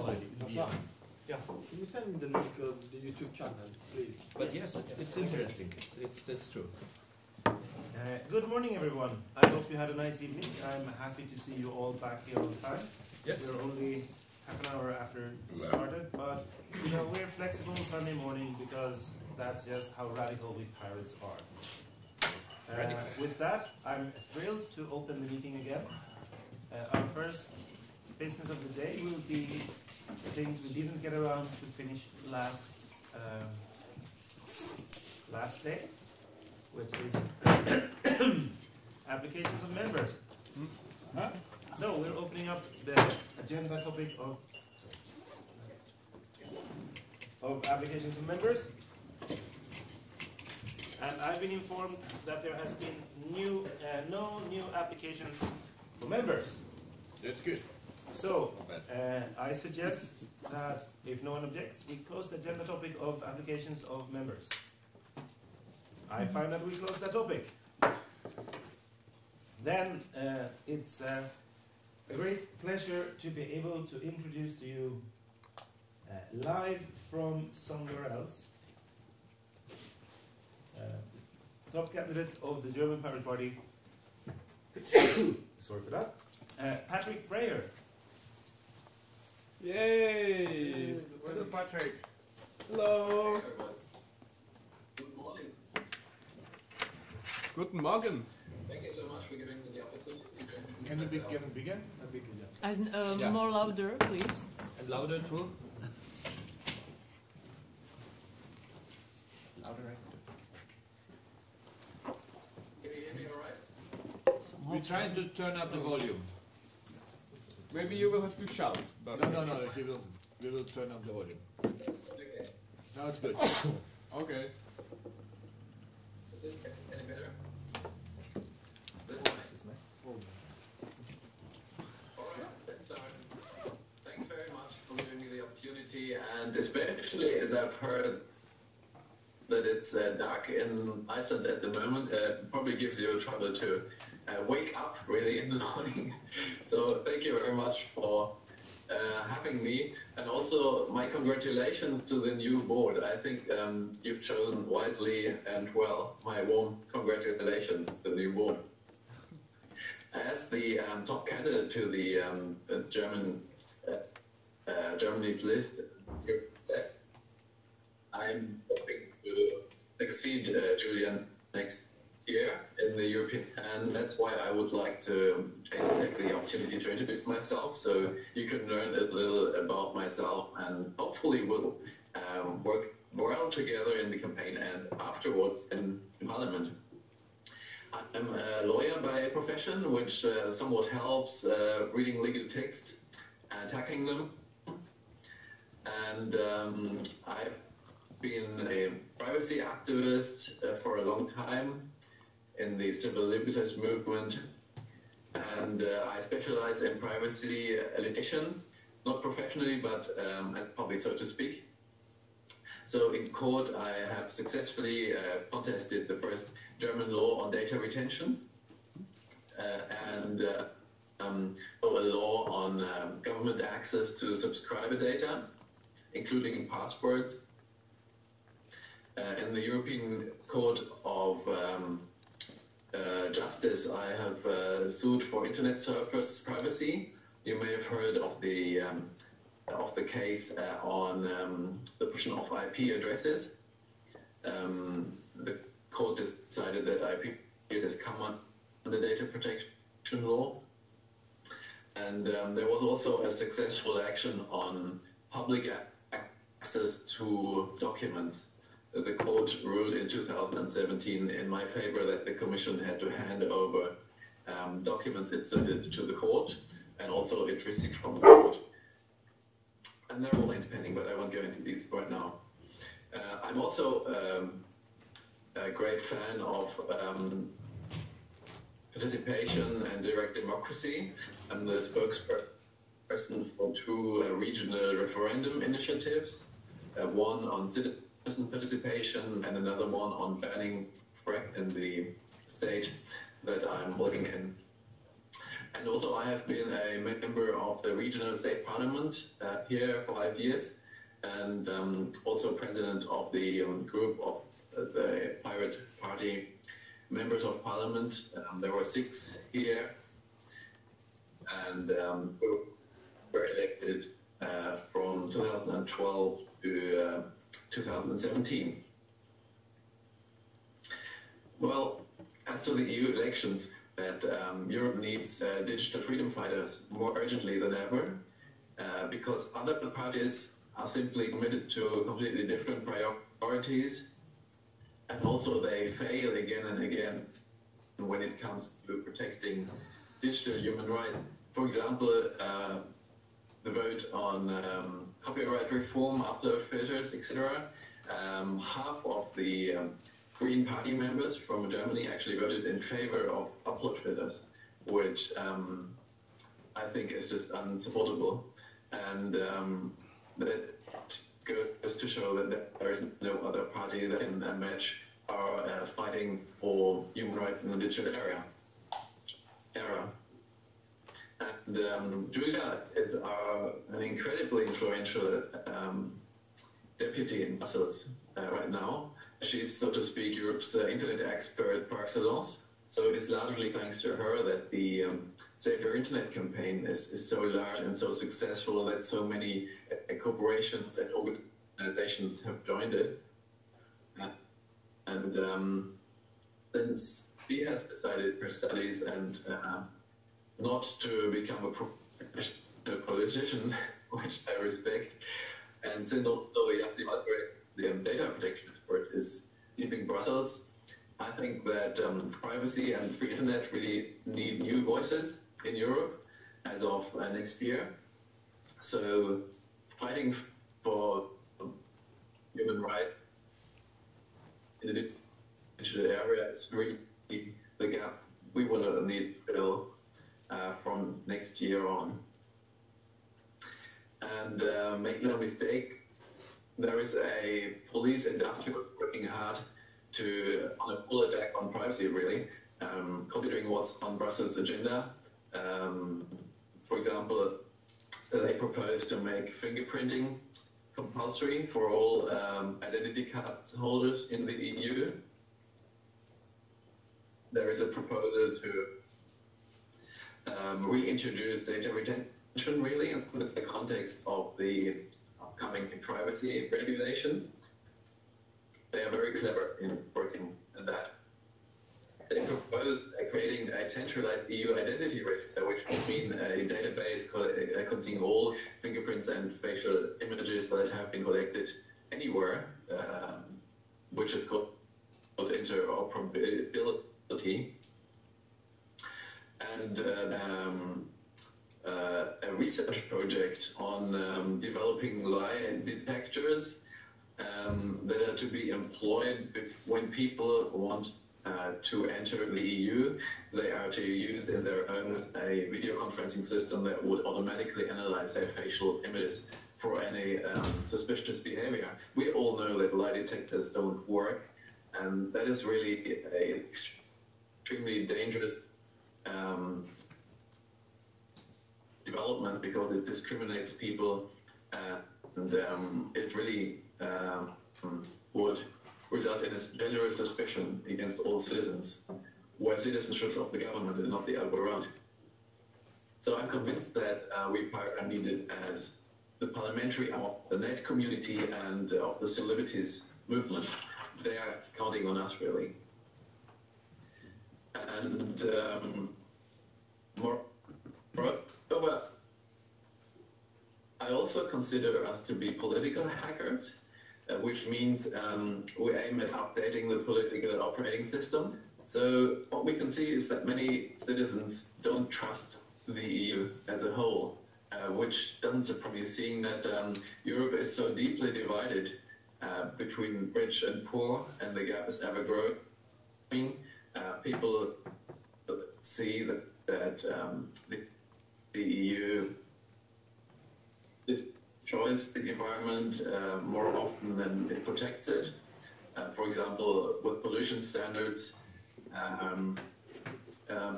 already. Yeah. Yeah. Can you send me the link of the YouTube channel, please? But yes, it's interesting. That's true. Good morning, everyone. I hope you had a nice evening. I'm happy to see you all back here on time. Yes. We're only half an hour after it started, but you know, we're flexible Sunday morning because that's just how radical we pirates are. With that, I'm thrilled to open the meeting again. Our first business of the day will be things we didn't get around to finish last day, which is applications of members. So we're opening up the agenda topic of applications of members. And I've been informed that there has been no new applications for members. That's good. So I suggest that if no one objects, we close the agenda topic of applications of members. I find that we close that topic. Then it's a great pleasure to be able to introduce to you live from somewhere else, top candidate of the German Pirate Party, sorry for that, Patrick Breyer. Yay! Hello, Patrick. Hello. Good morning. Guten Morgen. Thank you so much for giving me the opportunity to Can you be given bigger? And Yeah. more louder, please. And louder too. Louder. Can you hear me all right? We're trying to turn up the volume. Maybe you will have to shout. But No. We will turn up the volume. Okay. Now it's good. Okay. Is this any better? Alright, let's start. Thanks very much for giving me the opportunity, and especially as I've heard that it's dark in Iceland at the moment, probably gives you trouble to wake up really in the morning. So thank you very much for having me, and also my congratulations to the new board. I think you've chosen wisely and well. My warm congratulations to the new board. As the top candidate to the Germany's list, I'm hoping to succeed Julian next year in the European, and that's why I would like to take the opportunity to introduce myself, so you can learn a little about myself, and hopefully we'll work well together in the campaign and afterwards in Parliament. I'm a lawyer by profession, which somewhat helps reading legal texts and attacking them, and I've been a privacy activist for a long time in the civil liberties movement, and I specialize in privacy litigation, not professionally, but as public, so to speak. So in court, I have successfully contested the first German law on data retention, and a law on government access to subscriber data, including passwords. In the European Court of Justice, I have sued for internet service privacy. You may have heard of the case on the protection of IP addresses. The court decided that IP addresses come under data protection law, and there was also a successful action on public access to documents. The court ruled in 2017 in my favor that the Commission had to hand over documents it submitted to the court, and also it received from the court. And they're all pending, but I won't go into these right now. I'm also a great fan of participation and direct democracy. I'm the spokesperson for two regional referendum initiatives, one on citizen participation and another one on banning fracking in the state that I'm living in. And also I have been a member of the regional state parliament here for 5 years, and also president of the group of the Pirate Party members of parliament. There were 6 here, and we were elected from 2012 to 2017. Well, as to the EU elections, that Europe needs digital freedom fighters more urgently than ever, because other parties are simply committed to completely different priorities, and also they fail again and again when it comes to protecting digital human rights. For example, the vote on copyright reform, upload filters, etc. Half of the Green Party members from Germany actually voted in favor of upload filters, which I think is just unsupportable. And that goes to show that there is no other party that can match our fighting for human rights in the digital era. And Julia is an incredibly influential deputy in Brussels right now. She's, so to speak, Europe's internet expert par excellence. So it is largely thanks to her that the Save Your Internet campaign is so large and so successful, that so many corporations and organizations have joined it. And since she has decided her studies and not to become a professional politician, which I respect, and since also the data protection expert is leaving Brussels, I think that privacy and free internet really need new voices in Europe as of next year. So fighting for human rights in the digital area is really the gap we will need to fill from next year on. And make no mistake, there is a police industrial working hard on a full attack on privacy, really, considering what's on Brussels' agenda. For example, they propose to make fingerprinting compulsory for all identity card holders in the EU. There is a proposal to reintroduce data retention, really, in the context of the upcoming privacy regulation. They are very clever in working on that. They propose creating a centralized EU identity register, which would mean a database containing all fingerprints and facial images that have been collected anywhere, which is called interoperability. And a research project on developing lie detectors that are to be employed when people want to enter the EU. They are to use in their homes a video conferencing system that would automatically analyze their facial images for any suspicious behavior. We all know that lie detectors don't work, and that is really an extremely dangerous development, because it discriminates people, and it really would result in a general suspicion against all citizens, where citizens should of the government and not the other way around. So I'm convinced that we are needed as the parliamentary arm of the net community and of the celebrities movement. They are counting on us, really. And moreover, I also consider us to be political hackers, which means we aim at updating the political operating system. So what we can see is that many citizens don't trust the EU as a whole, which doesn't surprise me, seeing that Europe is so deeply divided between rich and poor, and the gap is ever growing. People see that the EU destroys the environment more often than it protects it. For example, with pollution standards,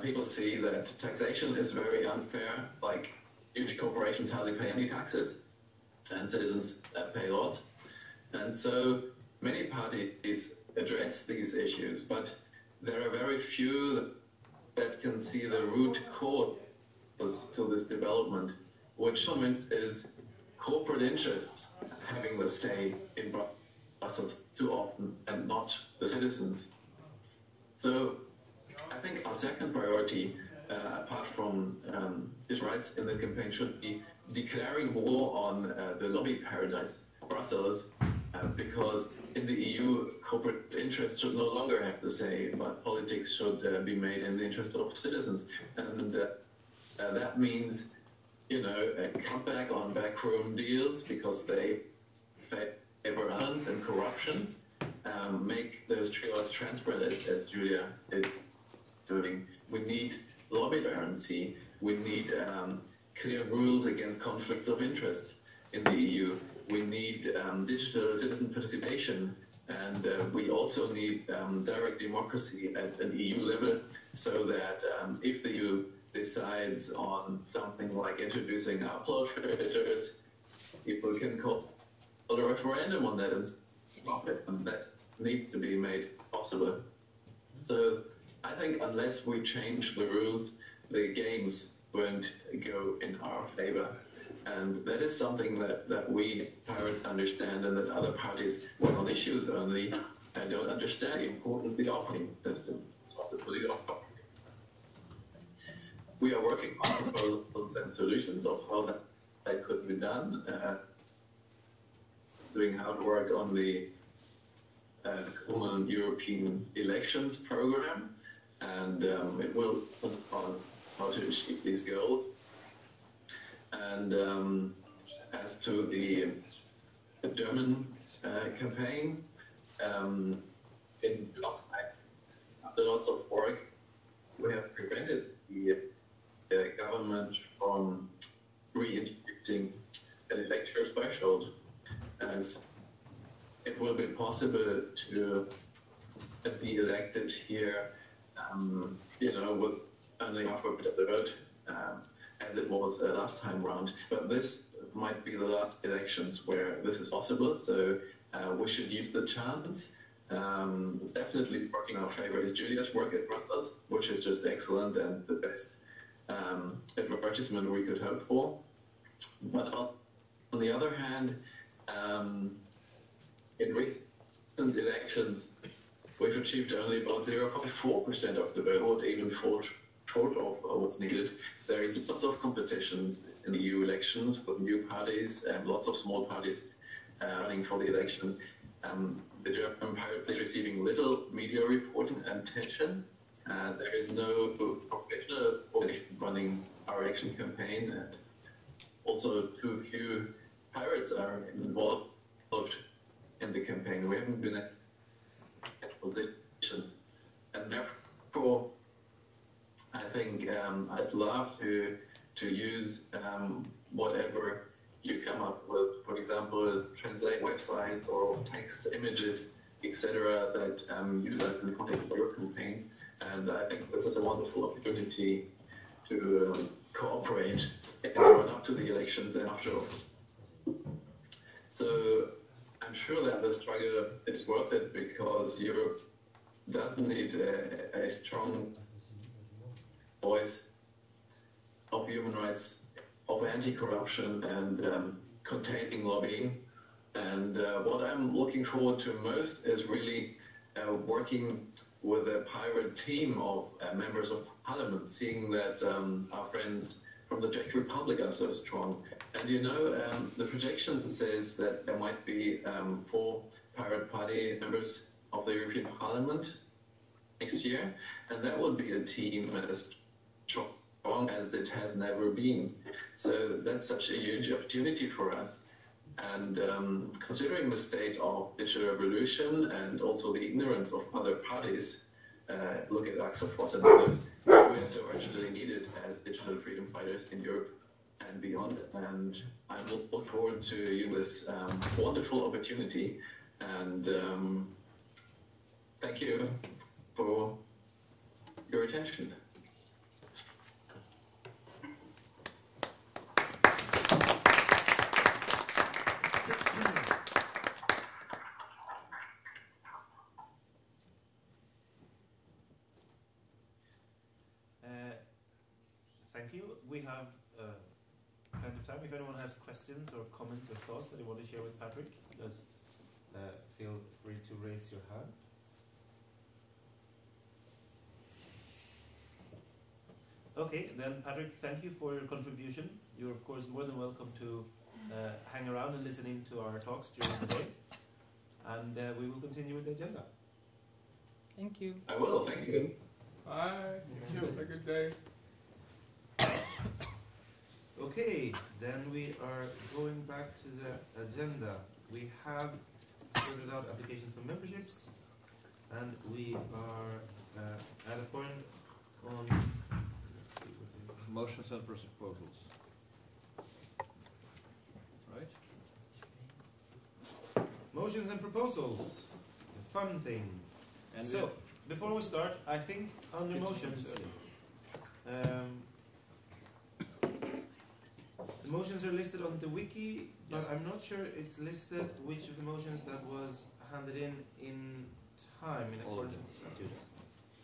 people see that taxation is very unfair, like huge corporations hardly pay any taxes, and citizens pay lots. And so many parties address these issues, but there are very few that can see the root cause to this development, which is corporate interests having the say in Brussels too often and not the citizens. So I think our second priority, apart from his rights in this campaign, should be declaring war on the lobby paradise, Brussels, because in the EU, corporate interests should no longer have the say, but politics should be made in the interest of citizens. And that means, you know, a cutback on backroom deals because they favor violence and corruption, make those trials transparent as Julia is doing. We need lobby transparency. We need clear rules against conflicts of interests in the EU. We need digital citizen participation, and we also need direct democracy at an EU level, so that if the EU decides on something like introducing upload filters, people can call a referendum on that and stop it, and that needs to be made possible. So I think unless we change the rules, the games won't go in our favor. And that is something that we pirates understand, and that other parties, well, on issues only, don't understand the importance of the operating system of the political party. We are working on proposals and solutions of how that could be done, doing hard work on the common European elections program, and it will focus on how to achieve these goals. And as to the German campaign, in after lots of work, we have prevented the government from reintroducing an electoral threshold, and it will be possible to be elected here, you know, with only half of the vote, as it was last time round. But this might be the last elections where this is possible, so we should use the chance. It's definitely working in our favor is Julia's work at Brussels, which is just excellent and the best advertisement we could hope for. But on the other hand, in recent elections, we've achieved only about 0.4% of the vote, even fall short of what's needed. There is lots of competitions in the EU elections with new parties and lots of small parties running for the election. The German pirate is receiving little media reporting and attention. There is no professional organization running our election campaign, and also too few pirates are involved in the campaign. We haven't been at positions, and therefore I think I'd love to use whatever you come up with, for example, translate websites or text, images, etc., that you use in the context of your campaigns. And I think this is a wonderful opportunity to cooperate and run up to the elections and afterwards. So I'm sure that the struggle is worth it, because Europe does need a strong voice of human rights, of anti-corruption, and containing lobbying. And what I'm looking forward to most is really working with a pirate team of members of parliament, seeing that our friends from the Czech Republic are so strong. And you know, the projection says that there might be 4 pirate party members of the European Parliament next year, and that would be a team as strong as it has never been. So that's such a huge opportunity for us. And considering the state of digital revolution and also the ignorance of other parties, look at Axel Voss and others, we are so urgently needed as digital freedom fighters in Europe and beyond. And I look forward to you this wonderful opportunity. And thank you for your attention. time. If anyone has questions or comments or thoughts that you want to share with Patrick, just feel free to raise your hand. Okay, then Patrick, thank you for your contribution. You're of course more than welcome to hang around and listen in to our talks during the day. And we will continue with the agenda. Thank you. I will, thank you. Bye. Thank you. Have a good day. Okay, then we are going back to the agenda. We have sorted out applications for memberships, and we are at a point on. Let's see what Motions and proposals. Right? motions and proposals. The fun thing. And So, before we start, I think under motions, the motions are listed on the wiki, but I'm not sure it's listed which of the motions that was handed in time in All of accordance them. with the statutes.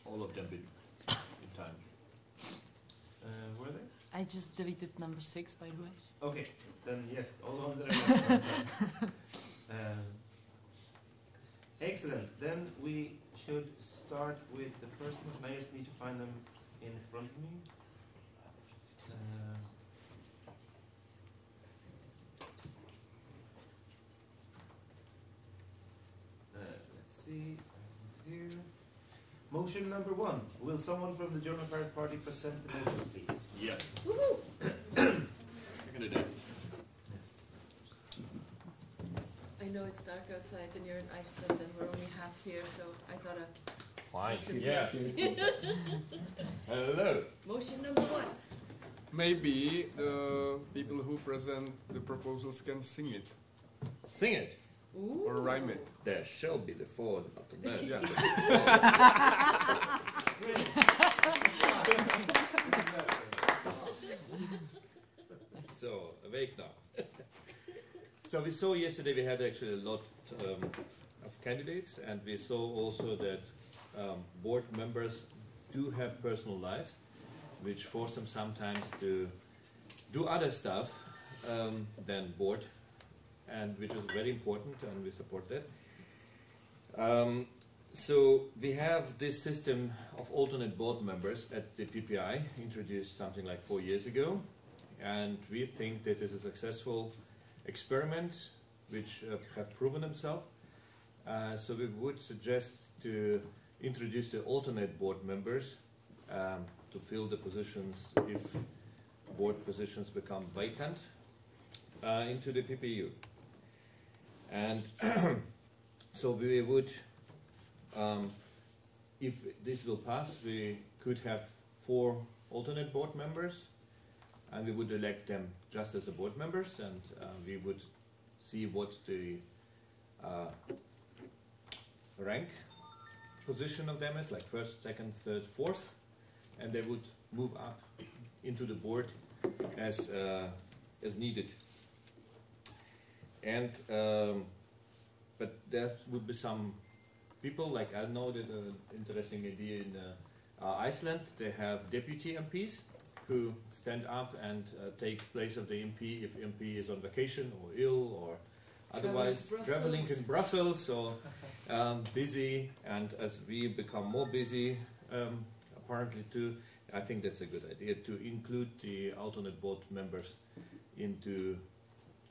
all of them in time. Were they? I just deleted number 6, by the way. Okay, then yes, all the ones that are listed on time. Excellent. Then we should start with the first one. I just need to find them in front of me. Let's see. It's here. Motion number 1. Will someone from the German Pirate Party present the motion, please? Yes. You're gonna do. Yes. I know it's dark outside and you're in Iceland and we're only half here, so I thought Fine. It's a Yes. Hello. motion number 1. Maybe the people who present the proposals can sing it Sing it. Ooh. or rhyme it. There shall be the forward after that. Yeah. So, awake now. So we saw yesterday we had actually a lot of candidates, and we saw also that board members do have personal lives, which force them sometimes to do other stuff than board, and which is very important, and we support that. So we have this system of alternate board members at the PPI, introduced something like 4 years ago, and we think that is a successful experiment which have proven themselves. So we would suggest to introduce the alternate board members to fill the positions if board positions become vacant into the PPU. And so we would, if this will pass, we could have 4 alternate board members, and we would elect them just as the board members, and we would see what the rank position of them is, like first, second, third, fourth, and they would move up into the board as needed. And but there would be some people, like I know that interesting idea in Iceland, they have deputy MPs who stand up and take place of the MP if MP is on vacation or ill or otherwise traveling in Brussels or busy. And as we become more busy, apparently too, I think that's a good idea to include the alternate board members into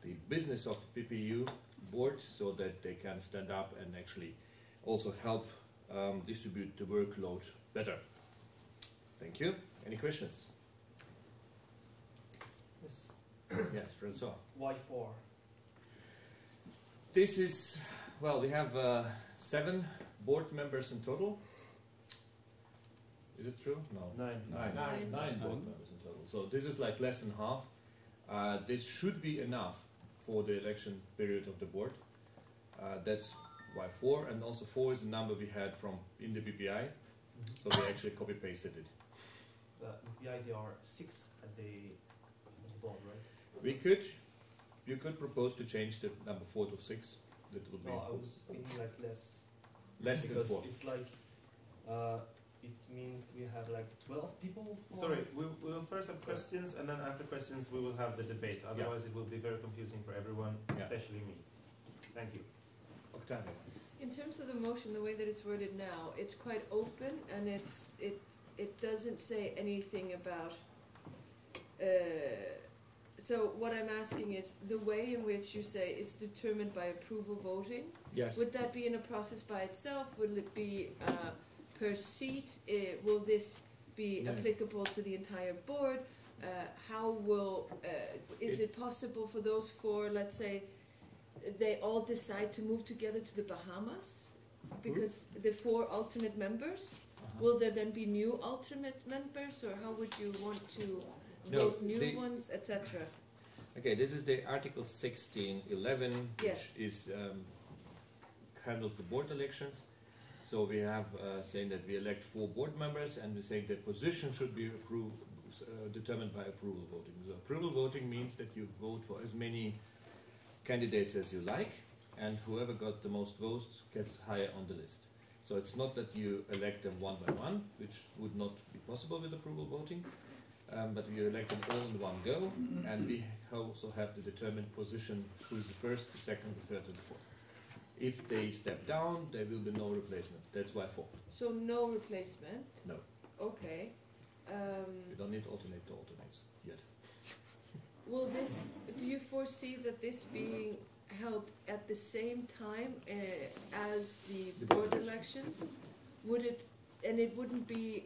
the business of PPU board so that they can stand up and actually also help distribute the workload better. Thank you. Any questions? Yes. Yes, Francois. Why 4? This is, well, we have 7 board members in total. Is it true? No. 9. Nine board members in total. So this is like less than half. This should be enough for the election period of the board. That's why 4, and also 4 is the number we had from in the PPI, so we actually copy pasted it. The idea are 6 at the board, right? You could propose to change the number 4 to 6. That would be No, I was thinking like less. less than Because 4. it's like, it means we have like 12 people? Sorry, we will first have questions, and then after questions we will have the debate. Otherwise it will be very confusing for everyone, especially me. Thank you. Octavio. In terms of the motion, the way that it's worded now, it's quite open, and it doesn't say anything about. So what I'm asking is the way in which you say it's determined by approval voting. Yes. Would that be in a process by itself? Will it be per seat? Will this be applicable to the entire board? How will? Is it possible for those four, let's say, they all decide to move together to the Bahamas? Because the four alternate members, will there then be new alternate members, or how would you want to vote new ones, etc.? Okay, this is the Article 1611, which is handles the board elections. So we have saying that we elect 4 board members, and we say that position should be determined by approval voting. So approval voting means that you vote for as many candidates as you like, and whoever got the most votes gets higher on the list. So it's not that you elect them one by one, which would not be possible with approval voting, but you elect them all in one go, and we also have the determined position who is the first, the second, the third, and the fourth. If they step down, there will be no replacement. That's why 4. So no replacement? No. Okay. We don't need alternate to alternates yet. Will this, do you foresee that this being held at the same time as the board elections? Would it, and it wouldn't be,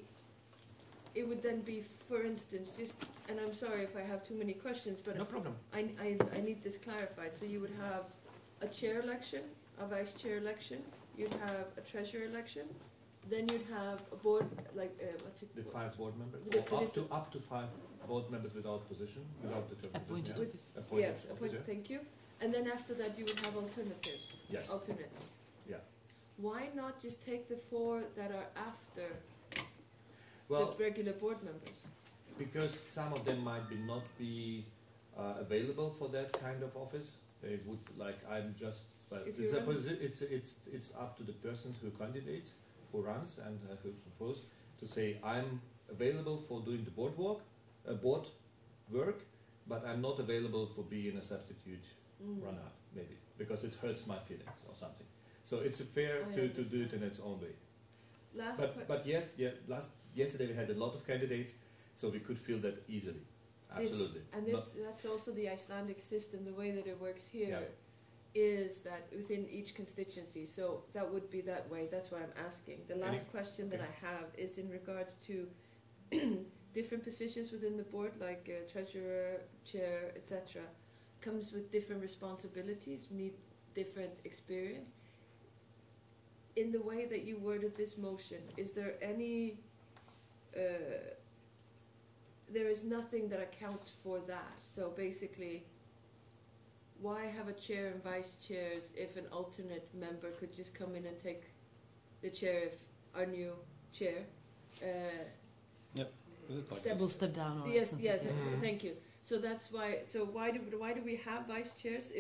it would then be, for instance, just, and I'm sorry if I have too many questions, but no problem. I need this clarified. So you would have a chair election, a vice chair election, you'd have a treasurer election, then you'd have a board, like, what's it? The 5 board members, The up to 5 board members without position, without determined Appointed position. office. Yes, appointed, thank you. And then after that you would have alternatives. Yes. Alternates. Yeah. Why not just take the 4 that are after Well, the regular board members? because some of them might not be available for that kind of office. They would, like, I'm just, well, it's up to the person who candidates, who runs, and who proposed to say, I'm available for doing the board work, but I'm not available for being a substitute runner, maybe, because it hurts my feelings or something. So it's fair to do it in its own way. But yes, yesterday we had a lot of candidates, so we could feel that easily. Absolutely. And that's also the Icelandic system. The way that it works here is that within each constituency, so that would be that way. That's why I'm asking. The last question that I have is in regards to different positions within the board, like treasurer, chair, etc., comes with different responsibilities, need different experience. In the way that you worded this motion, is there any there is nothing that accounts for that. So basically, why have a chair and vice chairs if an alternate member could just come in and take the chair if our new chair will step down or yes, something. yes, thank you. So that's why. So why do we have vice chairs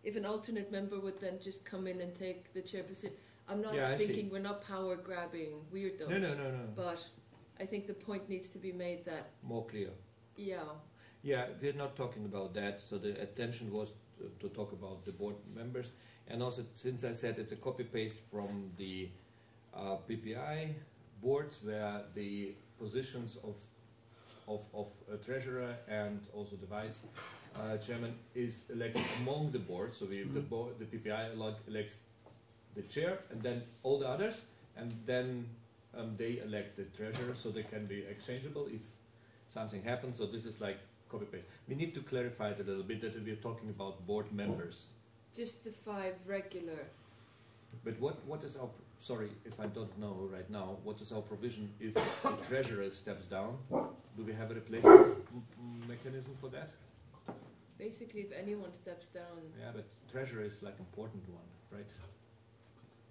if an alternate member would then just come in and take the chair position? I'm not thinking we're not power grabbing weirdos. No. But I think the point needs to be made that more clear. Yeah. Yeah, we're not talking about that. So the attention was to talk about the board members, and also since I said it's a copy paste from the PPI boards, where the positions of a treasurer and also the vice chairman is elected among the board. So the PPI elects the chair and then all the others, and then they elect the treasurer, so they can be exchangeable if something happens. So this is like copy paste. We need to clarify it a little bit that we are talking about board members. Just the 5 regular. But what is our sorry if I don't know right now, what is our provision if the treasurer steps down? Do we have a replacement mechanism for that? Basically, if anyone steps down. Yeah, but treasurer is like important one, right?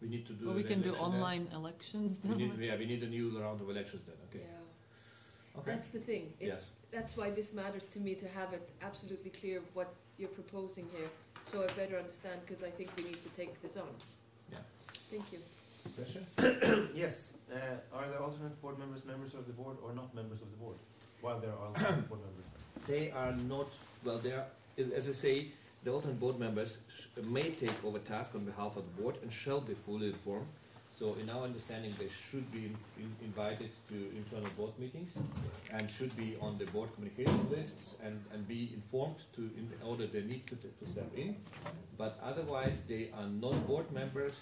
We need to do. Well, we can do online elections. We need a new round of elections then. Okay. Yeah. Okay. That's the thing. Yes. That's why this matters to me, to have it absolutely clear what you're proposing here, so I better understand, because I think we need to take this on. Yeah. Thank you. Question? Yes. Are the alternate board members members of the board or not members of the board? While there are alternate board members. They are not, well, they are, as I say, the alternate board members may take over tasks on behalf of the board and shall be fully informed. So in our understanding, they should be invited to internal board meetings and should be on the board communication lists and be informed in order they need to step in. But otherwise, they are not board members,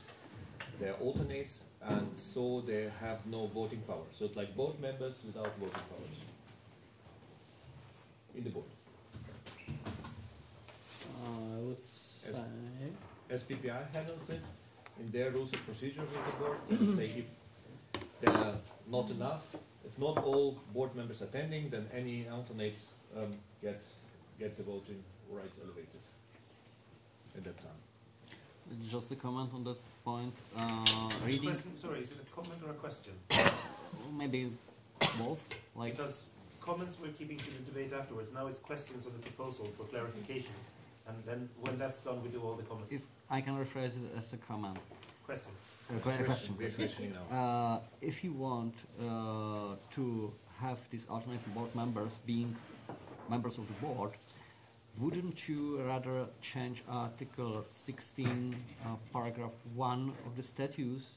they are alternates, and so they have no voting power. So it's like board members without voting powers in the board. I would say... SPPI handles it in their rules of procedure with the board. They say if there are not enough, if not all board members attending, then any alternates get the voting rights elevated at that time. Just a comment on that point. Reading... Question, sorry, is it a comment or a question? Maybe both. Like because comments we're keeping to the debate afterwards. Now it's questions on the proposal for clarifications. And then when that's done, we do all the comments. if I can rephrase it as a comment. Question. Question. We're questioning now. If you want to have these alternate board members being members of the board, wouldn't you rather change Article 16, paragraph 1 of the statutes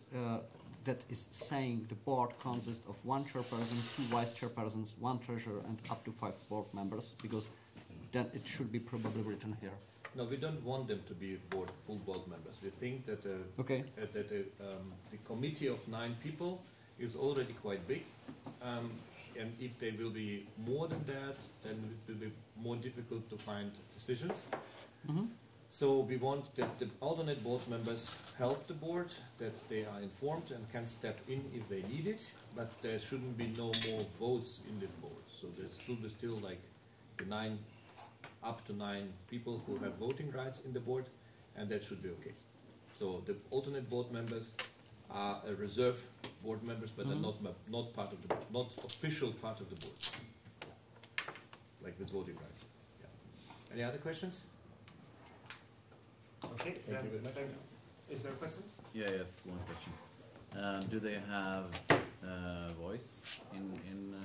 that is saying the board consists of 1 chairperson, 2 vice chairpersons, 1 treasurer, and up to 5 board members? Because then it should be probably written here. No, we don't want them to be full board members. We think that the committee of 9 people is already quite big, and if they will be more than that, then it will be more difficult to find decisions. Mm-hmm. So we want that the alternate board members help the board, that they are informed and can step in if they need it, but there shouldn't be no more votes in the board. So there should be still like the up to 9 people who have voting rights in the board, and that should be okay. So the alternate board members are a reserve board members, but are not part of the not official part of the board, like with voting rights. Yeah. Any other questions? Okay. Thank you very much. Is there a question? Yeah, yes, one question. Do they have voice in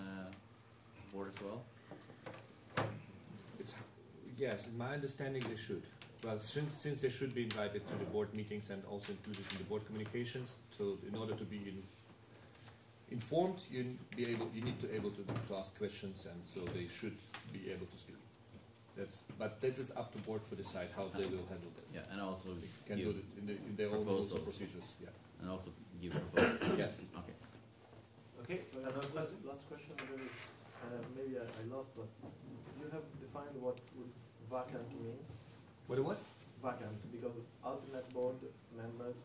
board as well? Yes, in my understanding they should. Well, since they should be invited to the board meetings and also included in the board communications, so in order to be informed, you need to able to ask questions, and so they should be able to speak. But that is up to board to decide how they will handle that. Yeah, and also they can do it in their own rules of procedures. Yeah. And also give proposals. Yes. Okay. Okay. So another question. Last question. Maybe I lost, but you have defined what vacant means. What? Vacant, because alternate board members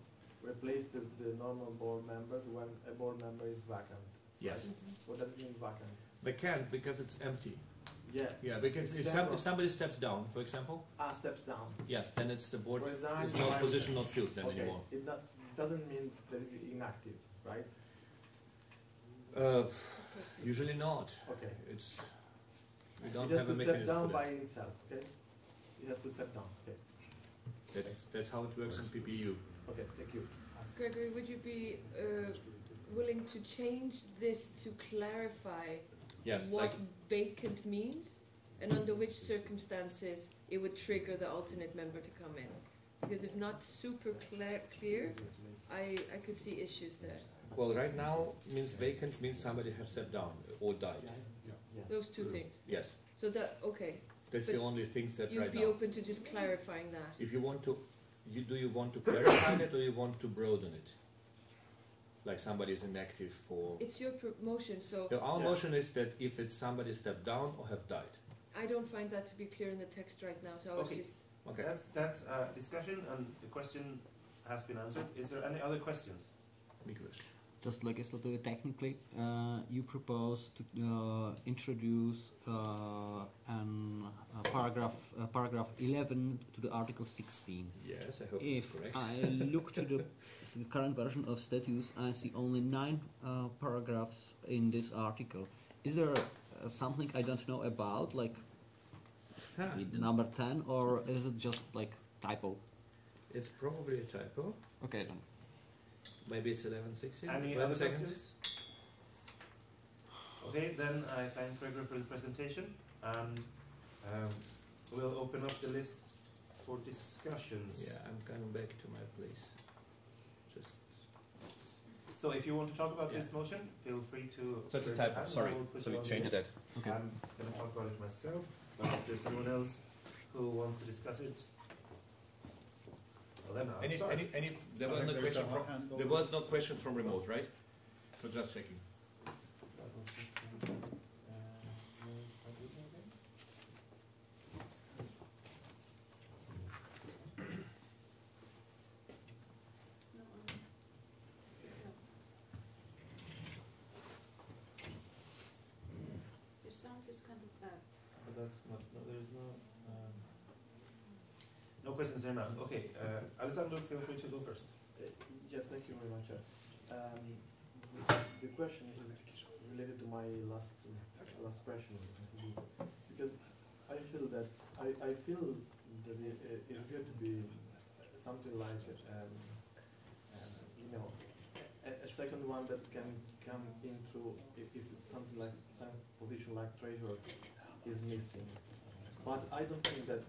replace the normal board members when a board member is vacant. Yes. What does it mean vacant? They can't because it's empty. Yeah. Yeah, because if somebody steps down, for example. Steps down. Yes, then it's the board. Resign. It's not position not filled then anymore. It doesn't mean that it's inactive, right? Usually not. Okay. We don't have a mechanism for that. Step down by itself. Okay. It has to step down. Okay. That's how it works in PPU. Okay. Thank you. Gregory, would you be willing to change this to clarify what vacant means and under which circumstances it would trigger the alternate member to come in? Because if not super clear, I could see issues there. Well, right now vacant means somebody has stepped down or died. Those two things. Yes. So okay. That's the only things that right now. You'd be open to just clarifying that. If you want to, do you want to clarify that or you want to broaden it? Like somebody is inactive for. It's your motion, so. Our motion is that if it's somebody stepped down or have died. I don't find that to be clear in the text right now, so I was just. Okay. That's discussion, and the question has been answered. Is there any other questions? Nicholas. Just legislatively, technically, you propose to introduce paragraph 11 to the Article 16. Yes, I hope if that's correct. I look to the current version of statutes, I see only 9 paragraphs in this article. Is there something I don't know about, like number 10, or is it just like typo? It's probably a typo. Okay then. Maybe it's 11:16. Any 11 other seconds. questions? Okay, then I thank Gregory for the presentation, and we'll open up the list for discussions. Yeah, I'm coming back to my place. Just So if you want to talk about this motion, feel free to. so it's a raise your typo. hand, Sorry, I will put so you we on the changed list. that. Okay. I'm going to talk about it myself, but if there's anyone else who wants to discuss it, well then I'll start. There was no question from. There was no question from remote, right? So just checking. Your sound is kind of bad. But that's not, no, there's no questions there now. Okay, Alessandro, feel free to go first. Yes, thank you very much. The question is related to my last question, because I feel that it's good to be something like a second one that can come in through if something like some position like treasurer is missing. But I don't think that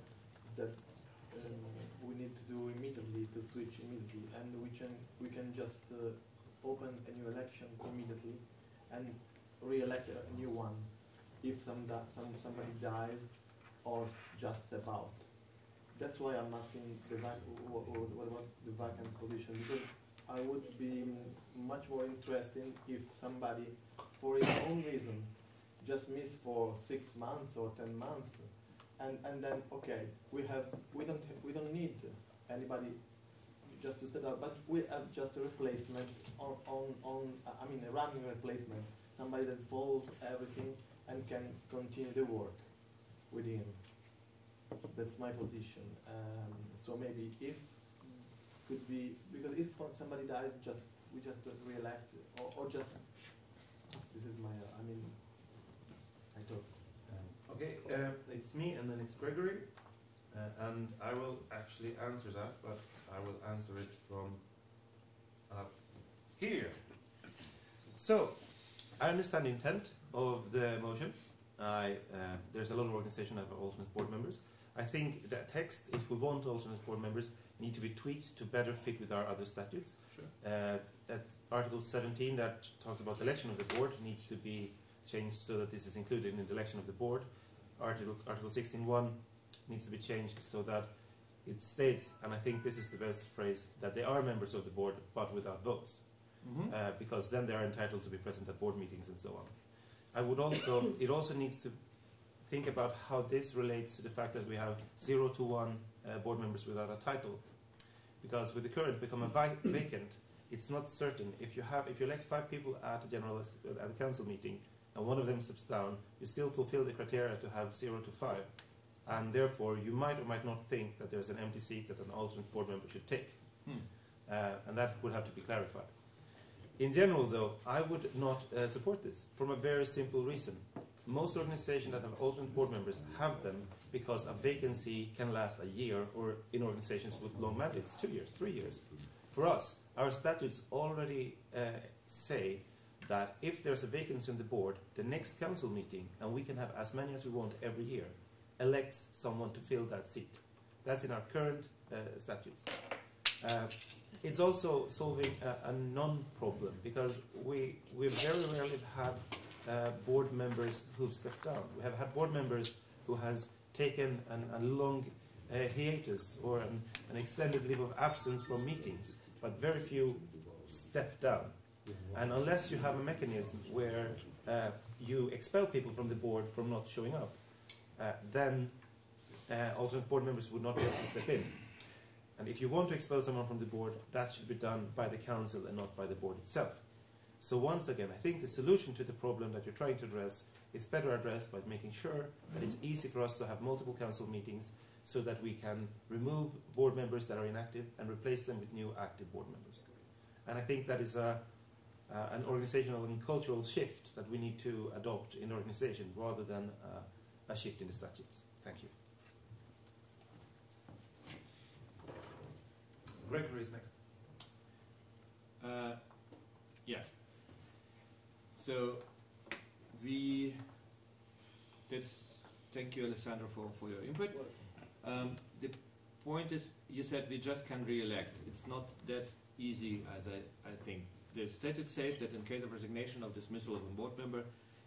we need to do immediately to switch immediately, and we can just open a new election immediately and re-elect a new one if somebody dies or just about. That's why I'm asking what about the vacant position, because I would be much more interested if somebody, for his own reason, just miss for 6 months or 10 months, and then okay, we don't need anybody just to set up, but we have just a replacement a running replacement, somebody that follows everything and can continue the work with him. That's my position. So maybe if could be, because if somebody dies, we just re-elect, or just, this is my my thoughts. Okay, it's me and then it's Gregory, and I will actually answer that, but I will answer it from up here. So, I understand the intent of the motion. There's a lot of organizations that have alternate board members. I think that text, if we want alternate board members, need to be tweaked to better fit with our other statutes. Sure. That Article 17 that talks about the election of the board needs to be changed so that this is included in the election of the board. Article 16.1 needs to be changed so that it states, and I think this is the best phrase, that they are members of the board but without votes. Because then they are entitled to be present at board meetings and so on. It also needs to think about how this relates to the fact that we have 0 to 1 board members without a title. Because with the current become a vacant, it's not certain. If you elect 5 people at a council meeting and one of them steps down, you still fulfill the criteria to have 0 to 5. And therefore, you might or might not think that there's an empty seat that an alternate board member should take. And that would have to be clarified. In general, though, I would not support this from a very simple reason. Most organizations that have alternate board members have them because a vacancy can last a year, or in organizations with long mandates, 2 years, 3 years. For us, our statutes already say that if there's a vacancy on the board, the next council meeting, and we can have as many as we want every year, elects someone to fill that seat. That's in our current statutes. It's also solving a non-problem, because we very rarely have had board members who've stepped down. We have had board members who has taken a long hiatus or an extended leave of absence from meetings, but very few step down. And unless you have a mechanism where you expel people from the board from not showing up, then alternate board members would not be able to step in. And if you want to expel someone from the board, that should be done by the council and not by the board itself. So once again, I think the solution to the problem that you're trying to address is better addressed by making sure that it's easy for us to have multiple council meetings so that we can remove board members that are inactive and replace them with new active board members. And I think that is an organizational and cultural shift that we need to adopt in the organization rather than a shift in the statutes. Thank you. Gregory is next. So we did. Thank you, Alessandro, for your input. The point is, you said we just can re-elect. It's not that easy as I think. The statute says that in case of resignation or dismissal of a board member,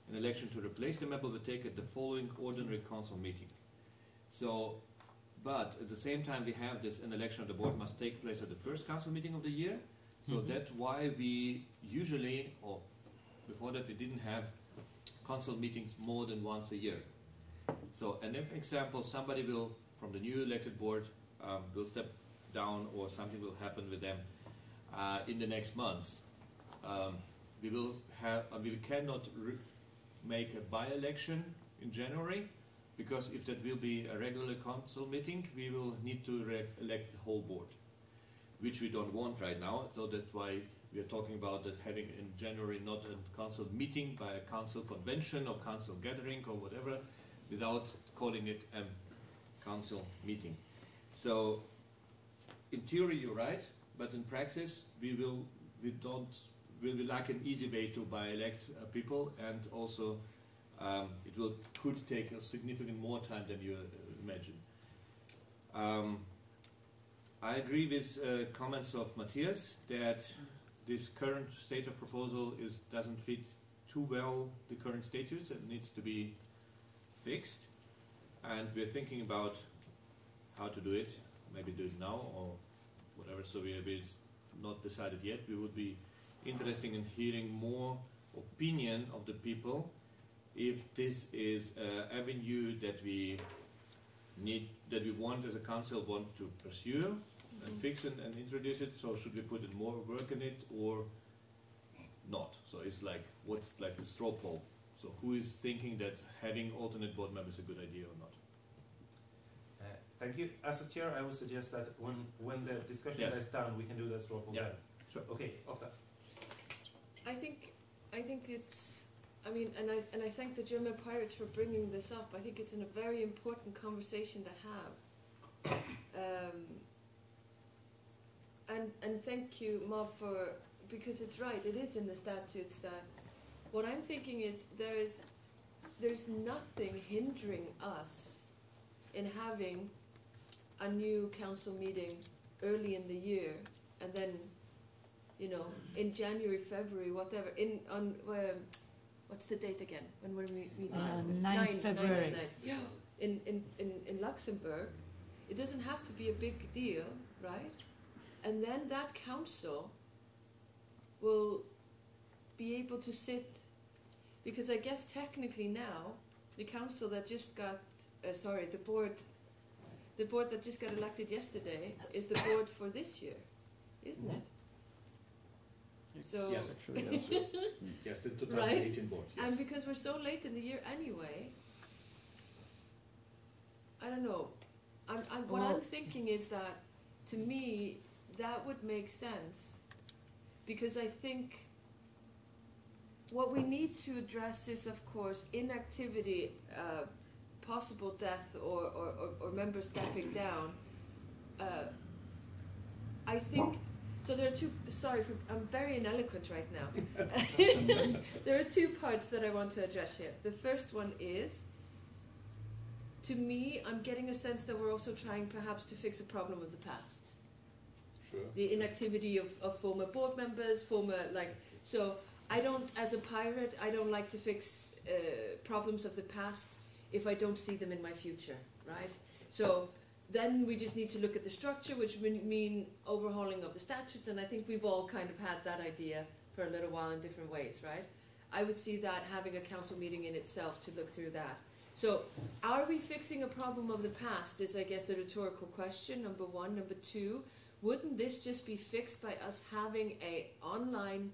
an election to replace the member will take at the following ordinary council meeting. So, but at the same time we have this, an election of the board must take place at the first council meeting of the year. So that's why we usually, or before that we didn't have council meetings more than once a year. So, and if, for example, somebody will, from the new elected board, will step down or something will happen with them in the next months, we will have, we cannot make a by-election in January, because if that will be a regular council meeting, we will need to elect the whole board, which we don't want right now. So that's why we are talking about that having in January not a council meeting by a council convention or council gathering or whatever, without calling it a council meeting. So in theory you're right, but in practice we will like an easy way to by-elect people, and also it could take a significant more time than you imagine. I agree with comments of Matthias that this current state of proposal doesn't fit too well the current statutes. It needs to be fixed, and we're thinking about how to do it. Maybe do it now or whatever. So it's not decided yet. We would be interested in hearing more opinion of the people if this is an avenue that we need, that we want as a council want to pursue and fix it and introduce it. So should we put in more work in it or not? So it's like, what's like the straw poll? So who is thinking that having alternate board members is a good idea or not? Thank you. As a chair, I would suggest that when the discussion is done, we can do that straw poll. Yeah. Then. Sure. Okay, Octa. I think it's, I mean, and I thank the German Pirates for bringing this up. I think it's a very important conversation to have. And thank you, Mob, because it's right, it is in the statutes that what I'm thinking is there's nothing hindering us in having a new council meeting early in the year, and then, you know, in January, February, whatever, what's the date again? When were we meeting? 9 February. Yeah. In Luxembourg, it doesn't have to be a big deal, right? And then that council will be able to sit, because I guess technically now, the council that just got, the board that just got elected yesterday is the board for this year, isn't it? So yes, actually, yes. Yes, the 2018 board. Yes. And because we're so late in the year anyway, I don't know. What I'm thinking is that, to me, that would make sense, because I think what we need to address is, of course, inactivity, possible death, or members stepping down. I think, so there are two, I'm very ineloquent right now. There are two parts that I want to address here. The first one is, to me, I'm getting a sense that we're also trying perhaps to fix a problem of the past. Sure. The inactivity of former board members, so I don't, as a pirate, I don't like to fix problems of the past if I don't see them in my future, right? So then we just need to look at the structure, which would mean overhauling of the statutes, and I think we've all kind of had that idea for a little while in different ways, right? I would see that having a council meeting in itself to look through that. So are we fixing a problem of the past is, I guess, the rhetorical question, number one. Number two, wouldn't this just be fixed by us having a online,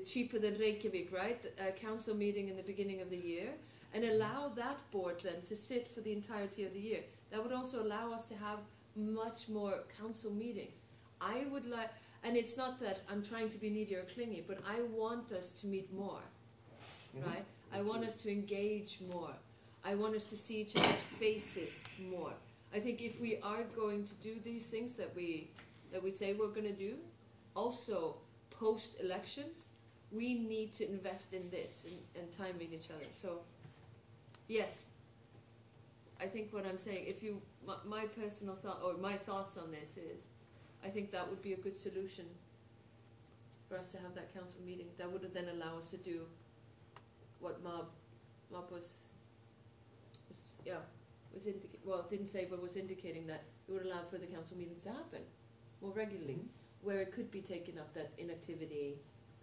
cheaper than Reykjavík, right, a council meeting in the beginning of the year, and allow that board then to sit for the entirety of the year? That would also allow us to have much more council meetings. I would like, and it's not that I'm trying to be needy or clingy, but I want us to meet more, right? I want us to engage more. I want us to see each other's faces more. I think if we are going to do these things that we say we're going to do, also post-elections, we need to invest in this and timing each other. So, yes, I think what I'm saying, if you, my personal thought, or my thoughts on this is, I think that would be a good solution for us to have that council meeting. That would then allow us to do what Mob was indicating, well, didn't say, but was indicating that it would allow for the council meetings to happen more regularly, where it could be taken up, that inactivity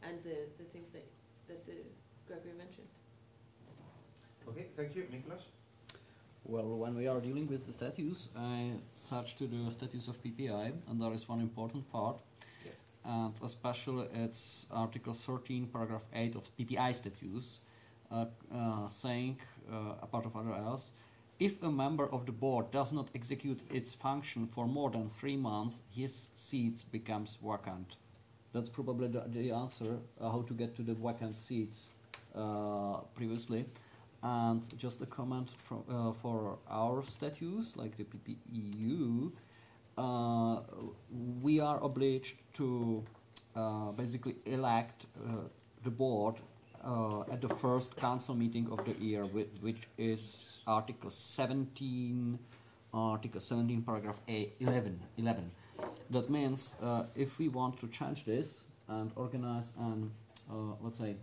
and the things that Gregory mentioned. Okay, thank you. Nicholas? Well, when we are dealing with the statutes, I searched to the statutes of PPI, and there is one important part, yes. And especially it's Article 13, Paragraph 8 of PPI statutes, saying, apart of other else, if a member of the board does not execute its function for more than 3 months, his seat becomes vacant. That's probably the answer, how to get to the vacant seats previously. And just a comment from, for our statutes, like the PPEU, we are obliged to basically elect the board at the first council meeting of the year, which is Article 17, paragraph 11. That means if we want to change this and organize an, let's say,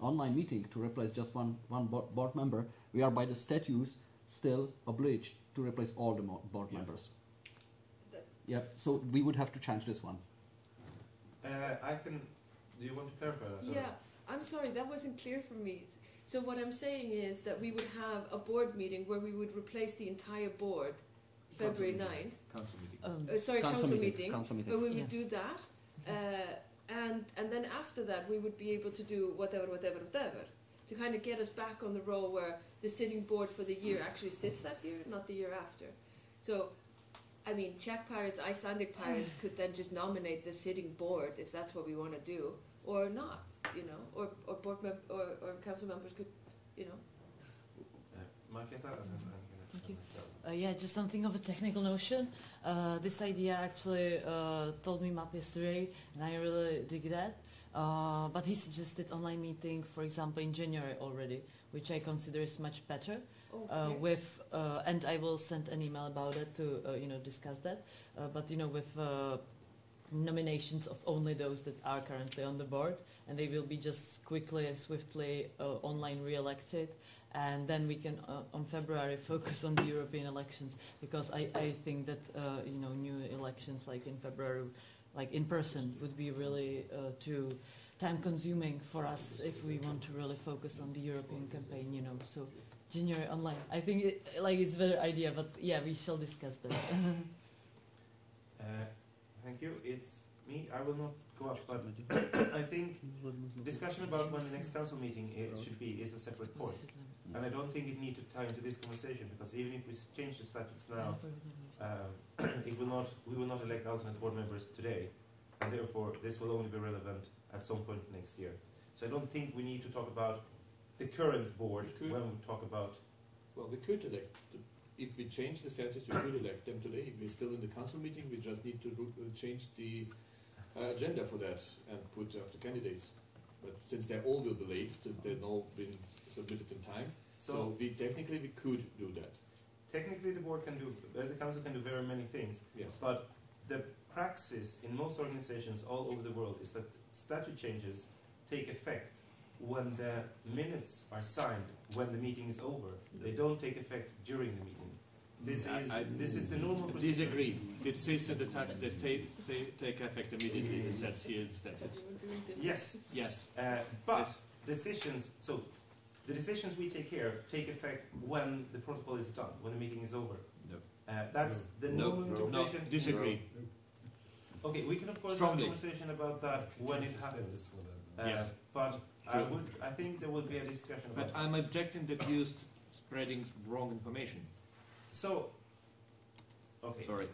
online meeting to replace just one board member, we are by the statutes still obliged to replace all the board members. Yeah, so we would have to change this one. I can. Do you want to clarify that? Yeah, I'm sorry, that wasn't clear for me. So what I'm saying is that we would have a board meeting where we would replace the entire board February 9th. Council meeting. Council meeting. Council meeting. Where we would do that. And then after that we would be able to do whatever, to kind of get us back on the roll where the sitting board for the year actually sits that year, not the year after. So, I mean, Czech Pirates, Icelandic Pirates could then just nominate the sitting board if that's what we want to do, or not, you know, or board or council members could, you know. Thank you. Yeah, just something of a technical notion. This idea actually told me Map yesterday, and I really dig that. But he suggested online meeting, for example, in January already, which I consider is much better. Okay. And I will send an email about it to discuss that. But with nominations of only those that are currently on the board, and they will be just quickly and swiftly online re-elected. And then we can, on February, focus on the European elections, because I think that new elections like in February, like in person, would be really too time-consuming for us if we want to really focus on the European campaign. So January online. I think it's a better idea, but yeah, we shall discuss that. Thank you. It's me. I will not go up, but I think discussion about when the next council meeting should be is a separate point. And I don't think it needs to tie into this conversation, because even if we change the statutes now, we will not elect alternate board members today, and therefore this will only be relevant at some point next year. So I don't think we need to talk about the current board when we talk about. Well, we could elect. If we change the statutes, we could elect them today. If we're still in the council meeting, we just need to change the agenda for that and put up the candidates. But since they all will be late, since they've all been submitted in time, so we technically could do that. Technically, the board can do, the council can do very many things. Yes. But the praxis in most organizations all over the world is that statute changes take effect when the minutes are signed when the meeting is over. They don't take effect during the meeting. This is the normal procedure. Disagree. It says that they take effect immediately. It says here in statutes. Yes. Yes. But decisions. So the decisions we take here take effect when the protocol is done, when the meeting is over. That's the normal interpretation. No. Disagree. Okay, we can of course have a conversation about that when it happens. Yes. But I think there will be a discussion about. But I'm objecting that you're spreading wrong information. So, okay. Sorry.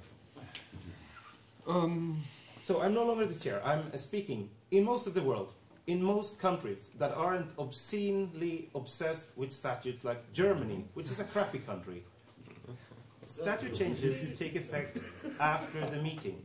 So I'm no longer the chair. I'm speaking. In most of the world, in most countries that aren't obscenely obsessed with statutes, like Germany, which is a crappy country, statute changes take effect after the meeting.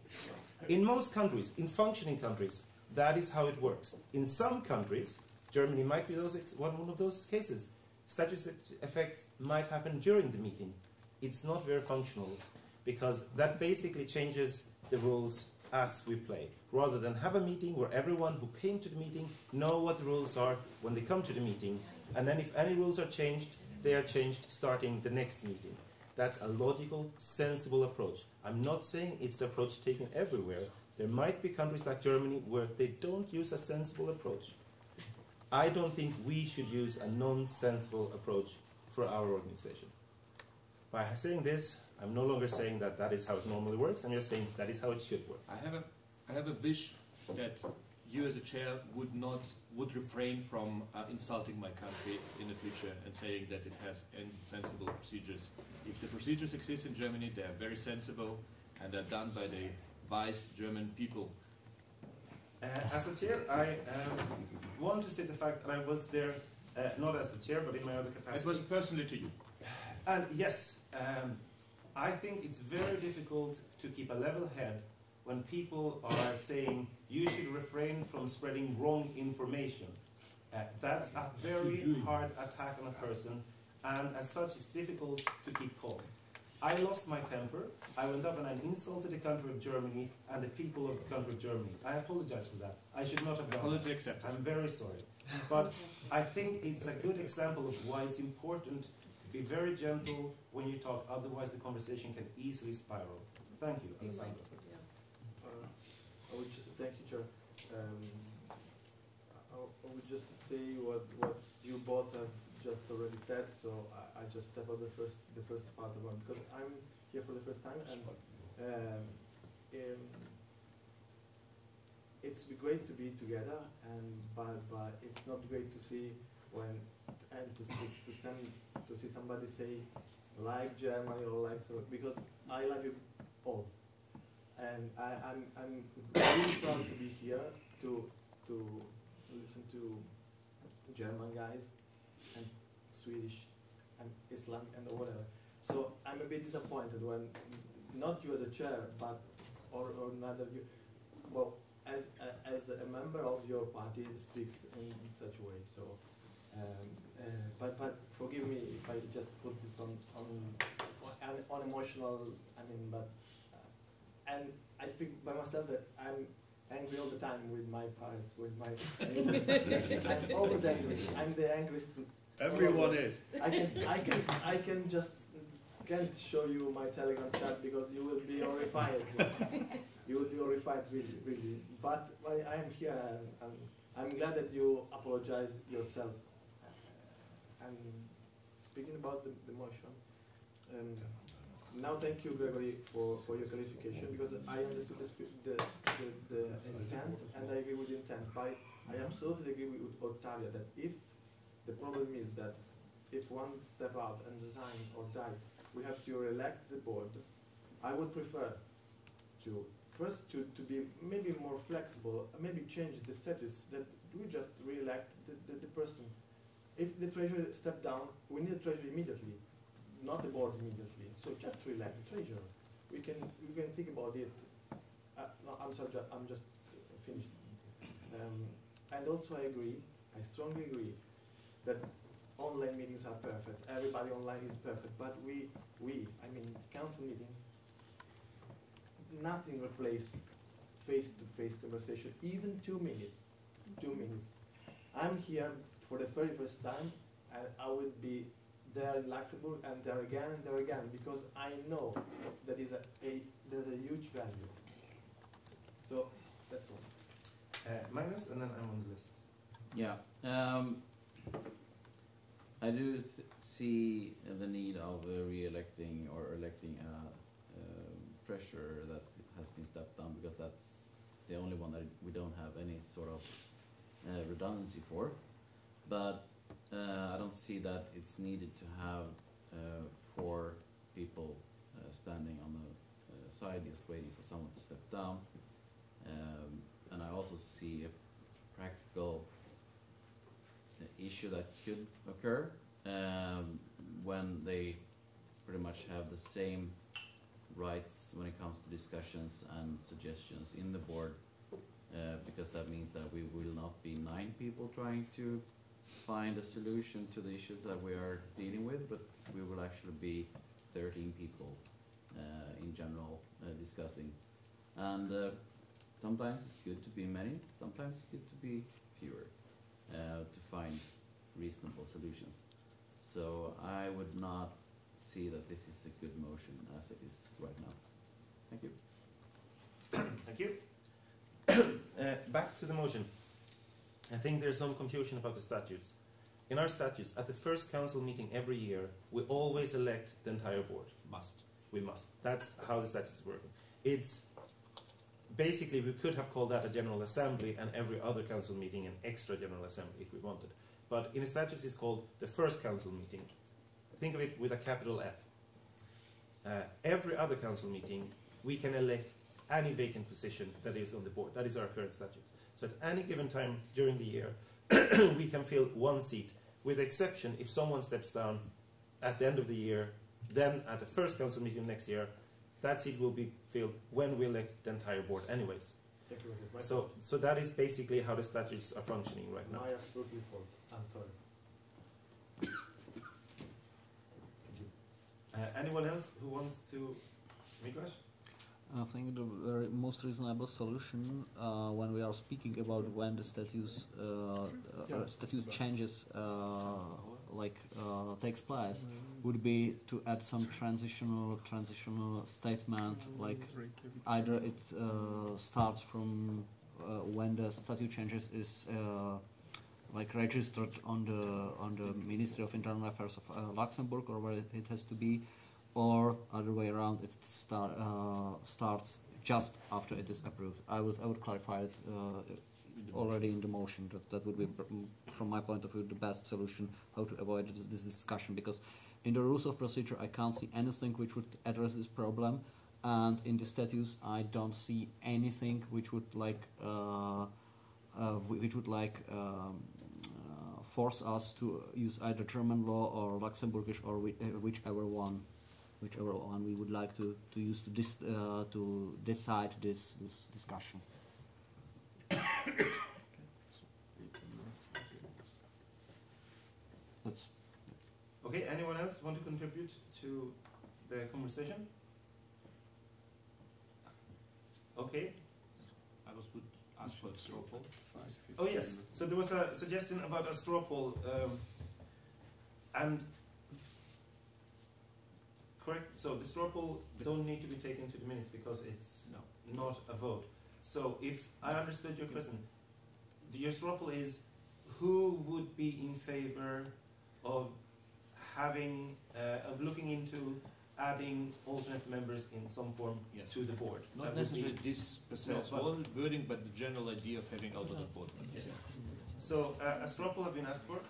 In most countries, in functioning countries, that is how it works. In some countries, Germany might be one of those cases. Statute effects might happen during the meeting. It's not very functional because that basically changes the rules as we play. Rather than have a meeting where everyone who came to the meeting know what the rules are when they come to the meeting, and then if any rules are changed, they are changed starting the next meeting. That's a logical, sensible approach. I'm not saying it's the approach taken everywhere. There might be countries like Germany where they don't use a sensible approach. I don't think we should use a non-sensible approach for our organization. By saying this, I'm no longer saying that that is how it normally works. I'm just saying that is how it should work. I have a wish that you as a chair would refrain from insulting my country in the future and saying that it has insensible procedures. If the procedures exist in Germany, they are very sensible and they're done by the wise German people. As a chair, I want to state the fact that I was there, not as a chair, but in my other capacity. It was personally to you. And yes, I think it's very difficult to keep a level head when people are saying you should refrain from spreading wrong information. That's a very hard attack on a person, and as such it's difficult to keep calm. I lost my temper. I went up and I insulted the country of Germany and the people of the country of Germany. I apologize for that. I should not have done Apology that. accepted. I'm very sorry. But I think it's a good example of why it's important to be very gentle when you talk, otherwise the conversation can easily spiral. Thank you, Alessandro. I would just thank you, Chair. I would just say what you both have just already said. So I just step out the first part of it because I'm here for the first time, and it's great to be together, and but it's not great to see when and to stand to see somebody say like Germany or like so, because I like you all. And I'm really proud to be here to listen to German guys and Swedish and Iceland and whatever. So I'm a bit disappointed when not you as a chair, but or neither you. Well, as a member of your party speaks in such a way. So, but forgive me if I just put this on emotional. I mean, but. And I speak by myself that I'm angry all the time with my parents, with my. I'm always angry. I'm the angriest. Everyone is. I can just can't show you my Telegram chat because you will be horrified. You will be horrified, really, really. But I am here, and I'm glad that you apologize yourself. And speaking about the motion. Now, thank you, Gregory, for your clarification, because I understood the intent, and I agree with the intent. But I absolutely agree with Ottavia that if the problem is that if one step out and resign or die, we have to re-elect the board, I would prefer to first to be maybe more flexible, maybe change the status that we just re-elect the person. If the treasurer step down, we need a treasurer immediately. Not the board immediately. So just re-elect the treasurer. We can think about it. No, I'm sorry, I'm just finished. And also I agree, I strongly agree, that online meetings are perfect. Everybody online is perfect. But I mean, council meeting, nothing replaces face-to-face conversation, even 2 minutes. 2 minutes. I'm here for the very first time, and I will be there in Luxembourg and there again, because I know that there's a huge value. So that's all. Magnus, and then I'm on the list. Yeah, I do see the need of re-electing or electing a treasurer that has been stepped down, because that's the only one that we don't have any sort of redundancy for. But I don't see that it's needed to have 4 people standing on the side just waiting for someone to step down. And I also see a practical issue that could occur when they pretty much have the same rights when it comes to discussions and suggestions in the board because that means that we will not be 9 people trying to find a solution to the issues that we are dealing with, but we will actually be 13 people in general discussing. And sometimes it's good to be many, sometimes it's good to be fewer to find reasonable solutions. So I would not see that this is a good motion as it is right now. Thank you. Thank you. Back to the motion. I think there's some confusion about the statutes. In our statutes, at the first council meeting every year, we always elect the entire board. Must. We must. That's how the statutes work. It's basically, we could have called that a general assembly and every other council meeting an extra general assembly if we wanted. But in the statutes, it's called the first council meeting. Think of it with a capital F. Every other council meeting, we can elect any vacant position that is on the board. That is our current statutes. So at any given time during the year, we can fill 1 seat, with exception if someone steps down at the end of the year, then at the first council meeting next year, that seat will be filled when we elect the entire board anyways. So that is basically how the statutes are functioning right now. I absolutely for. I'm sorry. Anyone else who wants to make a question? I think the very most reasonable solution when we are speaking about when the statutes statute changes takes place would be to add some transitional statement, like either it starts from when the statute changes is registered on the Ministry of Internal Affairs of Luxembourg, or where it has to be, or other way around, it starts just after it is approved. I would clarify it already in the motion. That would be, from my point of view, the best solution how to avoid this discussion, because in the rules of procedure I can't see anything which would address this problem, and in the statutes I don't see anything which would force us to use either German law or Luxembourgish or whichever one we would like to use to decide this discussion. That's okay. Anyone else want to contribute to the conversation? Okay. I would ask for a straw poll. Oh yes. So there was a suggestion about a straw poll, and correct. So the straw poll don't need to be taken to the minutes because it's not a vote. So if I understood your question, your straw poll is who would be in favor of having of looking into adding alternate members in some form to the board. Not necessarily this precise wording, but the general idea of having alternate board members. Yes. So a straw poll have been asked for.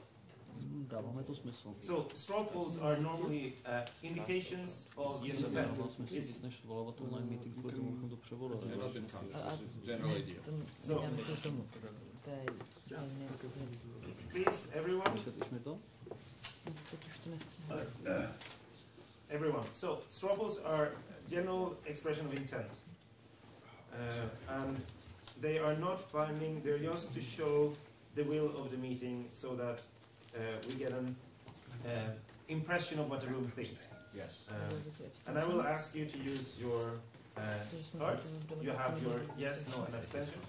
So straw polls are normally indications of intent. It's general idea. So please, everyone. Everyone. So straw polls are general expression of intent, and they are not binding. They're just to show the will of the meeting, so that we get an impression of what the room thinks. Yes. And I will ask you to use your cards. You have your yes, no, and abstention.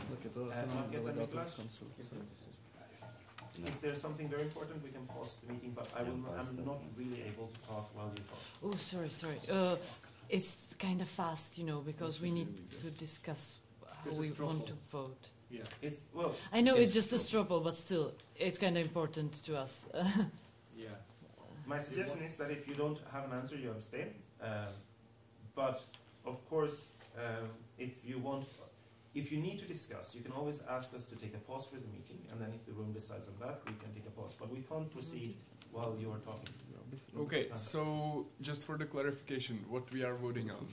If there's something very important, we can pause the meeting, but I'm not really able to talk while you talk. Oh, sorry. It's kind of fast, because we need to discuss how we want to vote. Yeah. I know it's just a straw poll, but still, it's kind of important to us. Yeah. My suggestion is that if you don't have an answer, you abstain. But of course, if you need to discuss, you can always ask us to take a pause for the meeting, and then if the room decides on that, we can take a pause. But we can't proceed while you are talking. Okay, so just for the clarification, what we are voting on?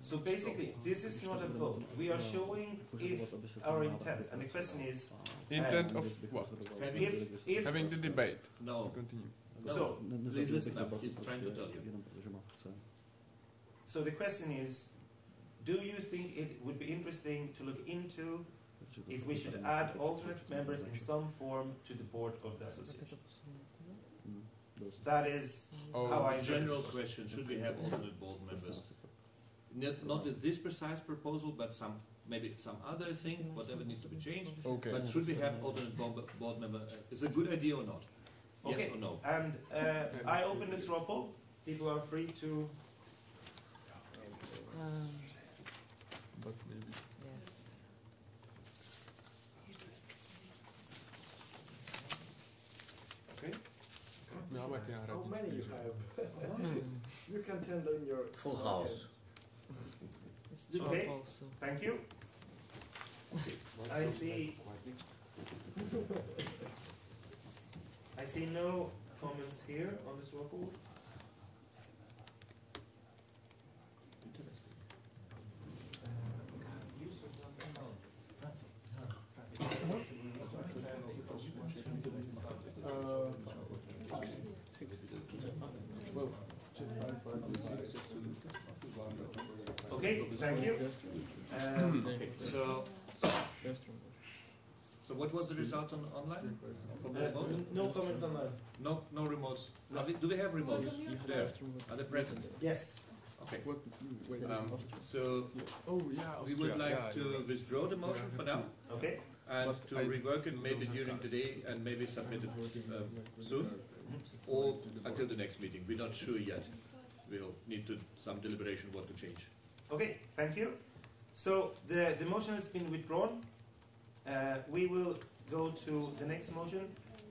So basically, this is not a vote. We are showing if our intent, and the question is... Intent of what? Having the debate. No. Continue. So, please listen up. He's trying to tell you. So the question is, do you think it would be interesting to look into if we should add alternate members in some form to the board of the association. That is how I general question: should we have alternate board members? Not with this precise proposal, but maybe some other thing, whatever needs to be changed. Okay. But should we have alternate board member? Is it a good idea or not? Okay. Yes or no? And I open the straw poll. People are free to. But maybe. Yes. Okay. Ja, maar kan How je many you have? You can tell in your Full house. It's Okay. straw also. Thank you. I see. I see no comments here on the straw poll. Okay, thank you. Okay, so what was the result on online? From the remote? No comments online. No remotes. Do we have remotes there? Are they present? Yes. Okay. So we would like to withdraw the motion for now. Okay. And to rework it maybe during the day and maybe submit it soon or until the next meeting. We're not sure yet. We'll need some deliberation what to change. Okay, thank you. So the motion has been withdrawn. We will go to the next motion,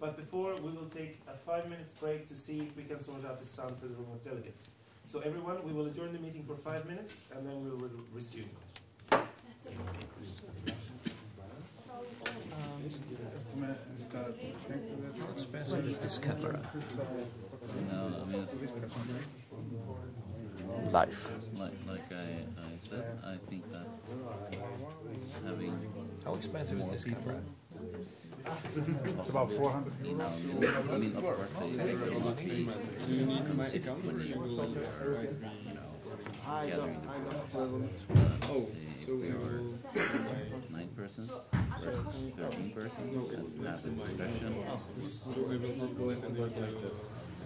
but before we will take a 5 minutes break to see if we can sort out the sound for the remote delegates. So everyone, we will adjourn the meeting for 5 minutes and then we will resume. How expensive is this camera? No, I mean, Live. like I said, I think that having How expensive is this camera? It's about 400. I mean, of course, they You need my consider account. when you will, gathering So we will 9 persons versus 13 persons and have a discussion. So I will not go into work like that.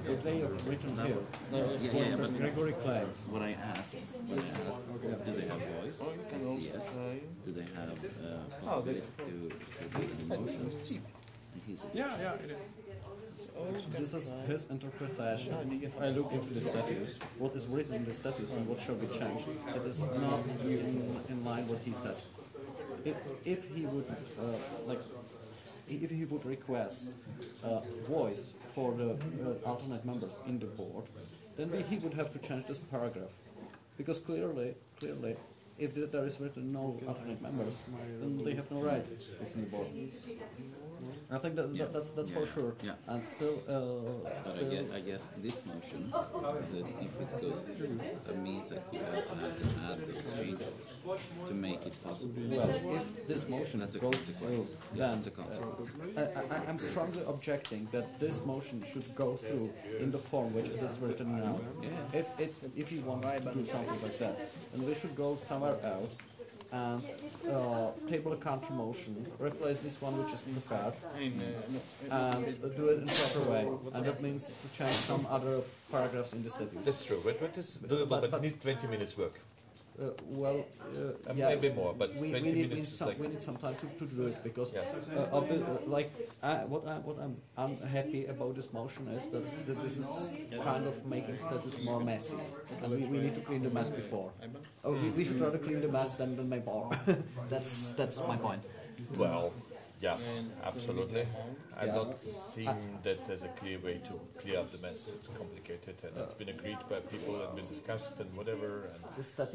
But they have written here. Yeah, but Gregory claimed. what I asked, do they have voice? Yes. Do they have possibility to make the motions? And he said, Yeah, it is. This is his interpretation. If I look into the statutes, what is written in the statutes and what shall be changed, it is not in line what he said. If he would if he would request voice for the alternate members in the board, then he would have to change this paragraph, because clearly, if there is written no alternate members, then they have no right to sit in the board. I think that's for sure. Yeah. And still, I guess this motion, that if it goes through, that means that we also have to add those changes to make it possible. Well, if this motion That's a goes consequence. through, then That's a consequence. I'm strongly objecting that this motion should go through in the form which it is written now. Yeah. If he wants to do something like that, then we should go somewhere else and table a counter motion, replace this one which is prepared, and do it in a proper way. And that means to change some other paragraphs in the statute. That's true, but it is doable, but it needs 20 minutes work. Yeah, maybe more, but 20 minutes is like... we need some time to do it, because Yes. what I'm unhappy about this motion is that this is kind of making status more messy, and we need to clean the mess before. We should rather clean the mess than make more. that's my point. Well, yes, absolutely. I'm not seeing that as a clear way to clear up the mess. It's complicated, and it's been agreed by people and been discussed and whatever, and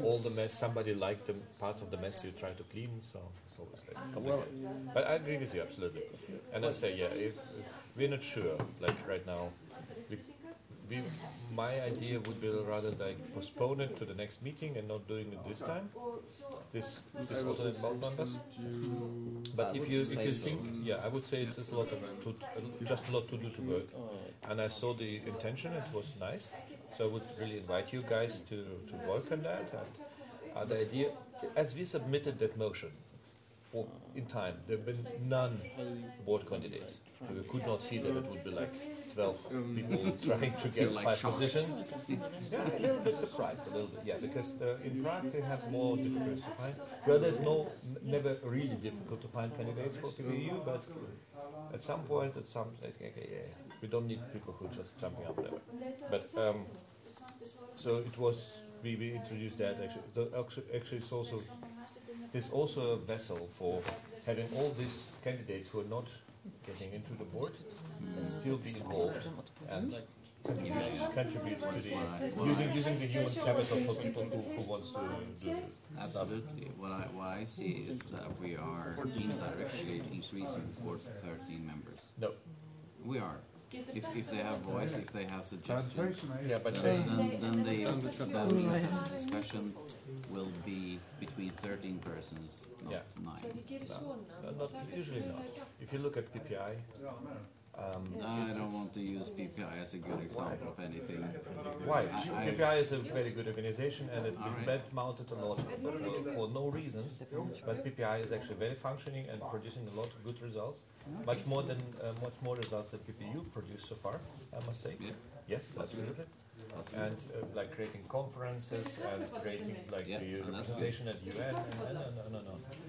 all the mess, somebody liked the parts of the mess you try to clean, so it's always like complicated. But I agree with you, absolutely. And I say, yeah, if we're not sure, like right now, my idea would be rather like postpone it to the next meeting and not doing it this time, this alternate board members. But if you think, yeah, I would say it's just a lot to do to work. And I saw the intention; it was nice. So I would really invite you guys to work on that. And the idea, as we submitted that motion, in time, there have been none board candidates. So we could not see that it would be like 12 people trying to get like 5 shocked. positions. Yeah, a little bit surprised, a little bit, yeah, because in Prague they have more difficulties to find. Well, there's never really difficult to find candidates for PPU, but at some point, at some place, okay, yeah, we don't need people who are just jumping up there. But so it was. We introduced that actually. Actually, it's also there's also a vessel for having all these candidates who are not getting into the board still be involved and contribute to the using the human capital for people who wants to do it. Absolutely. What I see is that we are indirectly increasing the board to 13 members. No. We are. If they have voice, if they have suggestions, yeah, but then the discussion will be between 13 persons, not 9. Not usually not. If you look at PPI, I don't want to use PPI as a good example of anything. Why? PPI is a very good organization and it's been mounted a lot for no reasons, but PPI is actually very functioning and producing a lot of good results, much more results than PPU produced so far, I must say. Yeah. Yes, absolutely. And like creating conferences and creating like the representation at UN and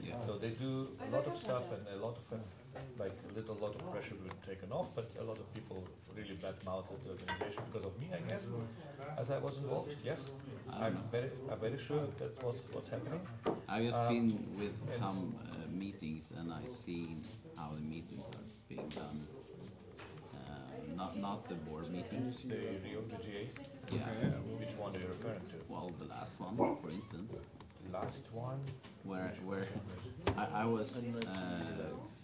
Yeah. So they do a lot of stuff and a lot of like a lot of pressure being taken off, but a lot of people really bad-mouthed the organization because of me, I guess, as I was involved. Yes, I'm very sure that was what's happening. I've just been with some meetings and I've seen how the meetings are being done. Not the board meetings. The Rio G8? Yeah. Which one are you referring to? Well, the last one, for instance. The last one? Where I was...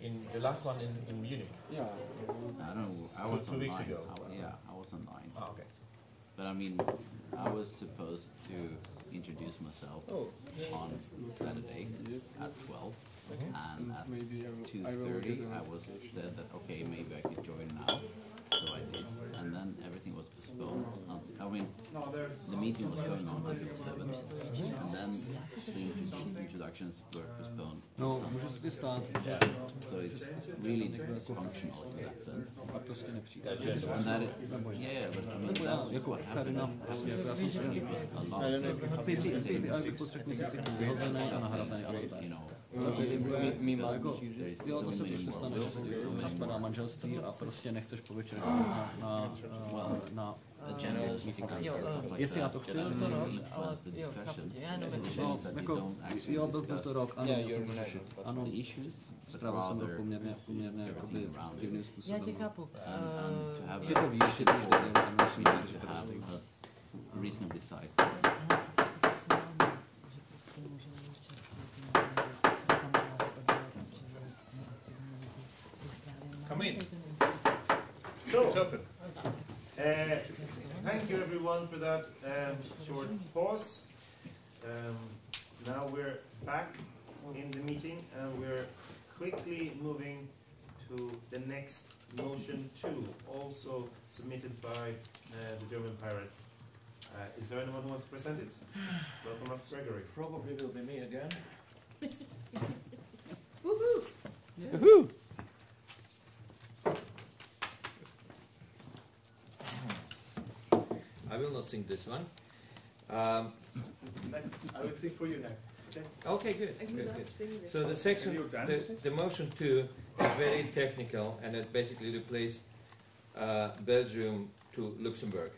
in the last one in Munich? Yeah. I don't know, I was 2 on weeks 9. ago. I was on 9. Oh, okay. But I mean, I was supposed to introduce myself on Saturday at 12. And at 2:30 I was said that okay, maybe I could join now, so I did, and then everything was postponed. I mean, the meeting was going on until 7, and then the introductions were postponed. No, můžu si stát. So it's really dysfunctional in that sense. And that is, yeah, but I mean that's what happened. You know. Mimo jako, jo, to se prostě stane, že rozpadá manželství a prostě nechceš po večeru na meeting. Jestli já to chci, to rok, ale jo, byl to rok, ano, musím to řešit. Ano, strávil jsem to poměrně jakoby divným způsobem. Já tě chápu. Ty to víš, že to musím řešit. Reasonably sized. Come in. So, it's open. Thank you everyone for that short pause. Now we're back in the meeting and we're quickly moving to the next motion 2, also submitted by the German Pirates. Is there anyone who wants to present it? Welcome up, Gregory. Probably will be me again. Woohoo! Woohoo! I will not sing this one. Next, I will sing for you next. Okay, good. I will not sing this. So the section, the motion 2 is very technical, and it basically replaces Belgium to Luxembourg,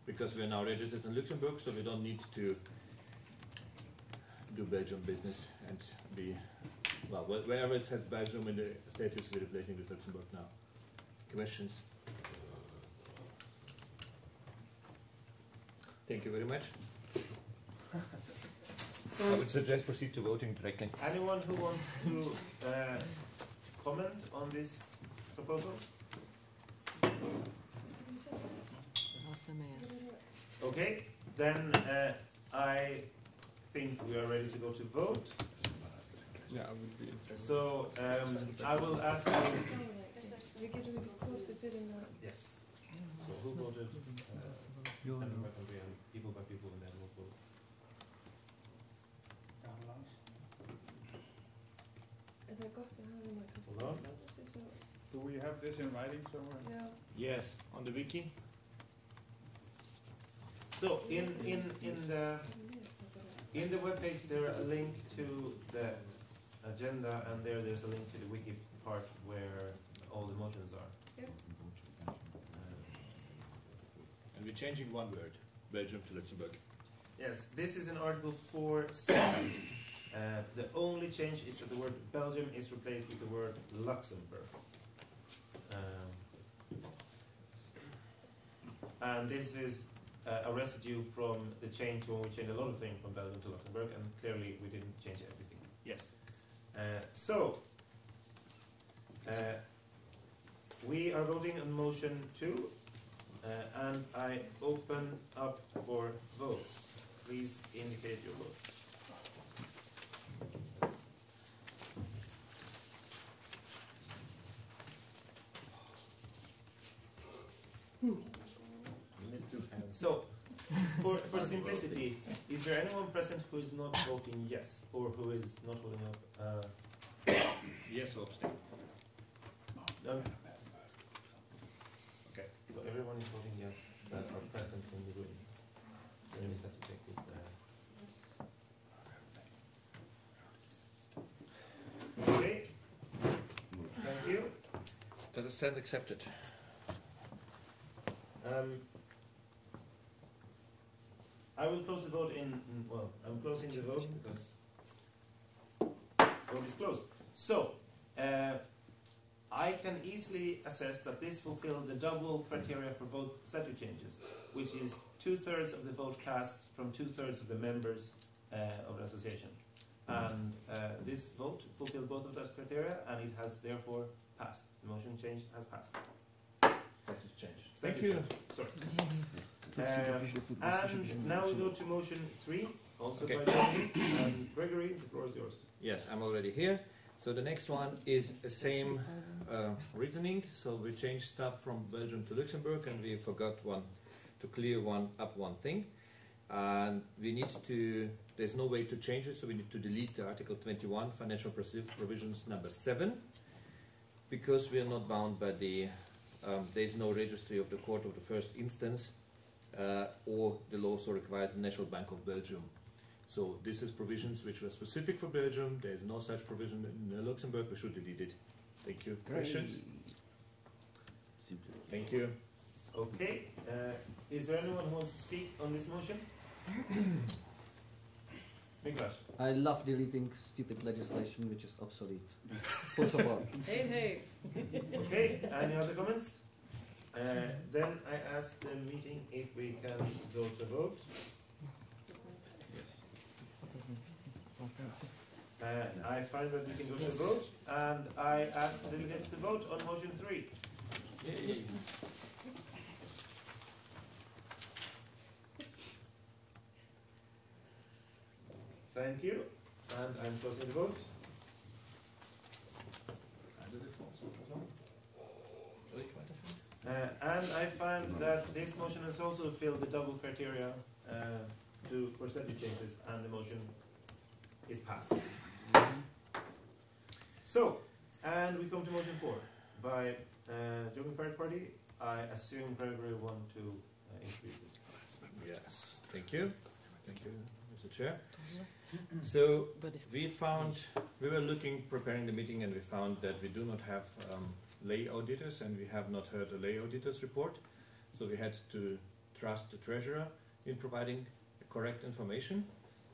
because we are now registered in Luxembourg, so we don't need to do Belgium business and be well wherever it has Belgium in the status, we're replacing with Luxembourg now. Questions? Thank you very much. I would suggest proceed to voting directly. Anyone who wants to comment on this proposal? Okay, then I think we are ready to go to vote. Yeah, I would be interested. So I will ask you. Yes. So who voted? People by people, and then we'll vote. det er godt, at have det, Michael. Hold on. Do we have this in writing somewhere? Yeah. Yes, on the wiki. So in the web page there are a link to the agenda, and there's a link to the wiki part where all the motions are. Yeah. And we're changing one word, Belgium to Luxembourg. Yes, this is in Article 4C. The only change is that the word Belgium is replaced with the word Luxembourg. And this is a residue from the change when we changed a lot of things from Belgium to Luxembourg, and clearly we didn't change everything. Yes. We are voting on motion 2, and I open up for votes. Please indicate your votes. So, for simplicity, is there anyone present who is not voting yes, or who is not voting up? Yes or abstain? No. Okay, so everyone is voting yes that are present in the room. So we just have to take this Okay. Thank you. Does it stand accepted? I will close the vote well, I'm closing the vote because vote is closed. So, I can easily assess that this fulfilled the double criteria for vote statute changes, which is 2/3 of the vote cast from 2/3 of the members of the association. And this vote fulfilled both of those criteria, and it has therefore passed. The motion change has passed. Status change. Thank you. Sorry. And now we go to motion 3, also by Gregory. And Gregory, the floor is yours. Yes, I'm already here. So the next one is the same reasoning. So we changed stuff from Belgium to Luxembourg, and we forgot to clear one thing. And we need to, there's no way to change it, so we need to delete the Article 21, Financial Provisions number 7, because we are not bound by the, there's no registry of the court of the first instance, or the law also requires the National Bank of Belgium. So this is provisions which were specific for Belgium. There is no such provision in Luxembourg. We should delete it. Thank you. Questions? Thank you. Okay. Is there anyone who wants to speak on this motion? Miklas. I love deleting stupid legislation which is obsolete. Full support. Hey. Okay. Any other comments? Then I ask the meeting if we can go to vote. I find that we can go to vote, and I ask the delegates to vote on motion 3. Yay. Thank you, and I'm closing the vote. And I find that this motion has also filled the double criteria for statute changes, and the motion is passed. So, and we come to motion 4 by Joking Party. I assume Gregory will want to introduce it. Yes, thank you. Thank you, Mr. Chair. So we were preparing the meeting, and we found that we do not have lay auditors, and we have not heard the lay auditors report. So we had to trust the treasurer in providing correct information,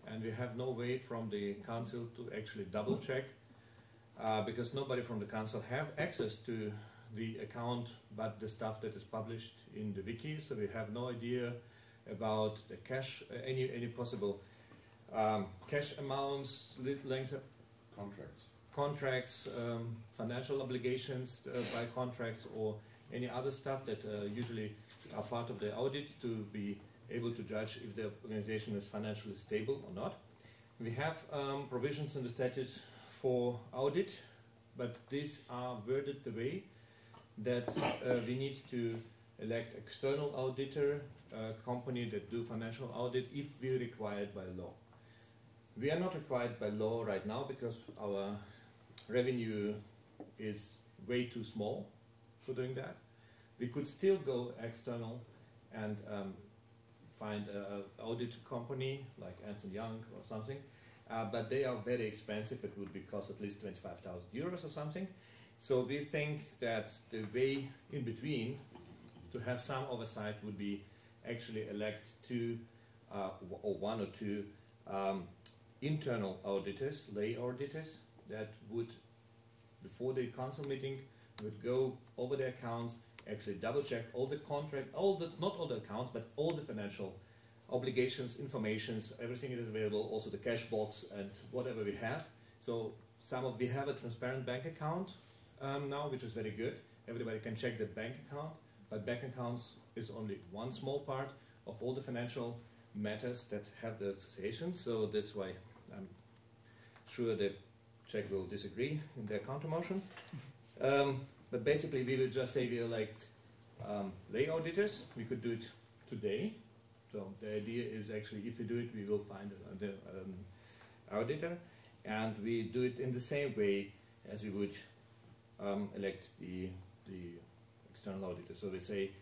and we have no way from the council to actually double check, because nobody from the council have access to the account but the stuff that is published in the wiki. So we have no idea about the cash, any possible cash amounts, length of contracts, financial obligations by contracts, or any other stuff that usually are part of the audit to be able to judge if the organization is financially stable or not. We have provisions in the statute for audit, but these are worded the way that we need to elect external auditor, company that do financial audit if we're required by law. We are not required by law right now because our revenue is way too small for doing that. We could still go external and find an audit company like Ernst & Young or something, but they are very expensive. It would cost at least 25,000 euros or something. So we think that the way in between to have some oversight would be actually elect two or one or two internal auditors, lay auditors, that would, before the council meeting, would go over the accounts, actually double check all the contract, not all the accounts, but all the financial obligations, informations, everything is available, also the cash box and whatever we have. So we have a transparent bank account now, which is very good. Everybody can check the bank account, but bank accounts is only one small part of all the financial matters that have the association. So that's why I'm sure the Czech will disagree in their counter motion. But basically, we will just say we elect lay auditors. We could do it today. So the idea is actually, if we do it, we will find an auditor, and we do it in the same way as we would elect the external auditor. So we say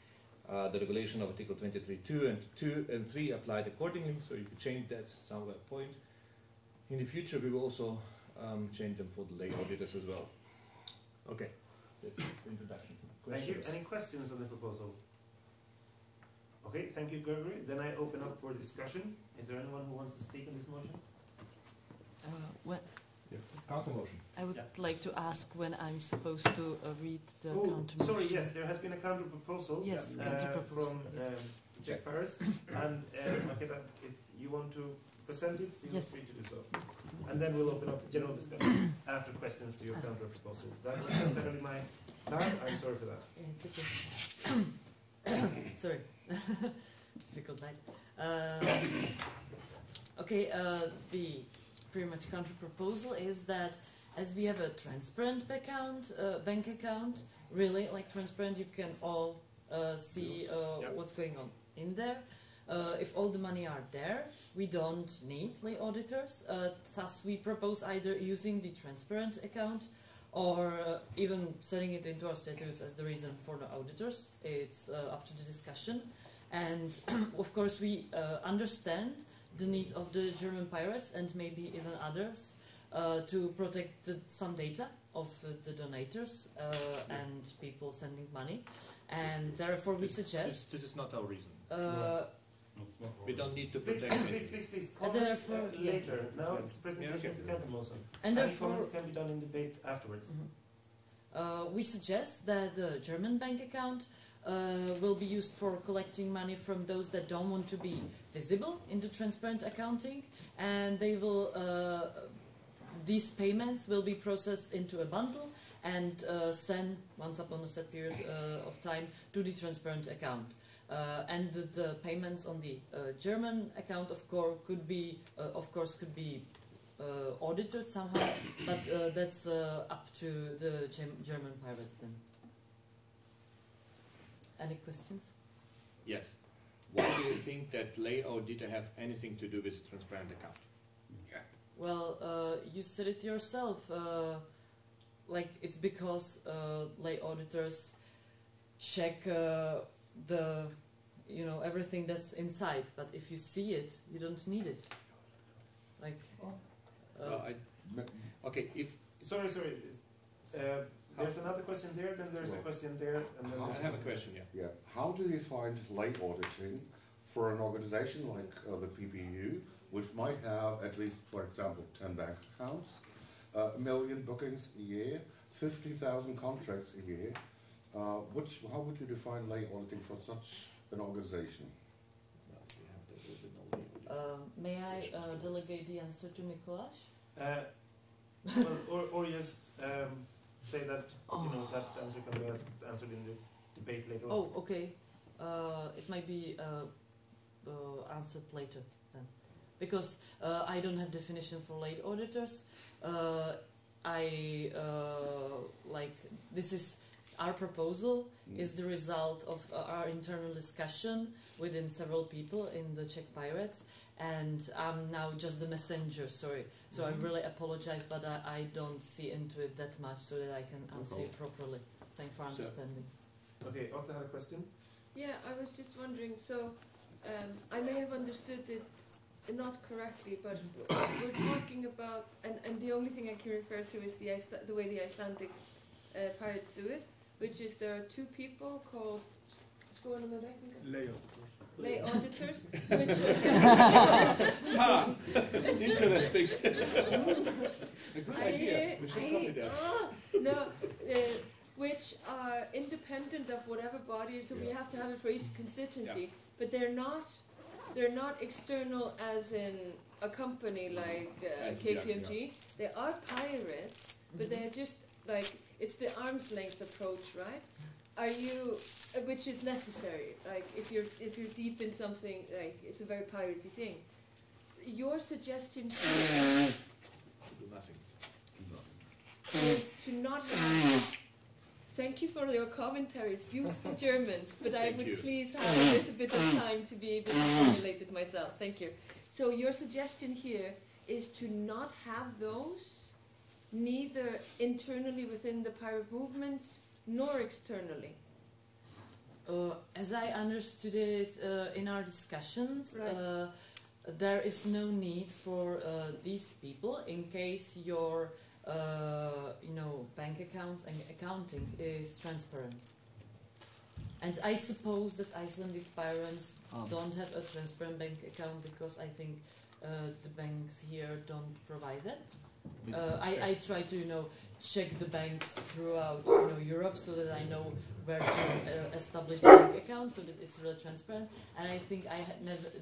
the regulation of Article 23.2 and 2 and 3 applied accordingly. So you could change that somewhere point. In the future, we will also change them for the lay auditors as well. Okay. That's the introduction. Thank you. Any questions on the proposal? Okay, thank you, Gregory. Then I open up for discussion. Is there anyone who wants to speak on this motion? Counter motion. I would like to ask when I'm supposed to read the counter motion. Sorry, yes, there has been a counter proposal from Czech Pirates. And Maketa, if you want to present it, feel free to do so. And then we'll open up to general discussion after questions to your counter proposal. That was entirely my plan. I'm sorry for that. It's okay. Sorry. Difficult night. Okay, the pretty much counter proposal is that as we have a transparent bank account, really like transparent, you can all see what's going on in there. If all the money are there, we don't need lay auditors. Thus, we propose either using the transparent account or even setting it into our statutes as the reason for the auditors. It's up to the discussion. And of course, we understand the need of the German pirates and maybe even others to protect some data of the donators and people sending money. And therefore, we suggest... This is not our reason. We don't need to protect Please. Comments later. Now it's the presentation of the counter motion. And therefore, comments can be done in debate afterwards. We suggest that the German bank account will be used for collecting money from those that don't want to be visible in the transparent accounting, and they will these payments will be processed into a bundle and sent once upon a set period of time to the transparent account. And the payments on the German account, of course, could be audited somehow, but that's up to the German pirates then. Any questions? Yes. Why do you think that lay auditor have anything to do with transparent account? Well, you said it yourself. Like it's because lay auditors check everything that's inside. But if you see it, you don't need it. Like. Okay. Sorry. There's another question there, then there's a question there, and then I have a question, yeah. How do you find lay auditing for an organization like the PPU, which might have at least, for example, 10 bank accounts, 1 million bookings a year, 50,000 contracts a year? How would you define lay auditing for such an organization? May I delegate the answer to Mikuláš? Or just say that that answer can be answered in the debate later on. Oh, okay. It might be answered later then, because I don't have definition for lay auditors. our proposal is the result of our internal discussion within several people in the Czech Pirates, and I'm now just the messenger, sorry. So I really apologize, but I don't see into it that much so that I can answer you properly. Thanks for understanding. Okay, Otto had a question? Yeah, I was just wondering, so I may have understood it not correctly, but we're talking about, and the only thing I can refer to is the way the Icelandic pirates do it, which is there are two people called lay auditors, which interesting. A good idea. We should copy that. No, which are independent of whatever body, so we have to have it for each constituency, but they're not external as in a company like KPMG. They are pirates, but they're just like, it's the arm's length approach, right? Are you, which is necessary, like if you're deep in something, like it's a very piratey thing. Your suggestion here is to not have. Thank you for your commentary. It's beautiful Germans, but I would please have a little bit of time to be able to formulate it myself. Thank you. So your suggestion here is to not have those, neither internally within the pirate movements, nor externally. As I understood it in our discussions, right. There is no need for these people in case your bank accounts and accounting is transparent. And I suppose that Icelandic pirates don't have a transparent bank account because I think the banks here don't provide that. I try to check the banks throughout Europe so that I know where to establish the bank account so that it's really transparent. And I think I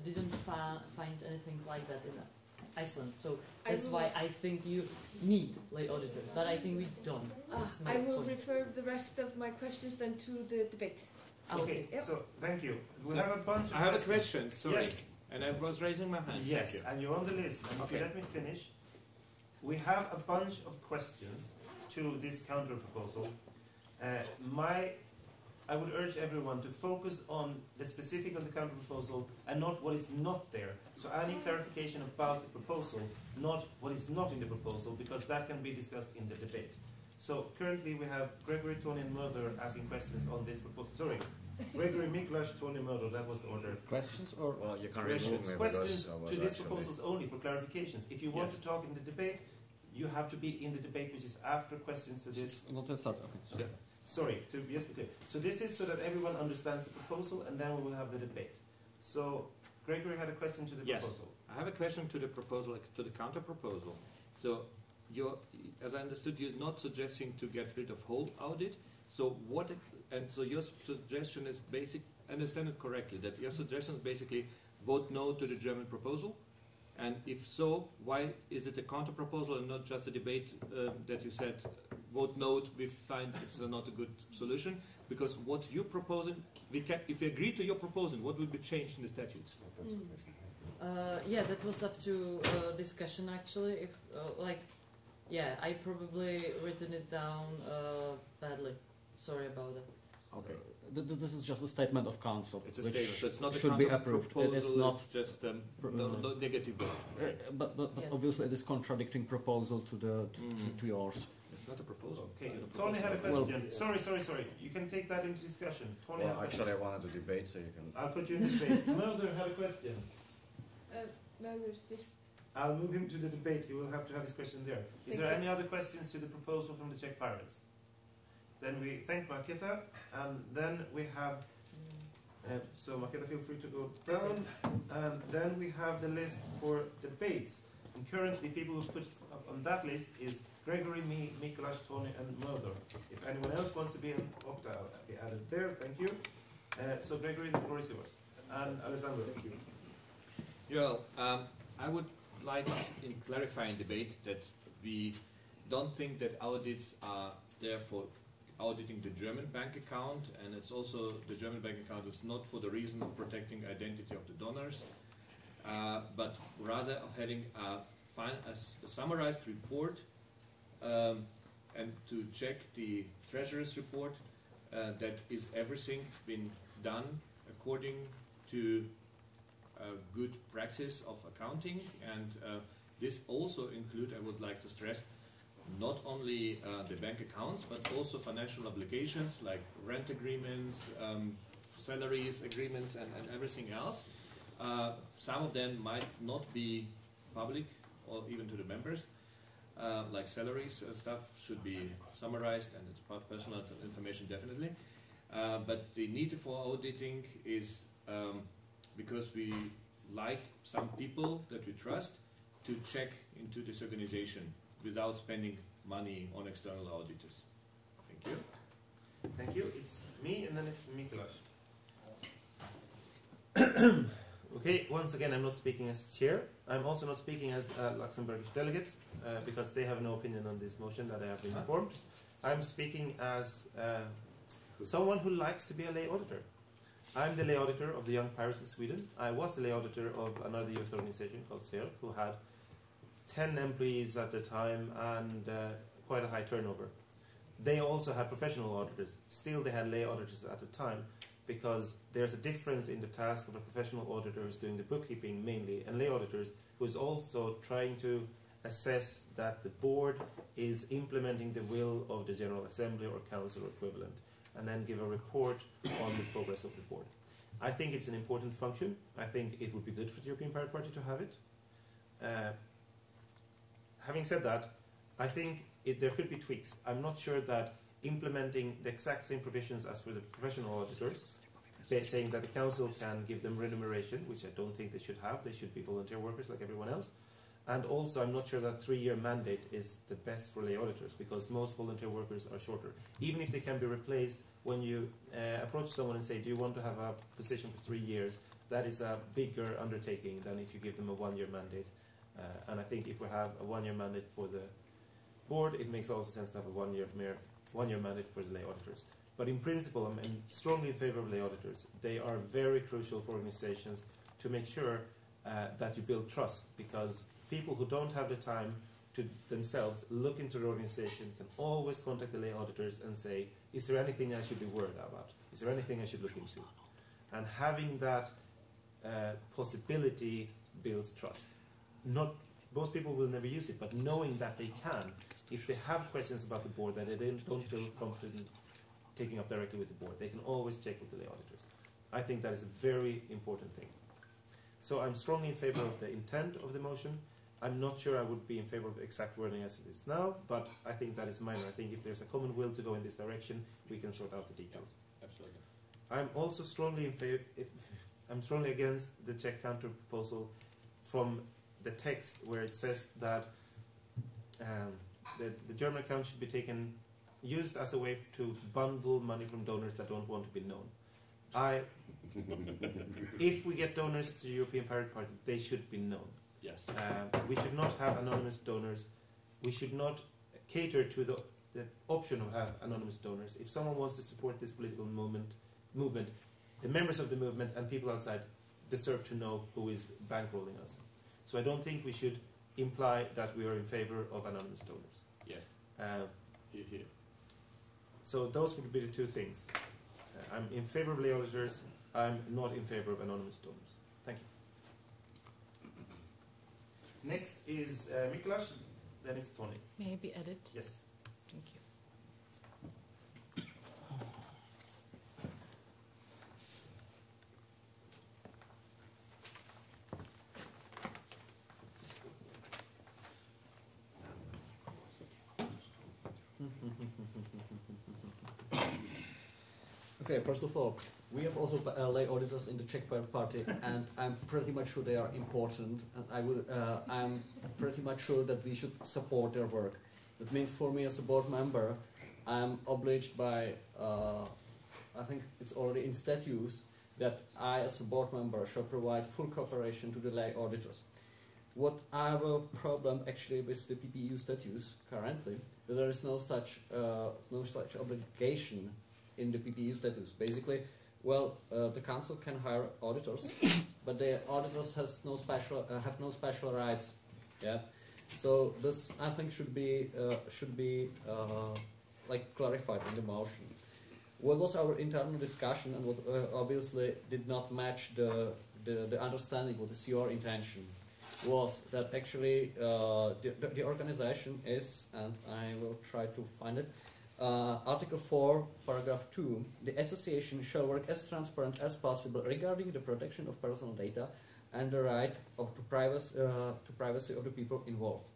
didn't find anything like that in Iceland. So that's why I think you need lay auditors, but I think we don't. I will refer the rest of my questions then to the debate. Okay, Yep. so thank you. We have a bunch of I have a question, sorry. Yes. And I was raising my hand. Yes, and you're on the list. And if you let me finish, we have a bunch of questions to this counter proposal. I would urge everyone to focus on the specific of the counter proposal and not what is not there. So I need clarification about the proposal, not what is not in the proposal, because that can be discussed in the debate. So currently we have Gregory, Tony, and Murder asking questions on this proposal. Sorry, Gregory, Miklas, Tony, Murder, that was the order. Questions or you can questions to these proposals only for clarifications. If you want to talk in the debate, you have to be in the debate, which is after questions to this. Not to start. Okay. Sorry, to be clear. So this is so that everyone understands the proposal, and then we will have the debate. So Gregory had a question to the proposal. I have a question to the proposal, to the counter proposal. So as I understood, you're not suggesting to get rid of whole audit. So so your suggestion is basic. Understand it correctly? That your suggestion is basically vote no to the German proposal. And if so, why is it a counter proposal and not just a debate that you said vote no, we find it's not a good solution? Because what you're proposing, if we agree to your proposal, what will be changed in the statutes? That was up to discussion actually. I probably written it down badly. Sorry about that. Okay. This is just a statement of council. It's a statement, so it's not should be approved. It's not just no negative vote. Okay. But obviously it is contradicting proposal to yours. It's not a proposal. Okay, Tony had a question. Sorry. You can take that into discussion. Tony actually, I wanted to debate, so you can. I'll put you in the debate. Mulder had a question. Mulder's just. I'll move him to the debate. He will have to have his question there. Is there any other questions to the proposal from the Czech Pirates? Then we thank Maketa, and then we have. So Maketa, feel free to go down, and then we have the list for debates. And currently, people who put up on that list is Gregory, me, Miklas, Tony, and Mulder. If anyone else wants to be an Octa, I'll be added there. Thank you. So Gregory, the floor is yours. And Alessandro, thank you. Well, I would like in clarifying debate that we don't think that audits are there for auditing the German bank account, and it's also the German bank account is not for the reason of protecting identity of the donors, but rather of having a summarized report and to check the treasurer's report that is everything been done according to good practice of accounting, and this also include, I would like to stress, not only the bank accounts, but also financial obligations like rent agreements, salaries agreements, and everything else. Some of them might not be public or even to the members, like salaries and stuff should be summarized, and it's personal information definitely. But the need for auditing is because we like some people that we trust to check into this organization without spending money on external auditors. Thank you. Thank you. It's me, and then it's Mikuláš. Okay, once again, I'm not speaking as chair. I'm also not speaking as a Luxembourgish delegate, because they have no opinion on this motion that I have been informed. I'm speaking as someone who likes to be a lay auditor. I'm the lay auditor of the Young Pirates of Sweden. I was the lay auditor of another youth organization called Sver, who had 10 employees at the time and quite a high turnover. They also had professional auditors. Still, they had lay auditors at the time, because there's a difference in the task of a professional auditor who's doing the bookkeeping mainly, and lay auditors who's also trying to assess that the board is implementing the will of the General Assembly or Council or equivalent, and then give a report on the progress of the board. I think it's an important function. I think it would be good for the European Pirate Party to have it. Having said that, I think there could be tweaks. I'm not sure that implementing the exact same provisions as for the professional auditors, saying that the council can give them remuneration, which I don't think they should have. They should be volunteer workers like everyone else. And also, I'm not sure that 3-year mandate is the best for lay auditors, because most volunteer workers are shorter. Even if they can be replaced, when you approach someone and say, do you want to have a position for 3 years, that is a bigger undertaking than if you give them a 1-year mandate. And I think if we have a 1-year mandate for the board, it makes also sense to have a 1-year mandate for the lay auditors. But in principle, I'm strongly in favor of lay auditors. They are very crucial for organizations to make sure that you build trust, because people who don't have the time to themselves look into the organization can always contact the lay auditors and say, is there anything I should be worried about? Is there anything I should look into? And having that possibility builds trust. Most people will never use it, but knowing that they can, if they have questions about the board that they don't feel confident taking up directly with the board, they can always check with the lay auditors. I think that is a very important thing. So I'm strongly in favor of the intent of the motion. I'm not sure I would be in favor of the exact wording as it is now, but I think that is minor. I think if there's a common will to go in this direction, we can sort out the details. Absolutely. I'm also strongly in favor. I'm strongly against the check counter proposal from the text where it says that the German account should be used as a way to bundle money from donors that don't want to be known. If we get donors to the European Pirate Party, they should be known. Yes. We should not have anonymous donors. We should not cater to the option of have anonymous donors. If someone wants to support this political movement, the members of the movement and people outside deserve to know who is bankrolling us. So I don't think we should imply that we are in favor of anonymous donors. Yes. Here. So those would be the two things. I'm in favor of lay auditors. I'm not in favor of anonymous donors. Thank you. Next is Mikuláš, then it's Tony. May I be edit? Yes. Thank you. Okay, first of all, we have also lay auditors in the Czech Pirate Party, and I'm pretty much sure they are important, and I'm pretty much sure that we should support their work. That means for me as a board member, I'm obliged by, I think it's already in statutes, that I as a board member shall provide full cooperation to the lay auditors. What I have a problem actually with the PPU statutes currently, that there is no such obligation in the PPU statutes. Basically, well, the council can hire auditors, but the auditors have no special rights. Yeah, so this I think should be like clarified in the motion. what was our internal discussion and what obviously did not match the understanding, what is your intention, was that actually the organization is, and I will try to find it, Article 4, Paragraph 2, the association shall work as transparent as possible regarding the protection of personal data and the right to privacy of the people involved.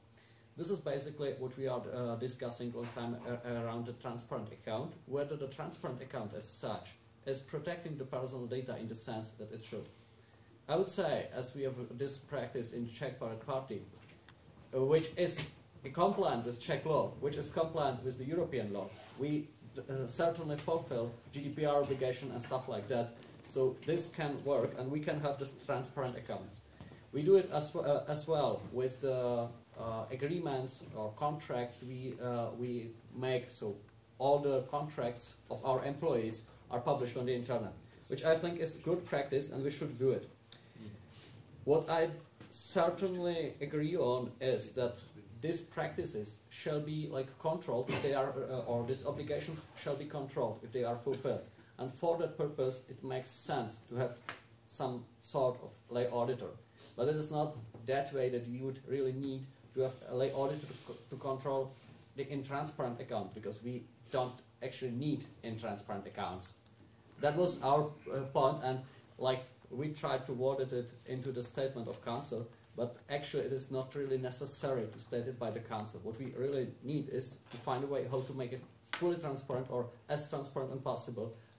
This is basically what we are discussing all the time around the transparent account, whether the transparent account as such is protecting the personal data in the sense that it should. I would say, as we have this practice in Czech Pirate Party, which is compliant with Czech law, which is compliant with the European law, we certainly fulfill GDPR obligation and stuff like that. So this can work, and we can have this transparent account. We do it as well with the agreements or contracts we make. So all the contracts of our employees are published on the internet, which I think is good practice, and we should do it. What I certainly agree on is that these practices shall be controlled if they are, or these obligations shall be controlled if they are fulfilled. And for that purpose, it makes sense to have some sort of lay auditor. But it is not that way that you would really need to have a lay auditor to control the intransparent account, because we don't actually need intransparent accounts. That was our point, and we tried to word it into the statement of council, but actually it is not really necessary to state it by the council. What we really need is to find a way how to make it fully transparent, or as transparent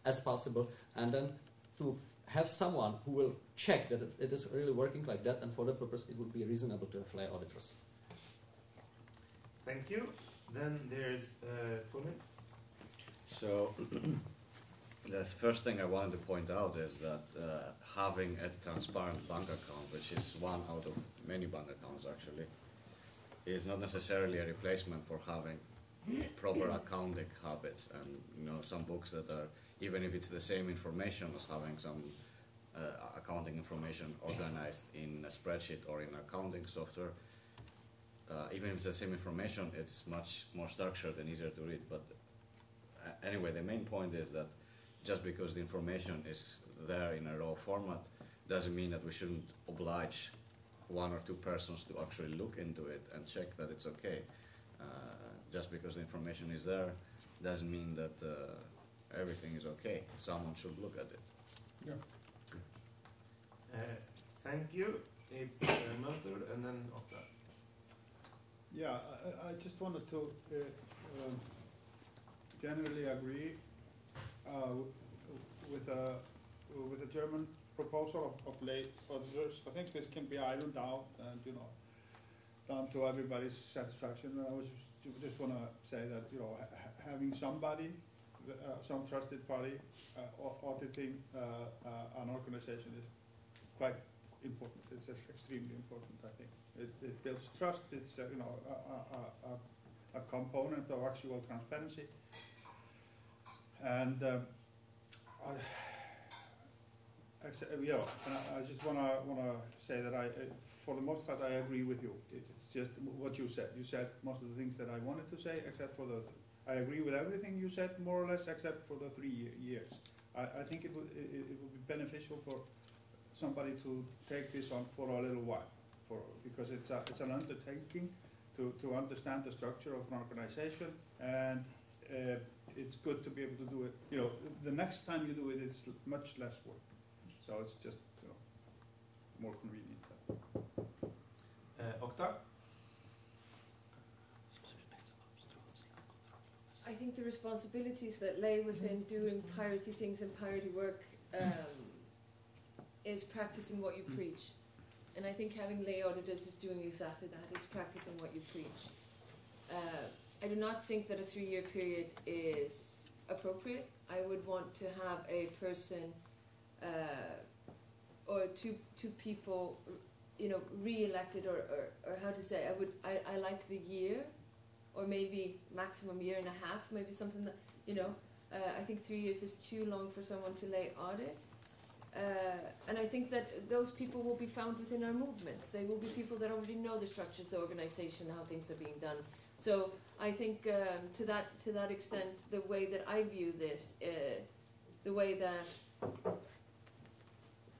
as possible, and then to have someone who will check that it is really working like that, and for that purpose it would be reasonable to have lay auditors. Thank you. Then there's Fulmin. So the first thing I wanted to point out is that having a transparent bank account, which is one out of many bank accounts actually, is not necessarily a replacement for having proper accounting habits. And some books that are, even if it's the same information as having some accounting information organized in a spreadsheet or in accounting software, even if it's the same information, it's much more structured and easier to read. But anyway, the main point is that just because the information is there in a raw format doesn't mean that we shouldn't oblige one or two persons to actually look into it and check that it's okay. Just because the information is there doesn't mean that everything is okay. Someone should look at it. Yeah. Thank you. It's Motor and then Okta. Yeah, I just wanted to generally agree with the German proposal of lay auditors. I think this can be ironed out and down to everybody's satisfaction. And I just want to say that having somebody, some trusted party, auditing an organization is quite important. It's extremely important, I think. It builds trust. It's a component of actual transparency. And I just want to say that for the most part, I agree with you. It's just what you said. You said most of the things that I wanted to say, except for I agree with everything you said, more or less, except for the 3 years. I think it would be beneficial for somebody to take this on for a little while, because it's an undertaking to understand the structure of an organization, and it's good to be able to do it. The next time you do it, it's much less work. So it's just more convenient. Okta? I think the responsibilities that lay within doing piratey things and piratey work is practicing what you preach. And I think having lay auditors is doing exactly that. It's practicing what you preach. I do not think that a 3-year period is appropriate. I would want to have a person or two people, re-elected, or how to say. I like the year, or maybe maximum year and a half, maybe something that I think 3 years is too long for someone to lay audit. And I think that those people will be found within our movements. They will be people that already know the structures, the organization, how things are being done. So I think to that extent, the way that I view this, the way that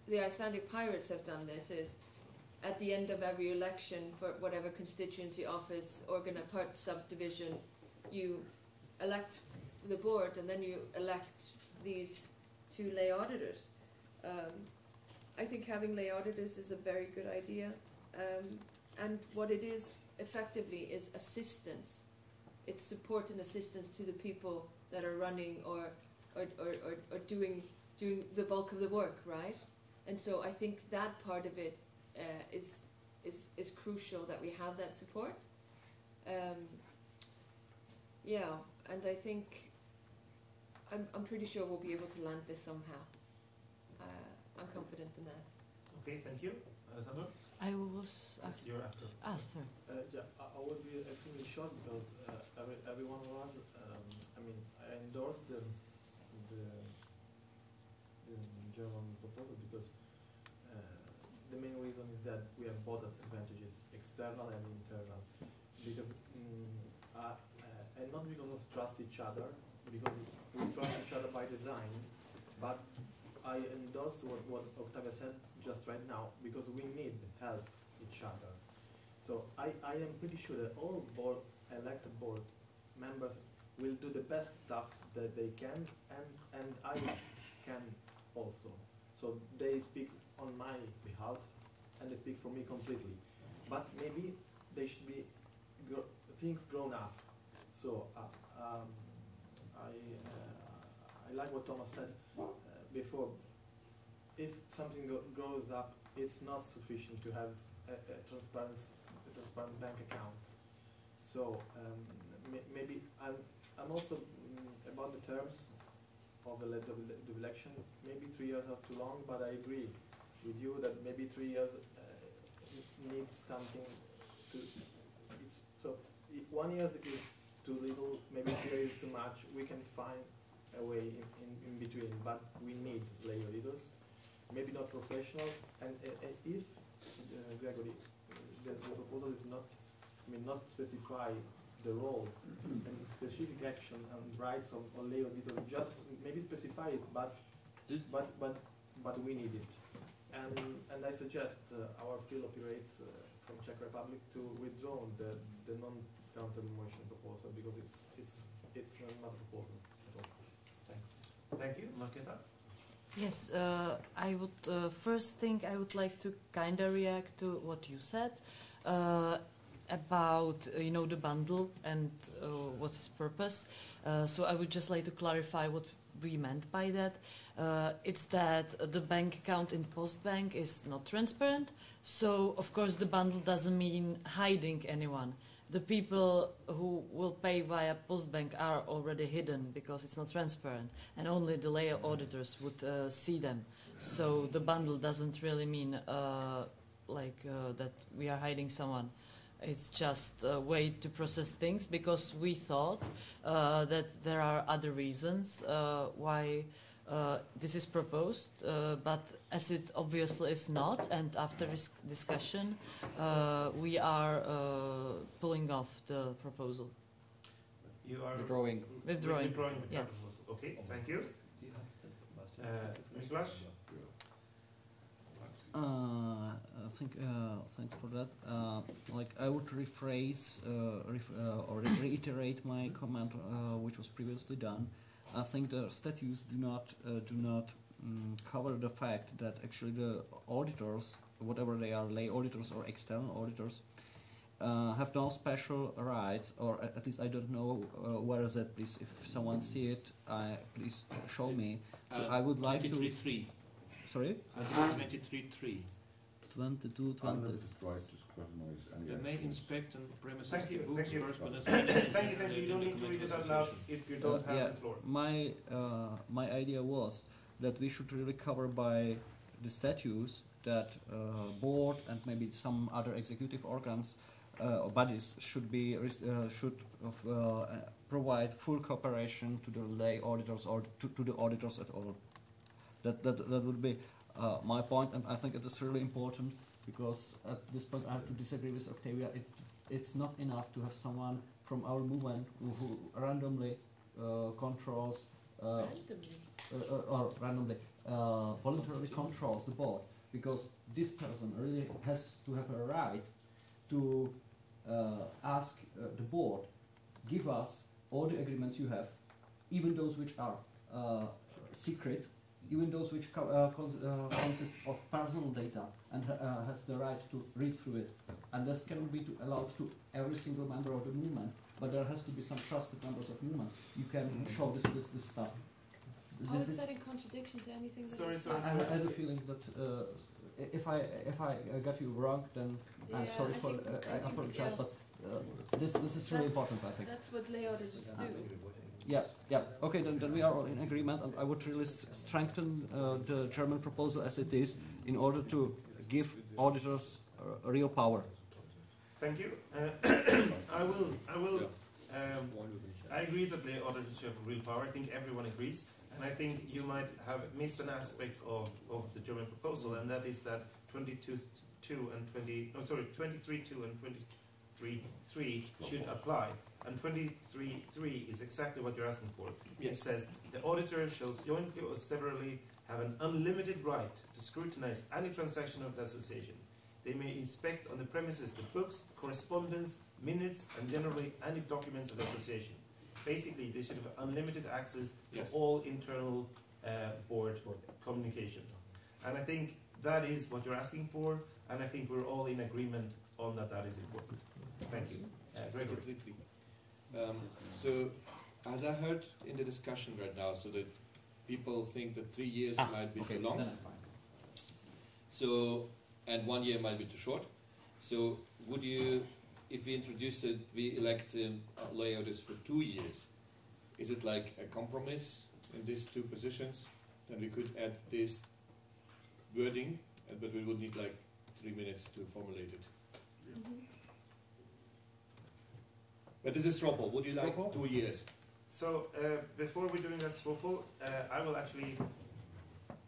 the Icelandic Pirates have done this is, at the end of every election for whatever constituency office, part subdivision, you elect the board and then you elect these 2 lay auditors. I think having lay auditors is a very good idea, and what it is effectively is assistance. It's support and assistance to the people that are running or doing the bulk of the work, right? And so I think that part of it is crucial, that we have that support. Yeah, and I think I'm pretty sure we'll be able to land this somehow. I'm confident in that. Okay, thank you. Alessandro? I was asking. You're after. Sorry. Yeah, I will be extremely short because every one of us, I mean, I endorse the German proposal because the main reason is that we have both advantages, external and internal. Because, and not because of trust each other, because we trust each other by design, but I endorse what Octavia said just right now, because we need help each other. So I am pretty sure that all elected board members will do the best stuff that they can, and I can also. So they speak on my behalf, and they speak for me completely. But maybe they should be things grown up. So I like what Thomas said before. If something grows up, it's not sufficient to have a transparent bank account. So maybe I'm also about the terms of the election. Maybe 3 years are too long, but I agree with you that maybe 3 years needs something to. So 1 year is too little. Maybe 3 years is too much. We can find a way in between, but we need lay auditors. Maybe not professional, and if Gregory, the proposal is not, not specify the role and specific action and rights of lay auditor, just maybe specify it, but we need it. And I suggest our field operates from Czech Republic to withdraw the non-counter motion proposal because it's not a proposal at all. Thanks. Thank you, Marketa. Yes, I would first think I would like to kind of react to what you said about the bundle and what's its purpose. So I would just like to clarify what we meant by that. It's that the bank account in Postbank is not transparent. So of course the bundle doesn't mean hiding anyone. The people who will pay via Postbank are already hidden because it's not transparent, and only the lay auditors would see them. So the bundle doesn't really mean that we are hiding someone. It's just a way to process things, because we thought that there are other reasons why this is proposed, but as it obviously is not, and after this discussion, we are pulling off the proposal. You are withdrawing the proposal. Yeah. Okay, thank you. Miklas? Thanks for that. I would rephrase or reiterate my comment, which was previously done. I think the statutes do not cover the fact that actually the auditors, whatever they are, lay auditors or external auditors, have no special rights, or at least I don't know where is it. Please, if someone see it, please show me. So I would like to. 23.3. Sorry. 23.3. 22, The may inspect and premises Thank you. books, Thank you. correspondence. Thank you. You don't need to read it out loud if you don't have the floor. My idea was that we should really cover by the statutes that board and maybe some other executive organs or bodies should provide full cooperation to the lay auditors or to the auditors at all. That would be my point, and I think it is really important, because at this point I have to disagree with Octavia. It's not enough to have someone from our movement who randomly controls or randomly voluntarily controls the board, because this person really has to have a right to ask the board, give us all the agreements you have, even those which are secret, even those which consist of personal data, and has the right to read through it. And this cannot be allowed to every single member of the movement, but there has to be some trusted members of movement. You can show this stuff. How is that in contradiction to anything that I had a feeling that if I got you wrong, then I'm sorry for I apologize, but this is really important, I think. That's what lay auditors do. Yeah. Okay, then we are all in agreement, and I would really strengthen the German proposal as it is, in order to give auditors real power. Thank you. I agree that the auditors should have real power. I think everyone agrees. And I think you might have missed an aspect of the German proposal, and that is that 23.2 and 23.3 should apply. And 23.3 is exactly what you're asking for. Yes. It says, the auditor shall jointly or severally have an unlimited right to scrutinize any transaction of the association. They may inspect on the premises the books, correspondence, minutes, and generally any documents of the association. Basically, they should have unlimited access to all internal board communication. And I think that is what you're asking for, and I think we're all in agreement on that is important. Thank you. Completely. So, as I heard in the discussion right now, so that people think that 3 years might be too long. So, and 1 year might be too short. So, would you, if we introduce it, we elect layouts for 2 years, is it like a compromise in these two positions? Then we could add this wording, but we would need like 3 minutes to formulate it. But this is straw poll. Would you like 2 years? So before we're doing that straw poll, I will actually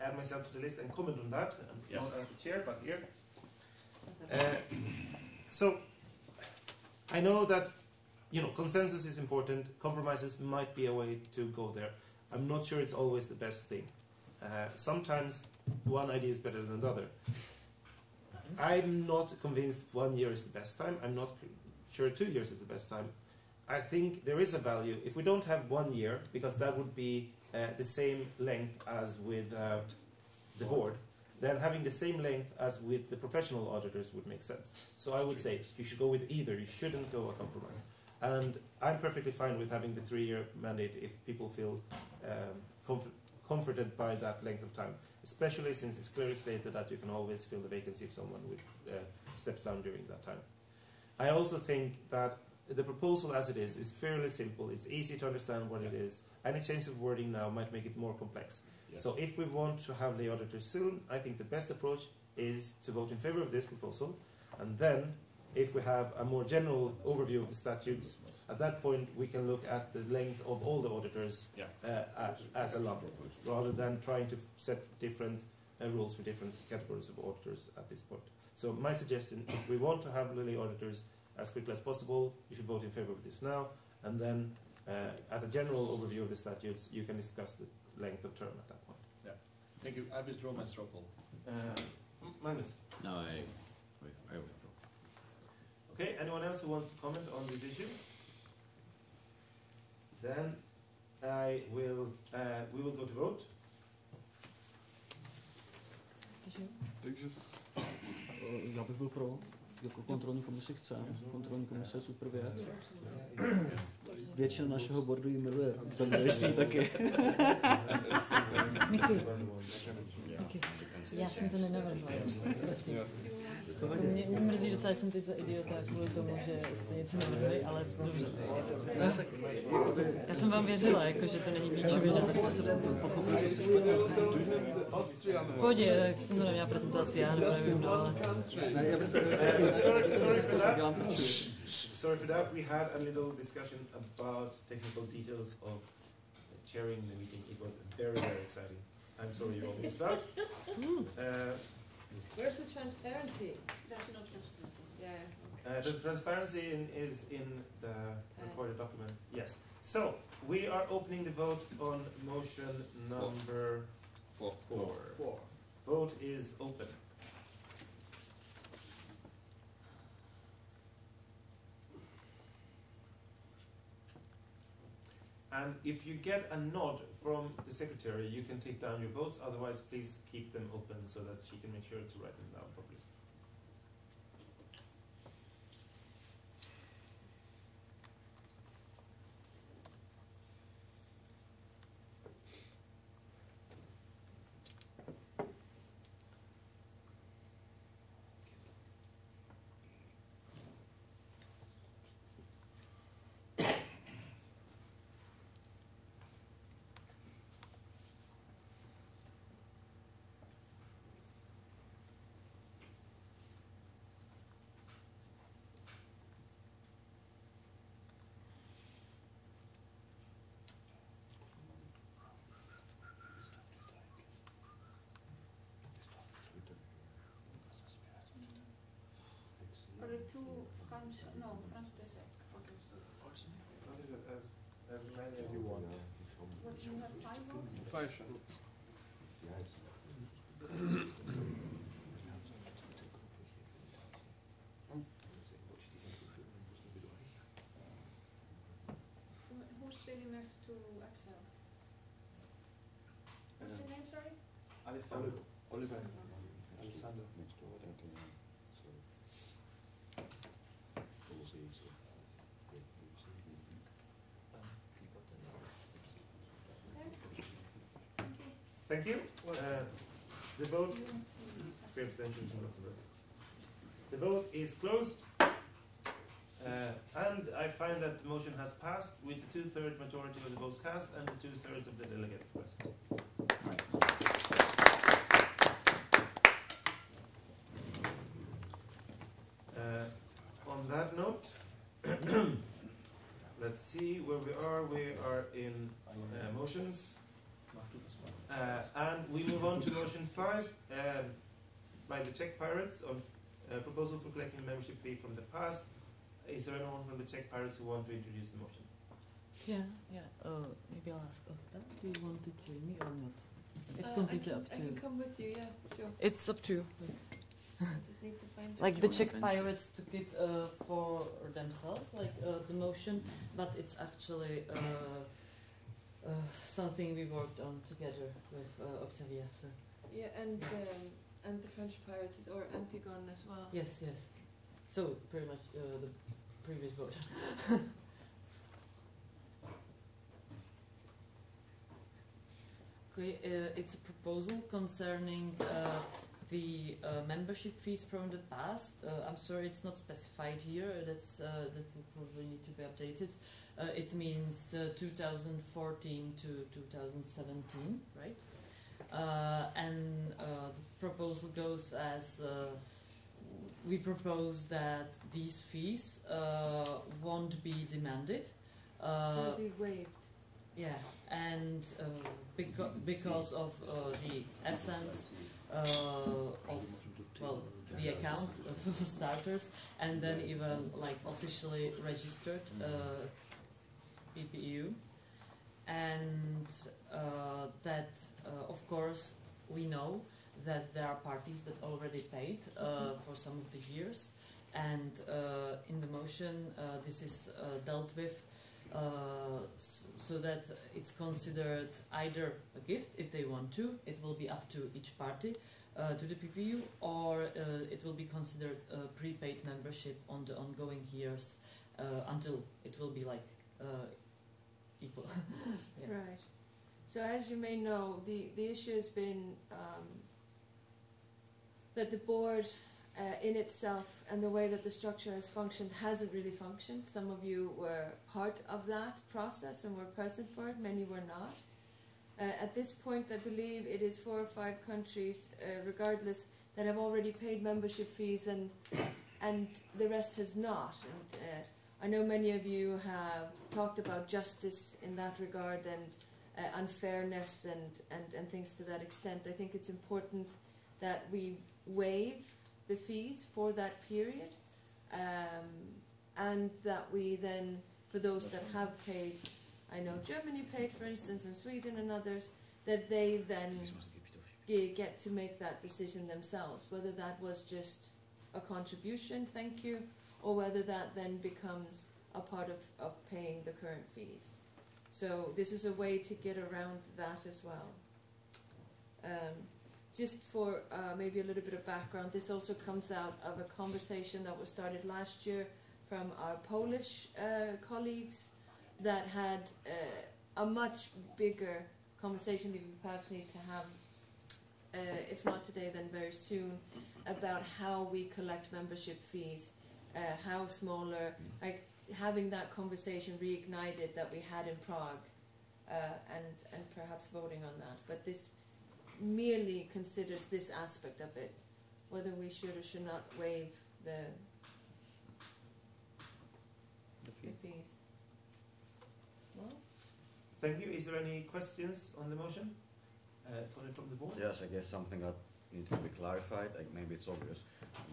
add myself to the list and comment on that. Not as the chair, but here. So I know that consensus is important. Compromises might be a way to go there. I'm not sure it's always the best thing. Sometimes one idea is better than the other. I'm not convinced 1 year is the best time. I'm not sure 2 years is the best time. I think there is a value. If we don't have 1 year, because that would be the same length as with the board, then having the same length as with the professional auditors would make sense. So I would say you should go with either. You shouldn't go a compromise. And I'm perfectly fine with having the 3-year mandate if people feel comforted by that length of time, especially since it's clearly stated that you can always fill the vacancy if someone steps down during that time. I also think that the proposal as it is fairly simple. It's easy to understand what it is. Any change of wording now might make it more complex. Yes. So if we want to have the auditors soon, I think the best approach is to vote in favor of this proposal. And then, if we have a more general overview of the statutes, at that point we can look at the length of all the auditors as a lump, rather than trying to set different rules for different categories of auditors at this point. So my suggestion, if we want to have the auditors as quickly as possible, you should vote in favor of this now, and then at a general overview of the statutes, you can discuss the length of term at that point. Yeah. Thank you. I withdraw my straw poll. Magnus? No, I withdraw. Okay, anyone else who wants to comment on this issue? Then we will go to vote. Já bych byl pro, jako kontrolní komisi chce. Kontrolní komise je super věc. Většina našeho boardu jí miluje, jsem taky. Miky. Já jsem to nenavrhla. Mě mrzí docela, že jsem teď za idiota kvůli tomu, že jste něco navrhli, ale dobře. Já jsem vám věřila, že to není píčovina. V pohodě, tak jsem to neměla prezentovat asi já, nebo nevím, no, ale... Sorry for that. We had a little discussion about technical details of chairing the meeting. It was very, very exciting. I'm sorry you all missed out. Where's the transparency? There's no transparency. Yeah. The transparency is in the recorded document. Yes. So we are opening the vote on motion number 4. Vote is open. And if you get a nod from the secretary, you can take down your votes. Otherwise, please keep them open so that she can make sure to write them down properly. Are the two French, no, French the sec. As many as you want. What, you have 5 votes? 5 votes. Who's sitting next to Excel? What's your name, sorry? Alessandro. Alessandro. Thank you. The vote. 3 abstentions and lots of vote. The vote is closed. And I find that the motion has passed with the 2/3 majority of the votes cast and the 2/3 of the delegates present. On that note, let's see where we are. We are in motions. And we move on to motion 5 by the Czech Pirates on proposal for collecting a membership fee from the past. Is there anyone from the Czech Pirates who want to introduce the motion? Yeah. Maybe I'll ask Erla. Do you want to join me or not? It's completely up to I you. can come with you, yeah, sure. It's up to you. Just need to find Like the Czech Pirates took it for themselves, like the motion, but it's actually something we worked on together with Observia. So. Yeah, and the French Pirates or Antigone as well. Yes. So pretty much the previous vote. Okay, it's a proposal concerning the membership fees from the past. I'm sorry, it's not specified here. That will probably need to be updated. It means 2014 to 2017, right? And the proposal goes as we propose that these fees won't be demanded. They'll be waived. Yeah, and because of the absence of the account for starters, and then even like officially registered PPU, and that of course we know that there are parties that already paid for some of the years, and in the motion this is dealt with so that it's considered either a gift if they want to, it will be up to each party to the PPU, or it will be considered a prepaid membership on the ongoing years until it will be like equal. Yeah. Right. So as you may know, the issue has been that the board in itself and the way that the structure has functioned hasn't really functioned. Some of you were part of that process and were present for it, many were not. At this point, I believe it is 4 or 5 countries, regardless, that have already paid membership fees and the rest has not. And I know many of you have talked about justice in that regard, unfairness and things to that extent. I think it's important that we waive the fees for that period, and that we then, for those that have paid, I know Germany paid, for instance, and Sweden and others, that they then get to make that decision themselves, whether that was just a contribution, thank you, or whether that then becomes a part of paying the current fees. So this is a way to get around that as well. Just for maybe a little bit of background, this also comes out of a conversation that was started last year from our Polish colleagues that had a much bigger conversation that we perhaps need to have, if not today, then very soon, about how we collect membership fees, how smaller, like having that conversation reignited that we had in Prague, and perhaps voting on that. But this merely considers this aspect of it, whether we should or should not waive the fees. Well, thank you. Is there any questions on the motion? Tony from the board? Yes, I guess something that needs to be clarified, like maybe it's obvious,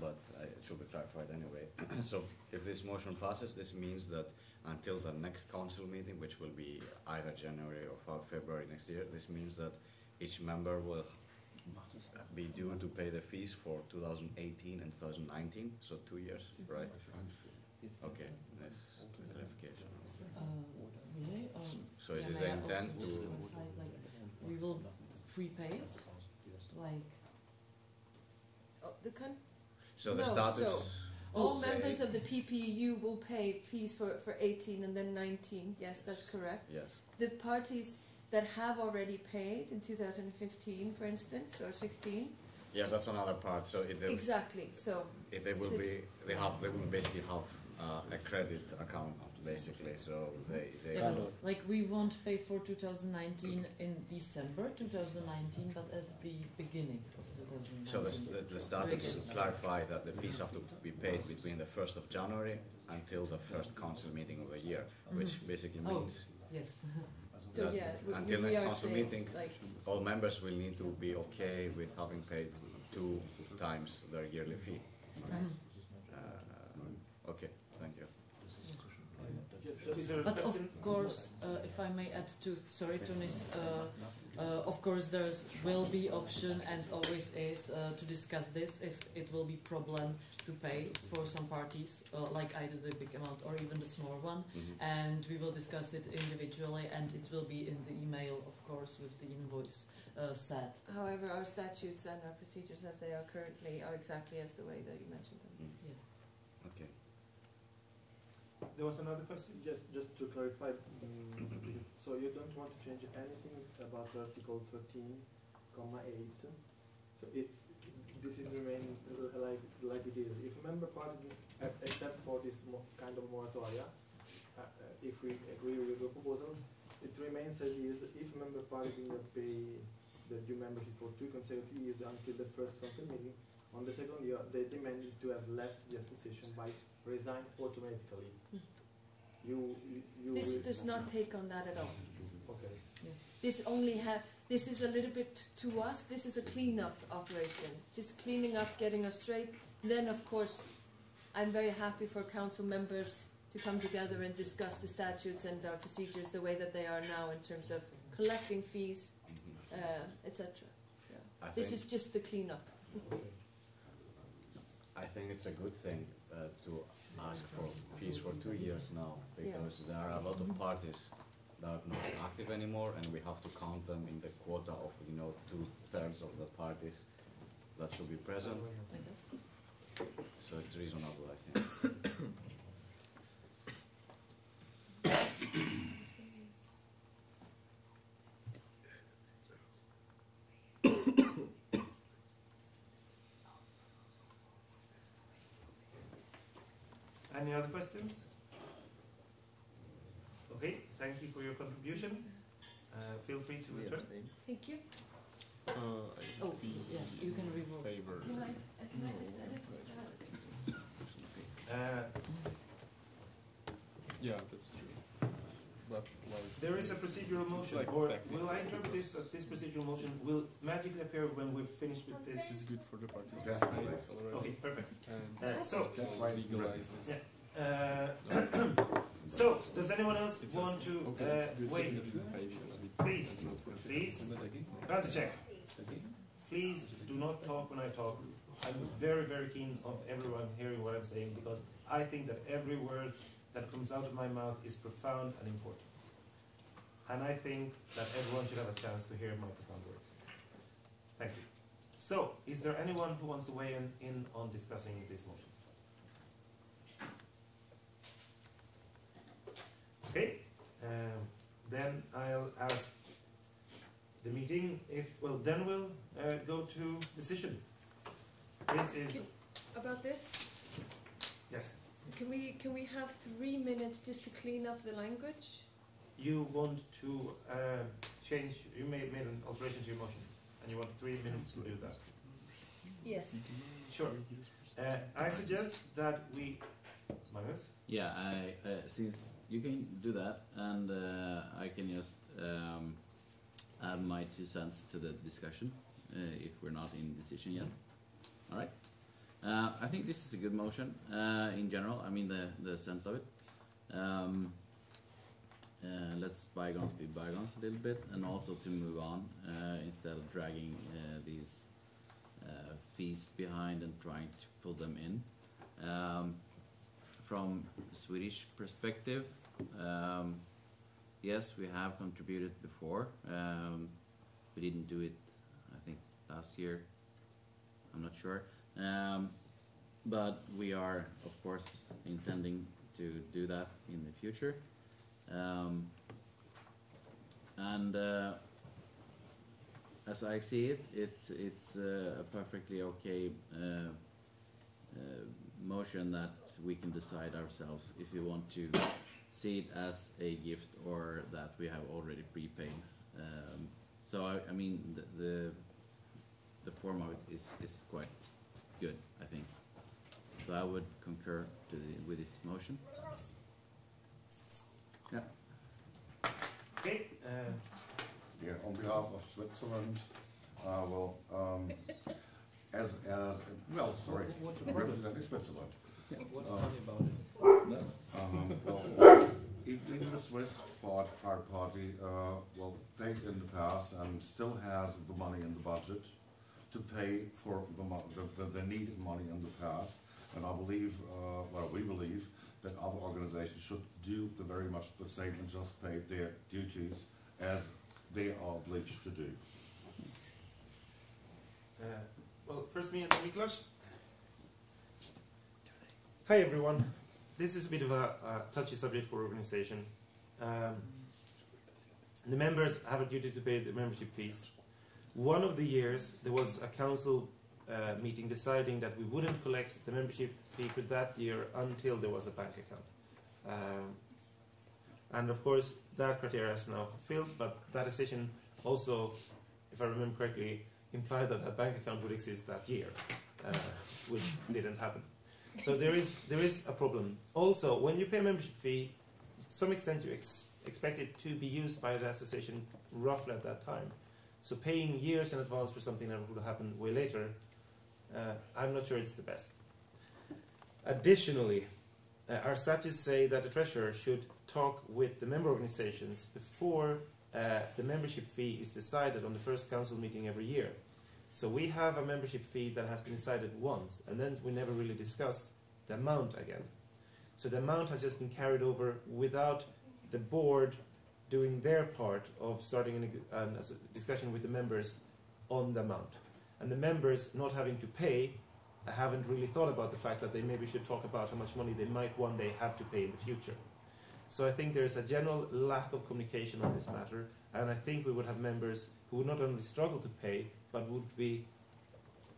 but it should be clarified anyway. So if this motion passes, this means that until the next council meeting, which will be either January or February next year, this means that each member will be due to pay the fees for 2018 and 2019, so 2 years, right? Okay, nice clarification. Really? So is this the intent to... We will prepay it, like... So the status... So all members of the PPU will pay fees for 18 and then 19, yes, that's correct. Yes. The parties that have already paid in 2015, for instance, or 16. Yes, that's another part. So if they, exactly. So if they will be, they will basically have a credit account, basically. So they yeah, like we won't pay for 2019 in December 2019, but at the beginning of 2019. So the statutes clarify that the fees have to be paid between the 1st of January until the first council meeting of the year, which basically means. Yes. So yeah, until we next are council saying, meeting, like, all members will need to be okay with having paid 2 times their yearly fee. Right. Okay, thank you. But of course, if I may add to, sorry, Tony's, of course there will be option and always is to discuss this if it will be problem to pay for some parties, like either the big amount or even the small one, and we will discuss it individually, and it will be in the email, of course, with the invoice set. However, our statutes and our procedures as they are currently are exactly as the way that you mentioned them. Yes. Okay. There was another question? Just to clarify, so you don't want to change anything about Article 13,8. So this is remaining like it is. If a member party, except for this kind of moratoria, if we agree with the proposal, it remains as is. If a member party did not pay the due membership for 2 consecutive years until the first council meeting, on the second year they demanded to have left the association by resign automatically. This does not take on that at all. Okay. Yeah. This only this is a little bit to us. This is a cleanup operation, just cleaning up, getting us straight. Then, of course, I'm very happy for council members to come together and discuss the statutes and our procedures the way that they are now in terms of collecting fees, etc. Yeah. This is just the cleanup. I think it's a good thing to ask for fees for 2 years now, because there are a lot of parties that are not active anymore, and we have to count them in the quota of 2/3 of the parties that should be present. So it's reasonable, I think. Any other questions? Okay, thank you for your contribution. Feel free to return. Thank you. Yeah, you can revoke. Favor. Can I just edit Yeah, that's true. but there is a procedural motion, like or will I interpret this that this procedural motion will magically appear when we're finished with this? This is good for the parties. Definitely. Okay, perfect. And So, That's why it's legalizes. yeah. So, does anyone else want to wait? Please, round the check. Please do not talk when I talk. I'm very, very keen of everyone hearing what I'm saying, because I think that every word that comes out of my mouth is profound and important. And I think that everyone should have a chance to hear my profound words. Thank you. So, is there anyone who wants to weigh in on discussing this motion? Okay, then I'll ask the meeting if, well, then we'll go to decision. This is... About this? Yes. Can we have 3 minutes just to clean up the language? You want to change, you made an alteration to your motion, and you want 3 minutes to do that? Yes. Sure. I suggest that we... Magnus? Yeah, since you can do that, and I can just add my 2 cents to the discussion if we're not in decision yet. All right. I think this is a good motion in general. I mean the sense of it. Let's bygones be bygones a little bit, and also to move on instead of dragging these fees behind and trying to pull them in. From a Swedish perspective, yes, we have contributed before. We didn't do it, I think, last year. I'm not sure. But we are, of course, intending to do that in the future. As I see it, it's a perfectly okay motion that we can decide ourselves if we want to see it as a gift or that we have already prepaid. So I mean the form of it is quite good, I think. So I would concur with this motion. Yeah. Okay. Yeah, on behalf of Switzerland, well, representing Switzerland. What's funny about it? Well, even the Swiss party, well, paid in the past and still has the money in the budget to pay for the needed money in the past. And I believe, well, we believe that other organizations should do very much the same and just pay their duties as they are obliged to do. Well, first me and Miklos. Hi everyone. This is a bit of a touchy subject for organization. The members have a duty to pay the membership fees. One of the years there was a council meeting deciding that we wouldn't collect the membership fee for that year until there was a bank account. And of course that criteria is now fulfilled, but that decision also, if I remember correctly, implied that that bank account would exist that year, which didn't happen. So there is a problem. Also, when you pay a membership fee, to some extent you expect it to be used by the association roughly at that time. So paying years in advance for something that would happen way later, I'm not sure it's the best. Additionally, our statutes say that the treasurer should talk with the member organizations before the membership fee is decided on the first council meeting every year. So we have a membership fee that has been decided once, and then we never really discussed the amount again. So the amount has just been carried over without the board doing their part of starting a discussion with the members on the amount. And the members not having to pay haven't really thought about the fact that they maybe should talk about how much money they might one day have to pay in the future. So I think there is a general lack of communication on this matter, and I think we would have members who would not only struggle to pay, but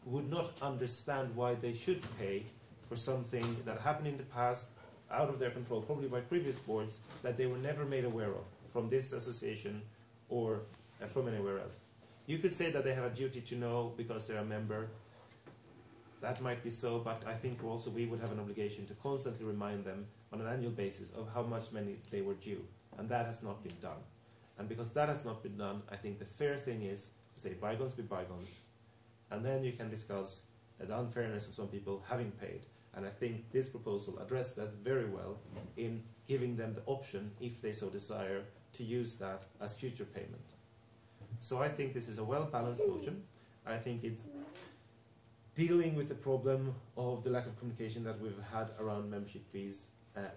would not understand why they should pay for something that happened in the past, out of their control, probably by previous boards, that they were never made aware of from this association or from anywhere else. You could say that they have a duty to know because they're a member. That might be so, but I think also we would have an obligation to constantly remind them on an annual basis of how much money they were due. And that has not been done. And because that has not been done, I think the fair thing is to say bygones be bygones. And then you can discuss the unfairness of some people having paid. And I think this proposal addressed that very well in giving them the option, if they so desire, to use that as future payment. So I think this is a well-balanced motion. I think it's dealing with the problem of the lack of communication that we've had around membership fees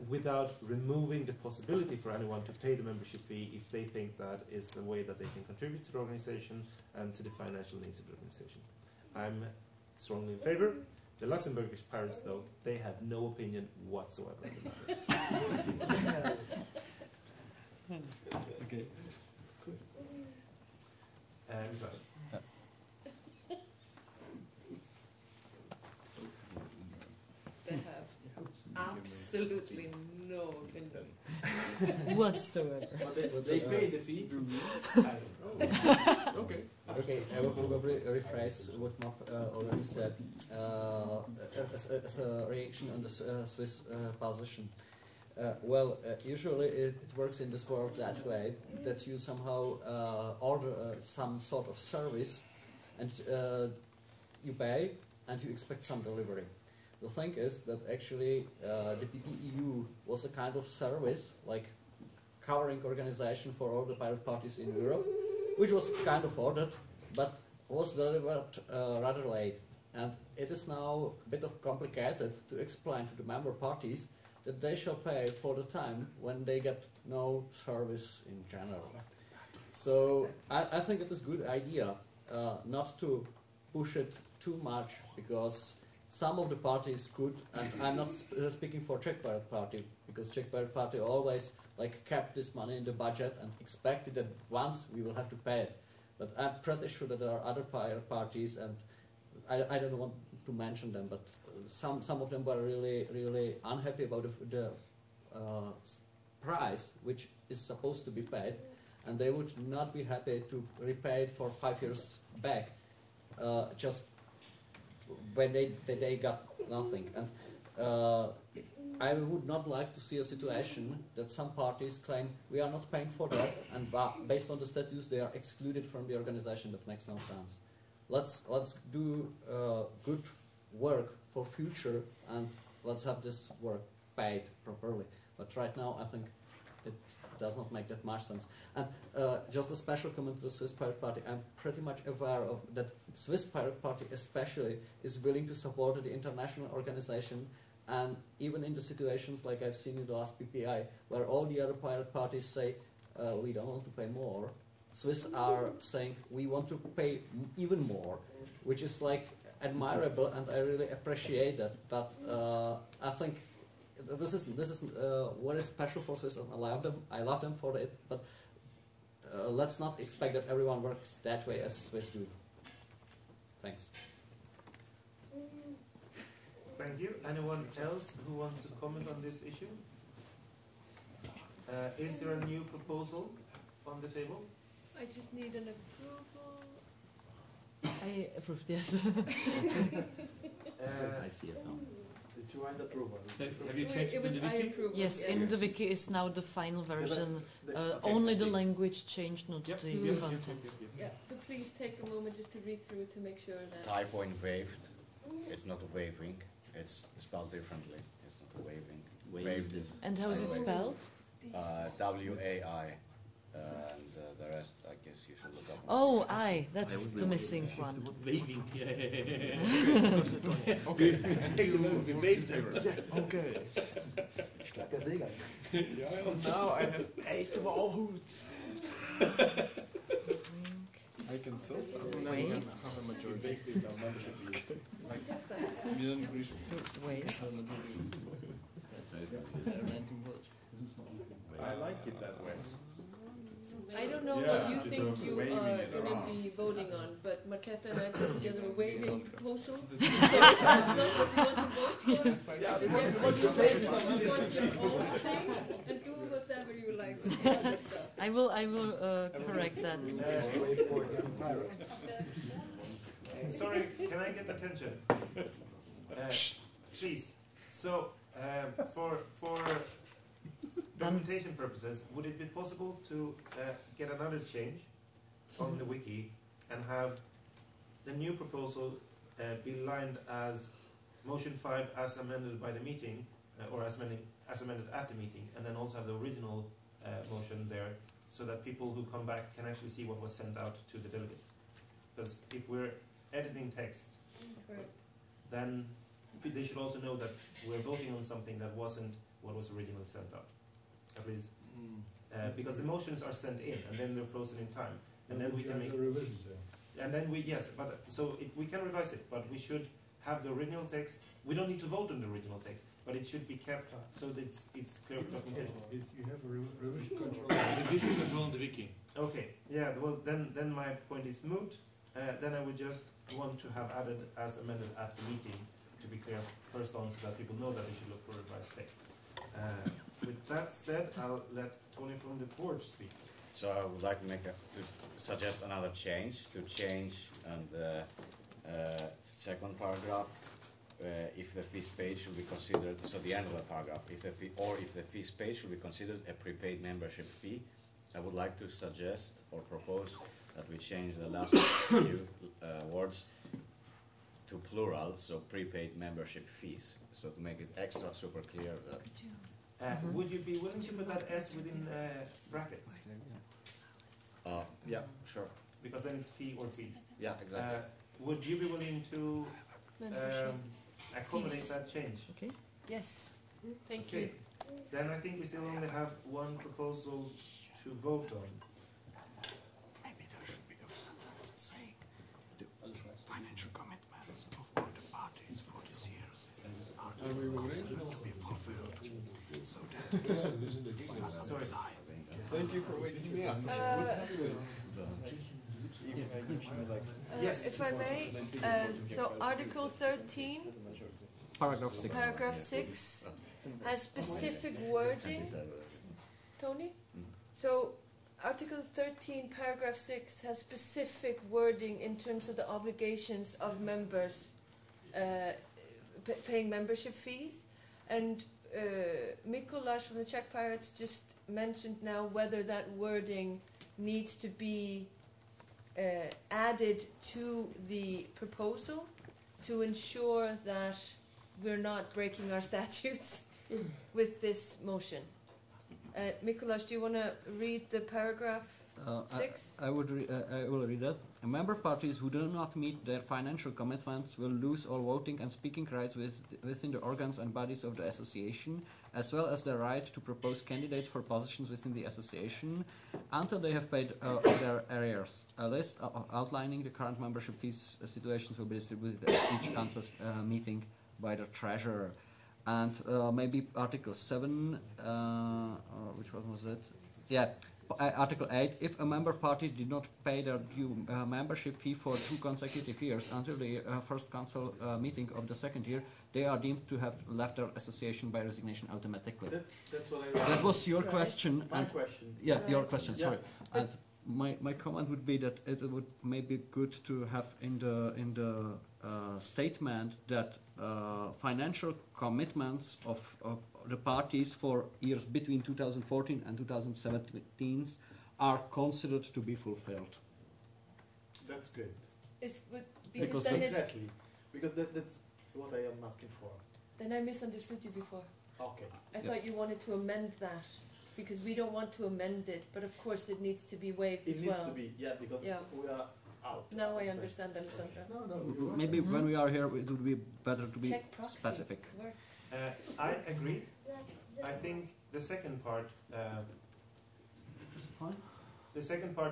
without removing the possibility for anyone to pay the membership fee if they think that is a way that they can contribute to the organization and to the financial needs of the organization. I'm strongly in favor. The Luxembourgish pirates, though, they have no opinion whatsoever on the matter. Okay. They have absolutely no opinion whatsoever. They pay the fee. Okay. Okay, I will probably rephrase what Map already said as a reaction on the Swiss position. Usually it works in this world that way, that you somehow order some sort of service and you pay and you expect some delivery. The thing is that actually the PPEU was a kind of service, like covering organization for all the pirate parties in Europe, which was kind of ordered, but was delivered rather late. And it is now a bit of complicated to explain to the member parties that they shall pay for the time when they get no service in general. So I think it is a good idea not to push it too much, because some of the parties could, and I'm not speaking for Czech Pirate Party, because Czech Pirate Party always kept this money in the budget and expected that once we will have to pay it. But I'm pretty sure that there are other pirate parties, and I don't want to mention them, but some of them were really unhappy about the price which is supposed to be paid, and they would not be happy to repay it for 5 years back, just when they got nothing. And I would not like to see a situation that some parties claim we are not paying for that, and based on the statutes they are excluded from the organization. That makes no sense. Let's do good work for future, and let's have this work paid properly. But right now I think it does not make that much sense. And just a special comment to the Swiss Pirate Party. I'm pretty much aware of that Swiss Pirate Party especially is willing to support the international organization, and even in the situations like I've seen in the last PPI, where all the other pirate parties say we don't want to pay more, Swiss are saying we want to pay even more, which is admirable, and I really appreciate that. But I think this is very special for Swiss, and I love them for it. But let's not expect that everyone works that way as Swiss do. Thanks. Thank you. Anyone else who wants to comment on this issue? Is there a new proposal on the table? I just need an approval. I approved, yes. I see it now. The two eyes approval. Have you changed it in the wiki? Yes, in the wiki is now the final version. Only the language changed, not the content. Yeah, so please take a moment just to read through to make sure that... Typo in waived. It's not a waving. It's spelled differently. It's not a waving. Waved is. And how is it spelled? W-A-I. And the rest, I guess you should look up. Oh, I. That's the missing one. Waving. Yeah. Okay. We waved her. Yes. Okay. Now I have 8 walrus. I can sell some. Wait. Have a majority. Wait. I like it that way. I don't know what you think you are going to be voting on, but Marketa and I put together a waving proposal. So if that's not what you want to vote for, suggest that you want your own thing and do whatever you like with the other stuff. I will correct that. Sorry, can I get attention? Please. So, for documentation purposes, would it be possible to get another change on the wiki and have the new proposal be lined as motion 5 as amended by the meeting, or as amended at the meeting, and then also have the original motion there, so that people who come back can actually see what was sent out to the delegates? Because if we're editing text, then they should also know that we're voting on something that wasn't what was originally sent out. At least, because the motions are sent in and then they're frozen in time, and then we can make revisions. And then we we can revise it, but we should have the original text. We don't need to vote on the original text, but it should be kept so that it's clear for documentation. You have a revision control. Revision control on the wiki. Okay. Yeah. Well, then my point is moot. Then I would just want to have added as amended at the meeting to be clear first on, so that people know that they should look for revised text. With that said, I'll let Tony from the board speak. So I would like to suggest another change, and the second paragraph, if the fees paid should be considered, so the end of the paragraph, if the fees paid should be considered a prepaid membership fee. I would like to suggest or propose that we change the last few words to plural, so prepaid membership fees, so to make it extra super clear that. Would you be willing to put that S within brackets? Yeah, sure. Because then it's fee or fees. Yeah, exactly. Would you be willing to accommodate that change? Okay. Yes. Thank you. you. Then I think we still only have one proposal to vote on. Maybe there should be a sentence saying the financial commitments of all the parties for this year's are considered to be fulfilled, so that sorry. Thank you for waking me up. Yes. If I may, so Article 13, Paragraph 6. Paragraph 6 has specific wording. Tony? So Article 13, Paragraph 6 has specific wording in terms of the obligations of members paying membership fees. And Mikuláš from the Czech Pirates just mentioned now whether that wording needs to be added to the proposal to ensure that we're not breaking our statutes with this motion. Mikuláš, do you want to read the paragraph 6? I will read that. Member parties who do not meet their financial commitments will lose all voting and speaking rights within the organs and bodies of the association, as well as the right to propose candidates for positions within the association until they have paid their arrears. A list outlining the current membership fees situations will be distributed at each council meeting by the treasurer. And maybe Article 7, which one was it? Yeah. Article 8, if a member party did not pay their due membership fee for 2 consecutive years until the first council meeting of the second year, they are deemed to have left their association by resignation automatically. That's what that was your question. My question. Yeah, your question, yeah. sorry. And my comment would be that it would maybe good to have in the statement that financial commitments of the parties for years between 2014 and 2017 are considered to be fulfilled. That's good. Because then exactly. Because that's what I am asking for. Then I misunderstood you before. Okay. I thought you wanted to amend that, because we don't want to amend it, but of course it needs to be waived as well. It needs to be, yeah, because we are out. Now I understand, Alessandra. No, maybe when we are here it would be better to be specific. I agree. I think the second part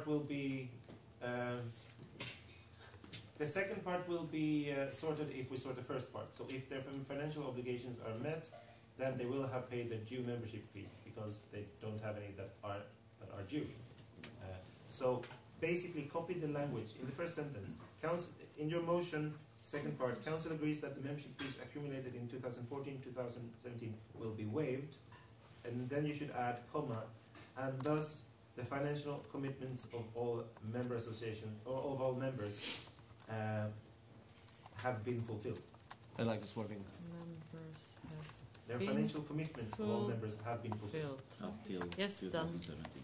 will be sorted if we sort the first part. So if their financial obligations are met, then they will have paid their due membership fees, because they don't have any that are due. So basically copy the language in the first sentence. In your motion, second part, Council agrees that the membership fees accumulated in 2014-2017 will be waived, and then you should add comma, and thus the financial commitments of all member associations or of all members have been fulfilled. I like this wording. Members have Their financial commitments of all members have been fulfilled. Up till Yes, 2017.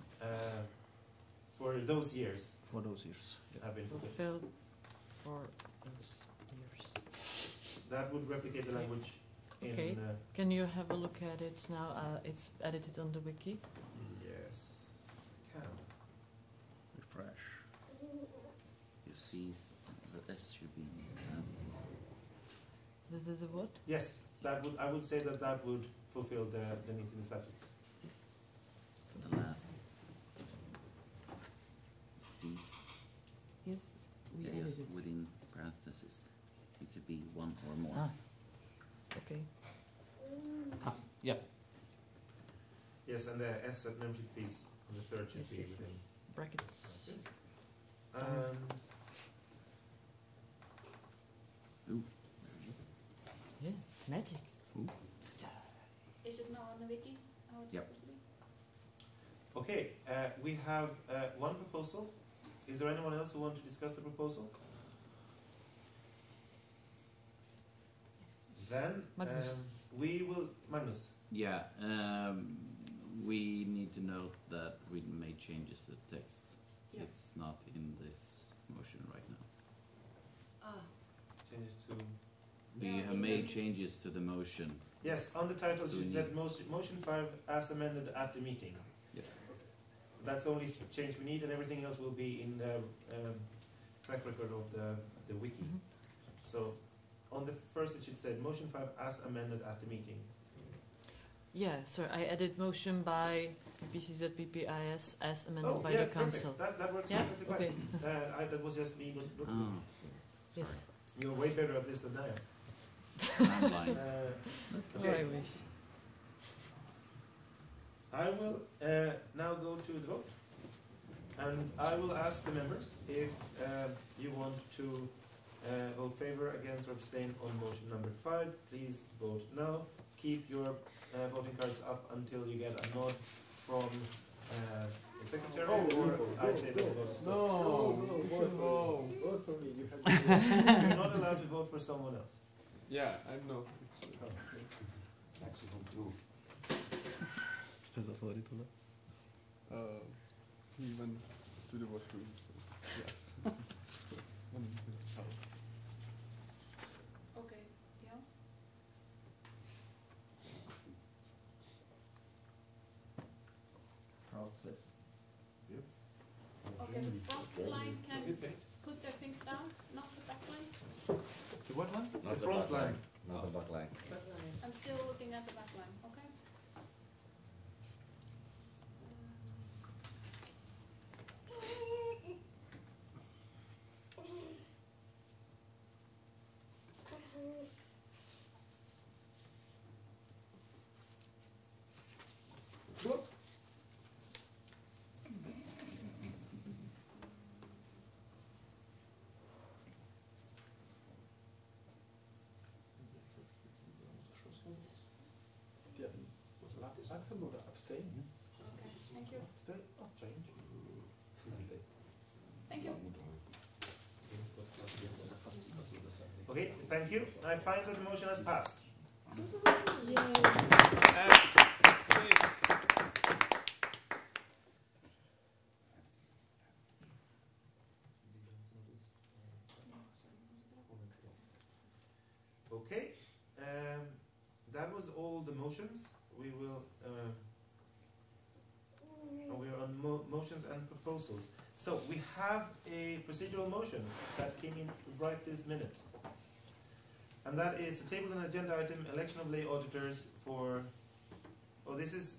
For those years. For those years. Have been fulfilled for those years. That would replicate the language in... Okay. Can you have a look at it now? It's edited on the wiki. Yes, I can. Refresh. You see, the S should be in parentheses. The what? Yes, that would. I would say that would fulfill the needs in the statutes. For the last. These. Yes, we areas edited. within parentheses. It could be one or more. Ah. Okay. Yeah. Yes, and the S at membership fees on the third should Yes, be yes, within. yes. Brackets. Ooh, there it is. Yeah, magic. Ooh. Is it now on the wiki? How it's Yep. supposed to be? Okay, we have one proposal. Is there anyone else who wants to discuss the proposal? Then Magnus. we will... Magnus. Yeah, we need to note that we made changes to the text. Yeah. It's not in this motion right now. Ah, Changes to... We Yeah, have in made the- changes to the motion. Yes, on the title So she we said motion 5 as amended at the meeting. Yes. That's the only change we need, and everything else will be in the track record of the wiki. Mhm. So on the first it should say motion 5 as amended at the meeting. Yeah, sorry, I added motion by PPCZ PPIS as amended by yeah, the council. perfect. That works Yeah? perfectly fine. Okay. That was just me looking. Oh, Yes. You're way better at this than I am. I'm blind. Let's go. Oh, I wish. I will now go to the vote, and I will ask the members if you want to vote favor, against, or abstain on motion number 5. Please vote now. Keep your voting cards up until you get a nod from the secretary, or I say that the vote is closed. No. You're not allowed to vote for someone else. Yeah, I know. Maximum 2. Jste za favoritu, ne? He went to the washroom. So, yeah. okay. Yeah. Process. Okay, the front line can put their things down, not the back line. The what one? Not the front back line. Not the back line. I'm still looking at the back line, okay? Axel oder abstain? Okay, thank you. Still abstain. Thank you. Okay, thank you. I find that the motion has passed. Okay, that was all the motions. We will. We are on motions and proposals. So we have a procedural motion that came in right this minute, and that is to table an agenda item: election of lay auditors for. Oh, this is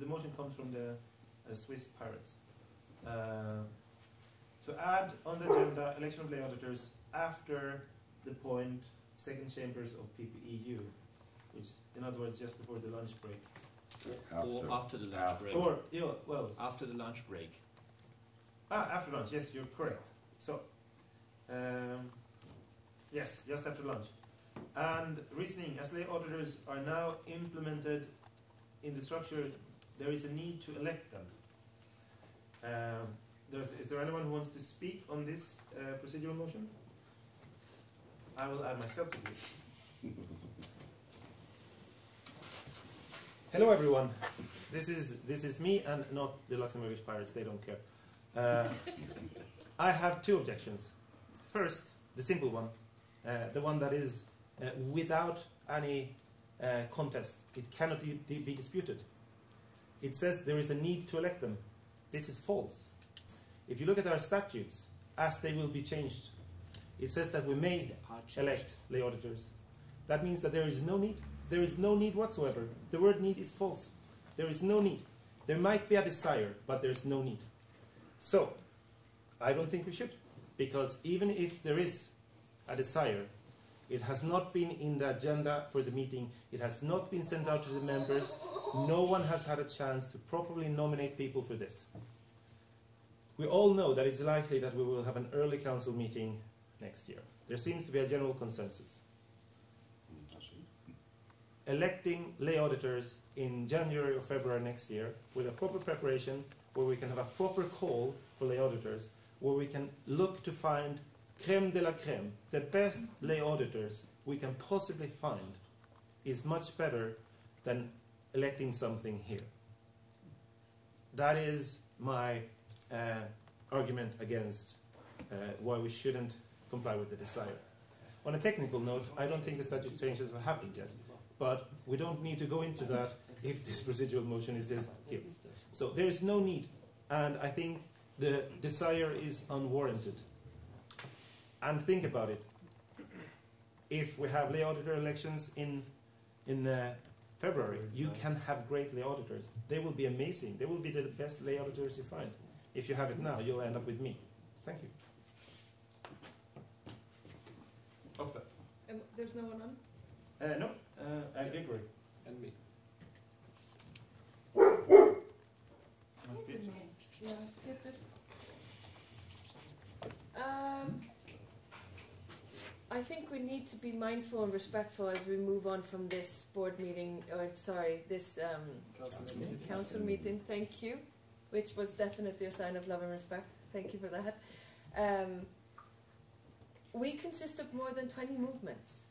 the motion comes from the Swiss Pirates. To add on the agenda election of lay auditors after the point second chambers of PPEU, which in other words just before the lunch break. Or after the lunch break. Or yeah, well, after the lunch break. After lunch. Yes, you're correct. So, yes, just after lunch. And reasoning, as lay auditors are now implemented in the structure, there is a need to elect them. Is there anyone who wants to speak on this procedural motion? I will add myself to this. Hello everyone. This is me and not the Luxembourgish pirates. They don't care. I have two objections. First, the simple one, the one that is without any contest. It cannot be disputed. It says there is a need to elect them. This is false. If you look at our statutes, as they will be changed, it says that we may elect lay auditors. That means that there is no need. There is no need whatsoever. The word need is false. There is no need. There might be a desire, but there is no need. So, I don't think we should. Because even if there is a desire, it has not been in the agenda for the meeting. It has not been sent out to the members. No one has had a chance to properly nominate people for this. We all know that it's likely that we will have an early council meeting next year. There seems to be a general consensus. Electing lay auditors in January or February next year with a proper preparation, where we can have a proper call for lay auditors, where we can look to find crème de la crème, the best lay auditors we can possibly find, is much better than electing something here. That is my argument against why we shouldn't comply with the desire. On a technical note, I don't think the statute changes have happened yet, but we don't need to go into that if this procedural motion is just here. So there is no need, and I think the desire is unwarranted. And think about it. If we have lay auditor elections in February, you can have great lay auditors. They will be amazing. They will be the best lay auditors you find. If you have it now, you'll end up with me. Thank you. There's no one on? No, I agree. And me. Yeah, I think we need to be mindful and respectful as we move on from this board meeting, or sorry, this council meeting, thank you, which was definitely a sign of love and respect. Thank you for that. We consist of more than 20 movements.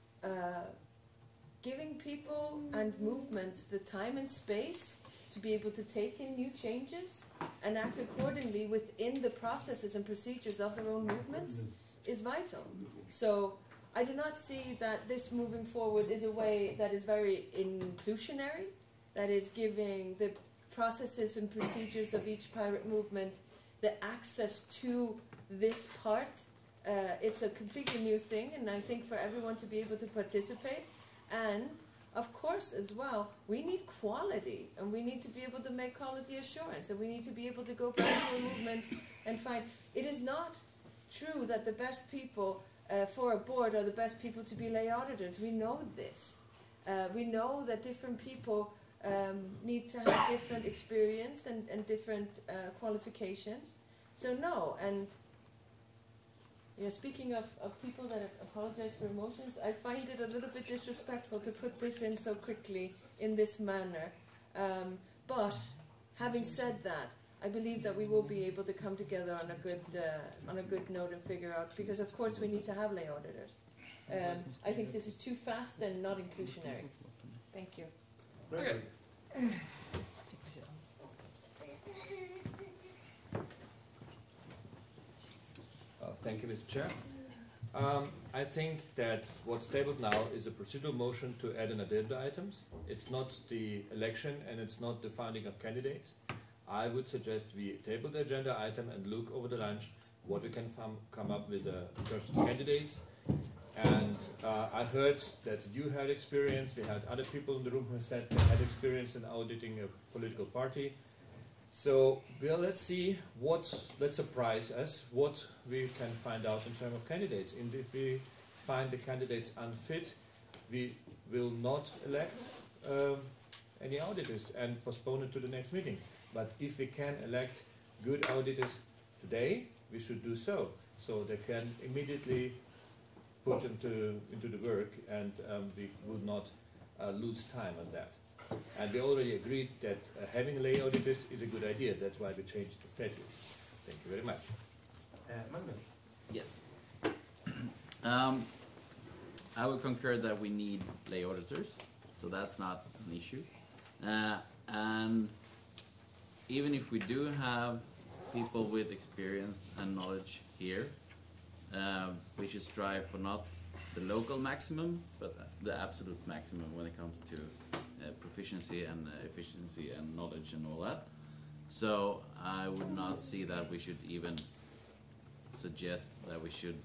Giving people and movements the time and space to be able to take in new changes and act accordingly within the processes and procedures of their own movements is vital. So I do not see that this moving forward is a way that is very inclusionary, that is giving the processes and procedures of each pirate movement the access to this part. It's a completely new thing, and I think for everyone to be able to participate, and of course as well, we need quality, and we need to be able to make quality assurance, and we need to be able to go back to our movements and find it is not true that the best people for a board are the best people to be lay auditors. We know this. We know that different people need to have different experience and different qualifications. So no, and you know, speaking of people that have apologized for emotions, I find it a little bit disrespectful to put this in so quickly in this manner. But having said that, I believe that we will be able to come together on a good note and figure out, because of course we need to have lay auditors. I think this is too fast and not inclusionary. Thank you. Okay. Thank you, Mr. Chair. I think that what's tabled now is a procedural motion to add an agenda items. It's not the election and it's not the finding of candidates. I would suggest we table the agenda item and look over the lunch what we can come up with in terms of candidates. And I heard that you had experience. We had other people in the room who said they had experience in auditing a political party. So, well, let's see let's surprise us what we can find out in terms of candidates. And if we find the candidates unfit, we will not elect any auditors and postpone it to the next meeting. But if we can elect good auditors today, we should do so. So they can immediately put into the work, and we would not lose time on that. And we already agreed that having lay auditors is a good idea. That's why we changed the statutes. Thank you very much. Magnus? Yes. I would concur that we need lay auditors, so that's not an issue. And even if we do have people with experience and knowledge here, we should strive for not the local maximum, but the absolute maximum when it comes to proficiency and efficiency and knowledge and all that. So I would not see that we should even suggest that we should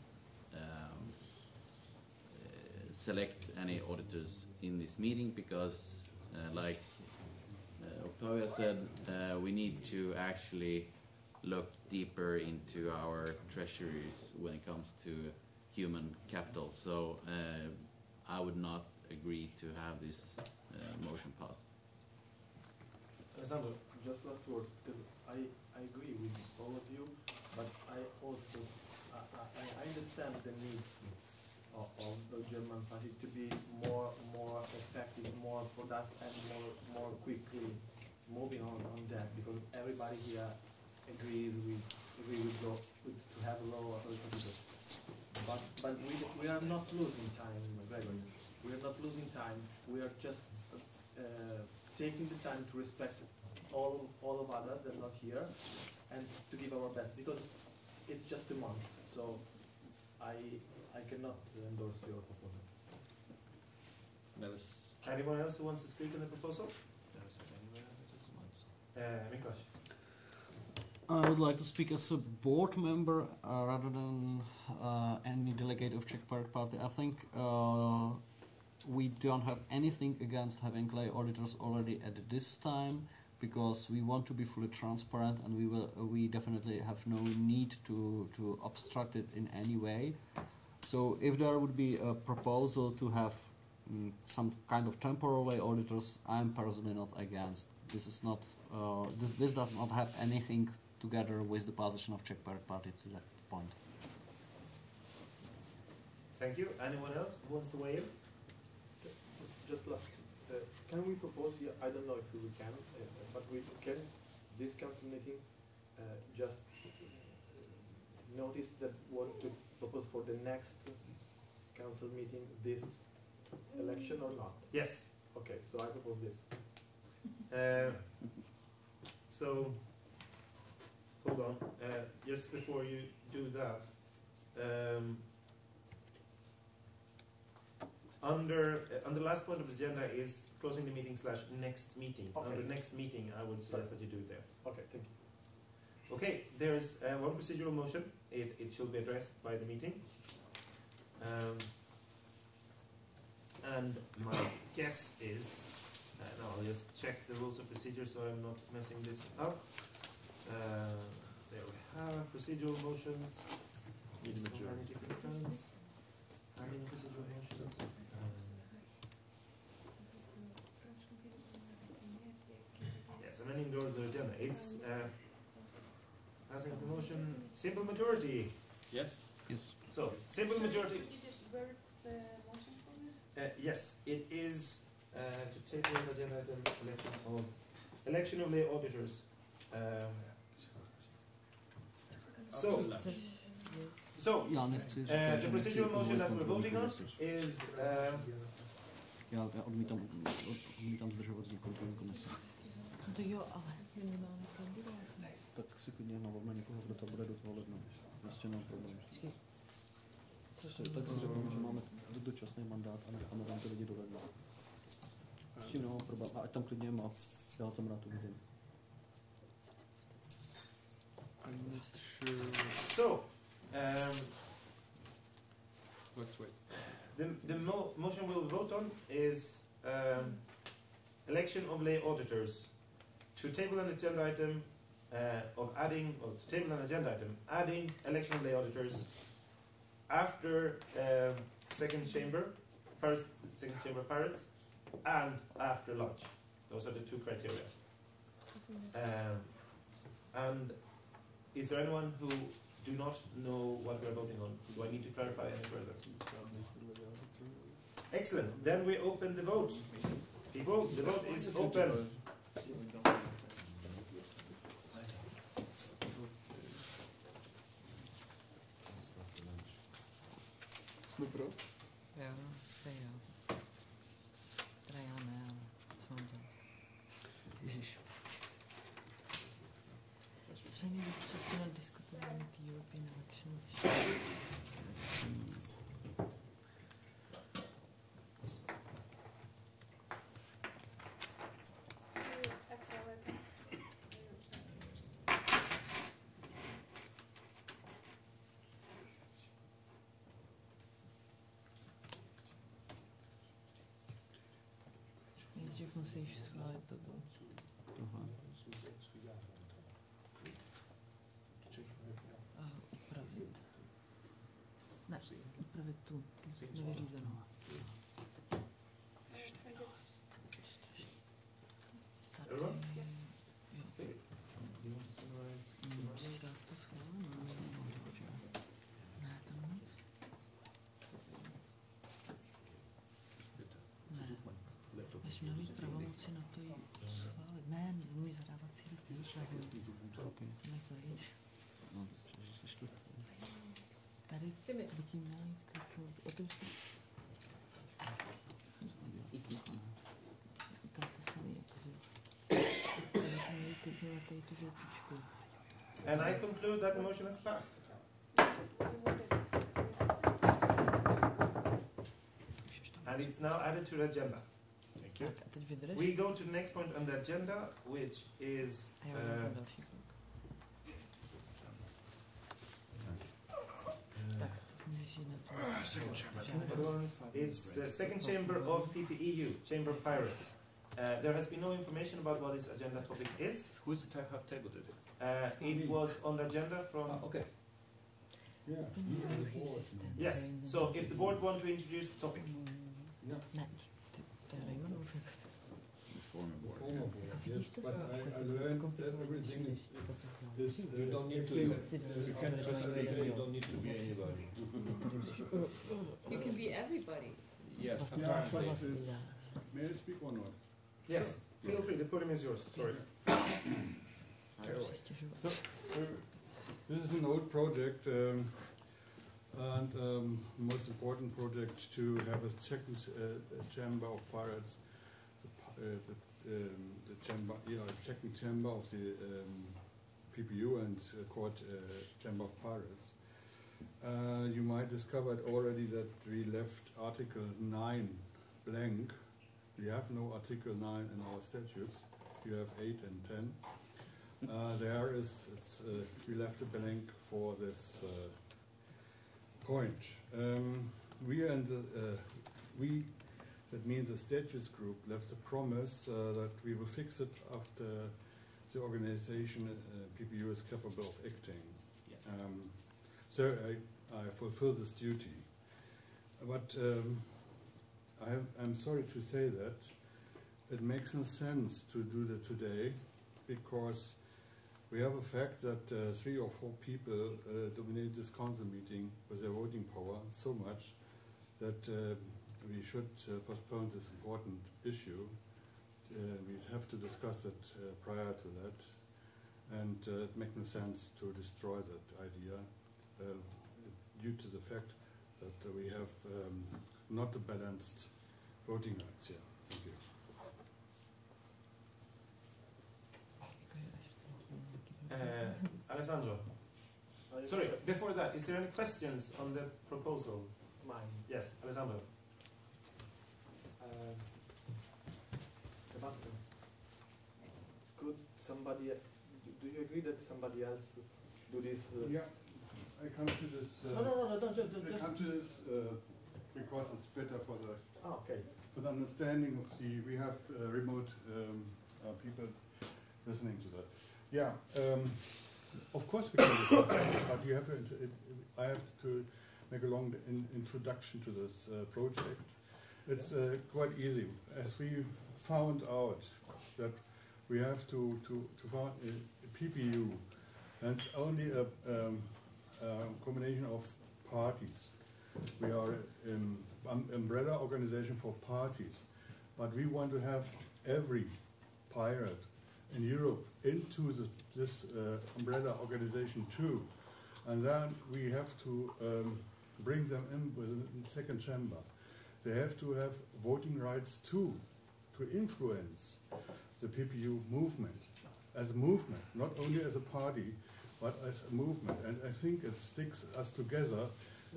select any auditors in this meeting, because like Octavia said, we need to actually look deeper into our treasuries when it comes to human capital. So I would not agree to have this motion pass. Alessandro, just last word, because I agree with all of you, but I also I understand the needs of the German party to be more effective, more productive, and more quickly moving on that, because everybody here agrees to have a lower contribution. But we are not losing time, Gregory. We are not losing time. We are just taking the time to respect all of others that are not here, and to give our best, because it's just a month. So I cannot endorse your proposal. Anyone else who wants to speak on the proposal? Miklos. I would like to speak as a board member rather than any delegate of Czech Pirate Party. I think we don't have anything against having lay auditors already at this time, because we want to be fully transparent, and we definitely have no need to obstruct it in any way. So if there would be a proposal to have some kind of temporary auditors, I'm personally not against. This is not this does not have anything together with the position of Czech Pirate Party to that point. Thank you. Anyone else who wants to weigh in? Just last. Can we propose here? I don't know if we can, but we can. This council meeting just notice that want to propose for the next council meeting this election or not? Yes. Okay, so I propose this. So, hold on. Just before you do that, under the last point of the agenda is closing the meeting / next meeting. Okay. Under next meeting, I would suggest that you do it there. Okay, thank you. Okay, there is one procedural motion. It should be addressed by the meeting. And my guess is, now I'll just check the rules of procedure so I'm not messing this up. There we have procedural motions. Need a majority. Many different kinds. Adding procedural motions. Yes, amending the order of the agenda. It's passing of the motion, simple majority. Yes. Yes. So, simple majority. Could you just word the motion for me? Yes, it is to take on the agenda item election of lay auditors. So, the procedural motion that we're voting on is. Já odmítám zdržovat vznik kontrolní komise. To jo, ale minimálně kandidát. Tak si klidně navolme někoho, kdo to bude do toho ledna. Vlastně nemám problém. Tak si řekneme, že máme dočasný mandát a necháme tam ty lidi do ledna. S tím nemám problém. A ať tam klidně má. Já tam rád uvidím. I'm not sure. So, let's wait. The motion we'll vote on is election of lay auditors. To table an agenda item adding election of lay auditors after second chamber pirates and after lunch. Those are the two criteria. And is there anyone who do not know what we are voting on? Do I need to clarify any further? Excellent. Then we open the vote. People, the vote is open. Jsme pro? Jo, to jo. Teda já ne, ale co mám dělat? Samozřejmě it's just not diskutovat the European elections. Nejdřív musíš schválit toto. Upravit. Ne, upravit tu nevyřízenou. Erla? Yes. Máš měl mít pravomoci na to jít schválit. Ne, můj zadávací list nevyšel. Ne, to víš. Tady by tím měl jít kliknout. Otevřít. Tak to samý, jakože. Tady to měl kliknout na tady tu věcičku. And I conclude that the motion is passed. And it's now added to the agenda. Thank you. We go to the next point on the agenda, which is it's the second chamber of PPEU, Chamber of Pirates. There has been no information about what this agenda topic is. Who is the have tabled it? It was on the agenda from. Okay. Yeah. Yes. So, if the board want to introduce the topic. No. Former board, yes, but I learned that everything is you don't need to. You can just speak. You don't need to be anybody. You can be everybody. Yes. May I speak or not? Yes. Feel free. The podium is yours. Sorry. So, this is an old project, and most important project to have a second chamber of pirates, the chamber, second chamber of the PPU and court chamber of pirates. You might discover already that we left Article 9 blank. We have no Article 9 in our statutes. You have 8 and 10. We left a blank for this point. That means the statutes group left a promise that we will fix it after the organization PPU is capable of acting. Yeah. So I fulfill this duty. But I'm sorry to say that it makes no sense to do that today, because we have a fact that 3 or 4 people dominate this council meeting with their voting power so much that we should postpone this important issue. We have to discuss it prior to that, and it makes no sense to destroy that idea due to the fact that we have not a balanced voting rights here. Thank you. Alessandro. Sorry, before that, is there any questions on the proposal? Mine. Yes, Alessandro. Sebastian, could somebody, do you agree that somebody else do this? Yeah, I come to this. No, don't. I come to this because it's better for the. Oh, okay. For the understanding of we have remote people listening to that. Yeah, of course we can do that, but you have I have to make a long introduction to this project. It's quite easy. As we found out that we have to found a PPU, and it's only a combination of parties. We are an umbrella organization for parties, but we want to have every pirate in Europe into this umbrella organization too, and then we have to bring them in with a second chamber. They have to have voting rights too, to influence the PPU movement as a movement, not only as a party. but as a movement. And I think it sticks us together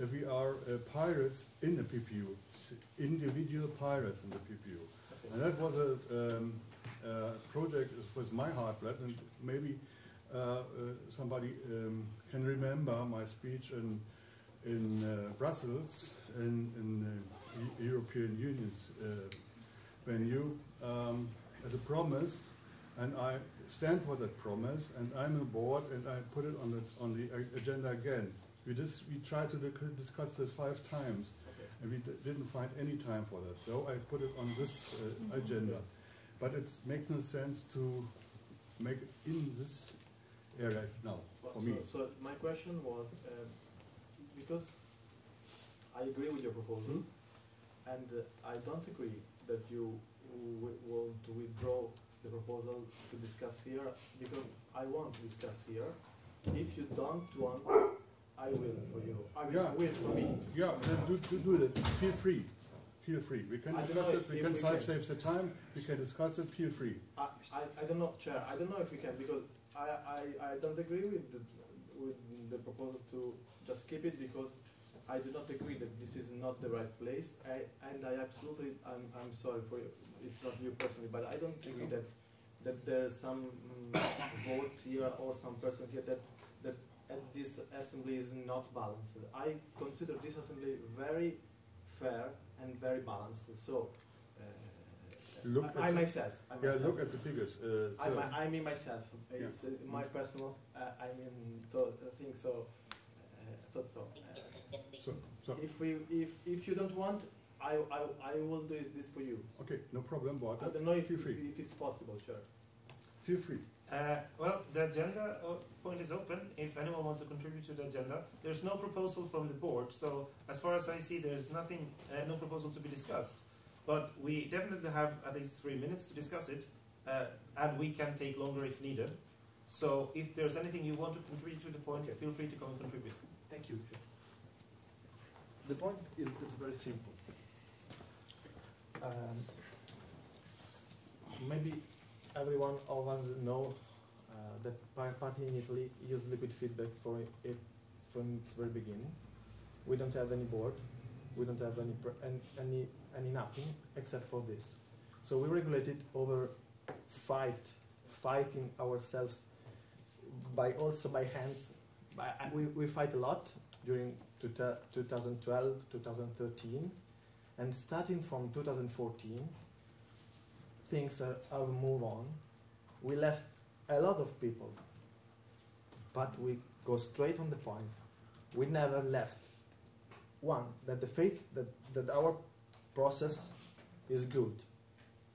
if we are pirates in the PPU, individual pirates in the PPU. Okay. And that was a project with my heartblood, and maybe somebody can remember my speech in Brussels in the European Union's venue as a promise, and I stand for that promise, and I'm on board, and I put it on the agenda again. We tried to discuss it 5 times, okay, and we didn't find any time for that. So I put it on this agenda, but it makes no sense to make it in this area now for me. So my question was because I agree with your proposal, and I don't agree that you want to withdraw the proposal to discuss here, because I want to discuss here. If you don't want, I will for you. I will wait for me. Yeah, then do that. Feel free. Feel free. We can discuss it. We can save the time. We can discuss it. Feel free. I don't know, Chair. I don't know if we can, because I don't agree with the proposal to just keep it, because I do not agree that this is not the right place. And I absolutely, I'm sorry for you. It's not you personally, but I don't agree that there's some votes here or some person here that at this assembly is not balanced. I consider this assembly very fair and very balanced. So look at the figures. I mean myself. It's my personal. Thing. So thought so. If you don't want, I will do this for you. Okay, no problem. But I don't know if it's possible. Sure. Feel free. Well, the agenda point is open. If anyone wants to contribute to the agenda, there's no proposal from the board. So as far as I see, there's nothing, no proposal to be discussed. But we definitely have at least 3 minutes to discuss it, and we can take longer if needed. So if there's anything you want to contribute to the point, feel free to come and contribute. Thank you. The point is very simple. Maybe everyone of us know that party in Italy used liquid feedback for it from its very beginning. We don't have any board. We don't have any nothing except for this. So we regulated over fighting ourselves by hands. We fight a lot during 2012, 2013, and starting from 2014, things are move on. We left a lot of people, but we go straight on the point. We never left one, that the faith that our process is good.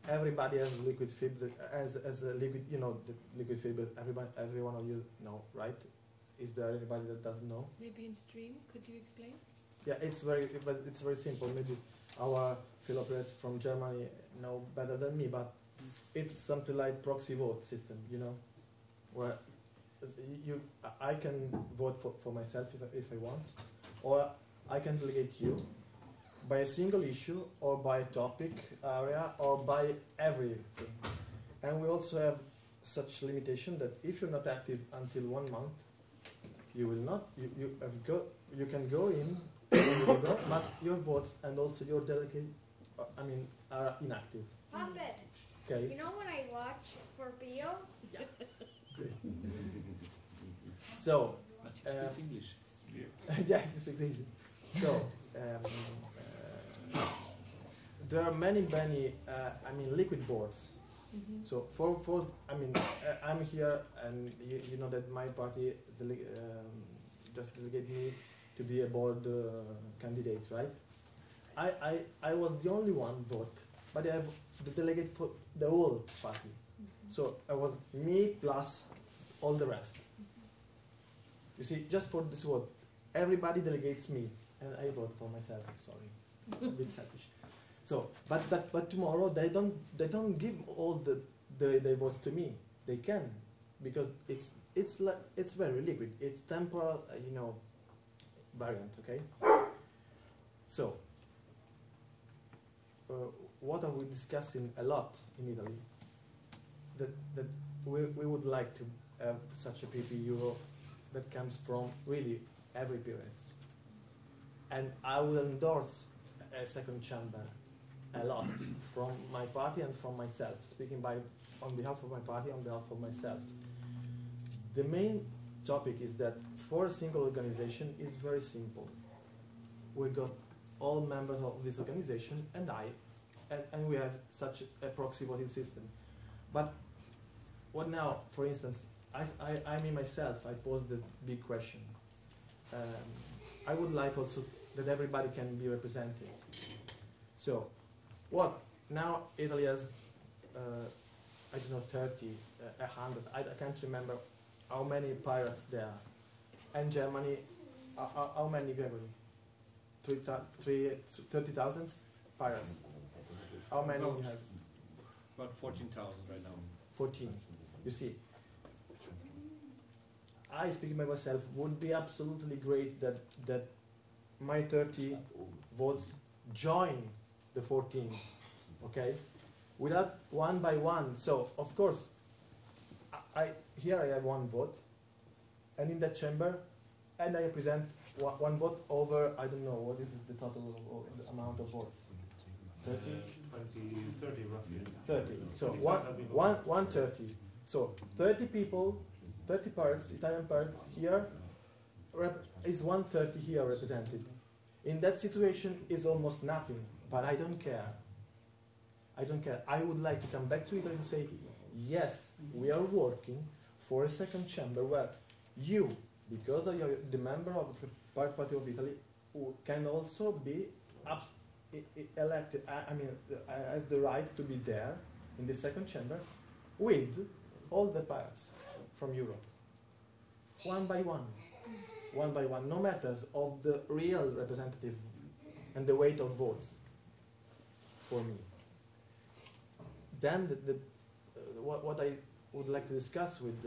Everybody has liquid feedback, as a liquid, the liquid feedback. Every one of you know, right? Is there anybody that doesn't know? Maybe in stream, could you explain? Yeah, it's very simple. Maybe our fellow operators from Germany know better than me, but it's something like proxy vote system, where I can vote for myself if I want, or I can delegate you by a single issue, or by a topic area, or by everything. And we also have such limitation that if you're not active until 1 month, you will not. You can go in, but your votes and also your delegate, are inactive. Puppet. Okay. You know what I watch for Bio? Yeah. So. But he speaks English. Yeah, he speaks English. So. There are many, liquid boards. Mm-hmm. So I'm here, and you know that my party just delegated me to be a board candidate, right? I was the only one vote, but I have the delegate for the whole party. Mm-hmm. So I was me plus all the rest. Mm-hmm. You see, just for this vote, everybody delegates me, and I vote for myself. Sorry, a bit selfish. So, but tomorrow they don't give all the votes to me. They can, because it's very liquid. It's temporal, variant. Okay. So, what are we discussing a lot in Italy? That we would like to have such a PPU that comes from really every period. And I will endorse a second chamber a lot from my party and from myself, speaking on behalf of my party, on behalf of myself. The main topic is that for a single organization is very simple. We got all members of this organization and and we have such a proxy voting system. But what now, for instance, I mean myself, I posed the big question. I would like also that everybody can be represented. So, what? Now Italy has, I don't know, 30, 100, I can't remember how many pirates there are. And Germany, how many, Gregory? 30,000 pirates. How many you have? About 14,000 right now. 14. You see, I, speaking by myself, would be absolutely great that my 30 votes join the 14s, okay? Without one by one. So, of course, here I have one vote, and in that chamber, and I present one vote over, I don't know, what is the total the amount of votes? 30? 30 roughly. 30. So 130. So 30 people, 30 parts, Italian parts here, is 130 here represented. In that situation, it's almost nothing, but I don't care. I don't care. I would like to come back to Italy to say, yes, we are working for a second chamber where you, because of the member of the Party of Italy, who can also be elected, has the right to be there in the second chamber with all the parts from Europe, one by one, no matters of the real representative and the weight of votes for me. Then what I would like to discuss with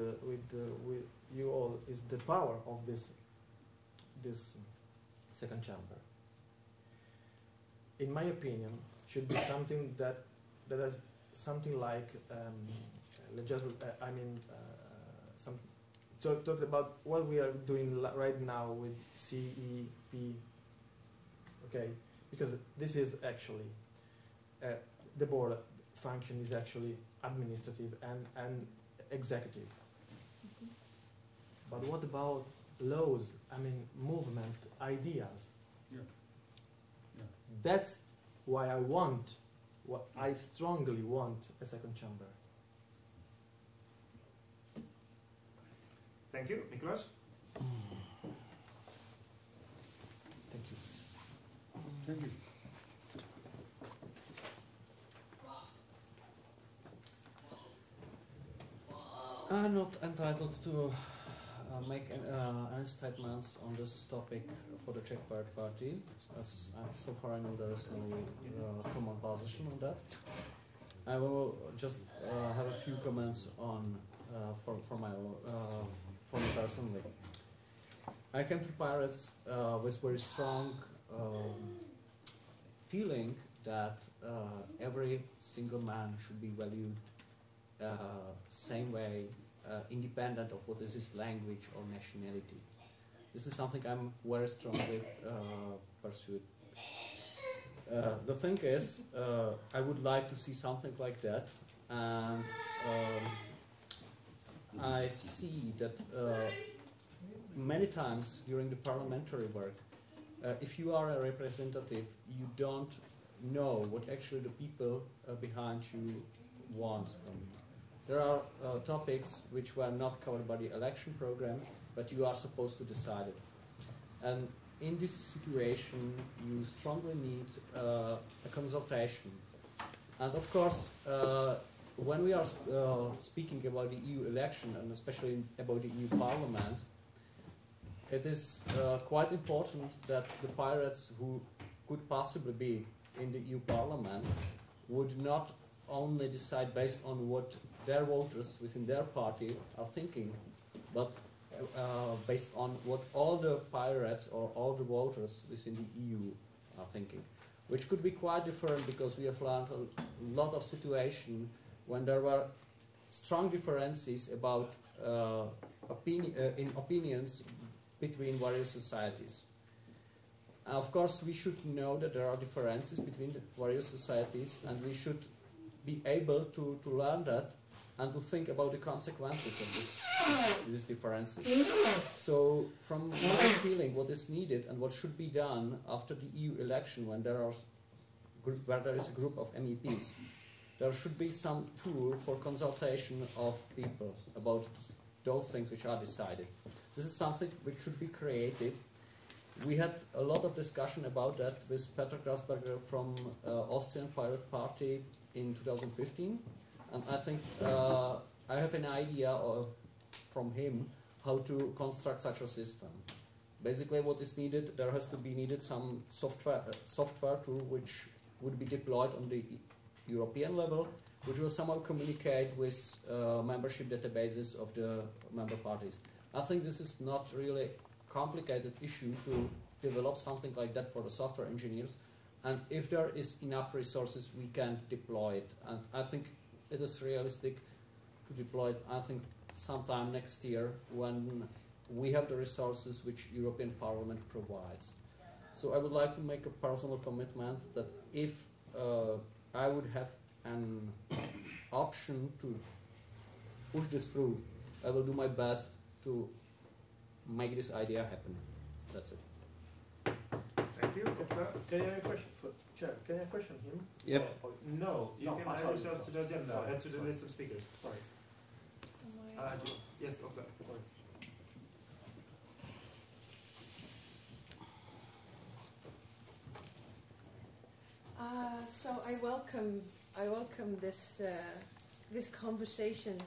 you all is the power of this second chamber. In my opinion, should be something that has something like talk about what we are doing right now with CEP. Okay, because this is actually the board function is actually administrative and executive. But what about laws? Movement, ideas. Yeah. Yeah. That's why I strongly want a second chamber. Thank you. Nicholas? Thank you. Thank you. I'm not entitled to make any statements on this topic for the Czech Party, as so far I know there is no common position on that. I will just have a few comments on for me personally. I came to Pirates with very strong feeling that every single man should be valued same way, independent of what is his language or nationality. This is something I'm very strongly pursued. The thing is, I would like to see something like that, and I see that many times during the parliamentary work, if you are a representative, you don't know what actually the people behind you want from you. There are topics which were not covered by the election program, but you are supposed to decide it. And in this situation, you strongly need a consultation. And of course, when we are speaking about the EU election, and especially about the EU Parliament, it is quite important that the pirates who could possibly be in the EU Parliament would not only decide based on what their voters within their party are thinking, but based on what all the pirates or all the voters within the EU are thinking, which could be quite different because we have learned a lot of situations when there were strong differences about in opinions between various societies. Of course, we should know that there are differences between the various societies, and we should be able to learn that and to think about the consequences of these differences. So, from my feeling, what is needed and what should be done after the EU election, when there is a group of MEPs, there should be some tool for consultation of people about those things which are decided. This is something which should be created. We had a lot of discussion about that with Peter Grasberger from Austrian Pirate Party in 2015, and I think I have an idea from him how to construct such a system. Basically, what is needed, there has to be needed some software tool which would be deployed on the European level, which will somehow communicate with membership databases of the member parties. I think this is not really complicated issue to develop something like that for the software engineers, and if there is enough resources, we can deploy it. And I think it is realistic to deploy it, I think, sometime next year when we have the resources which European Parliament provides. So I would like to make a personal commitment that if I would have an option to push this through, I will do my best to make this idea happen. That's it. Thank you. Can I have a question for Chair? Can I question him? Yep. No, you can add yourself to the agenda, to the list of speakers. Sorry. Yes, Octa. So I welcome this this conversation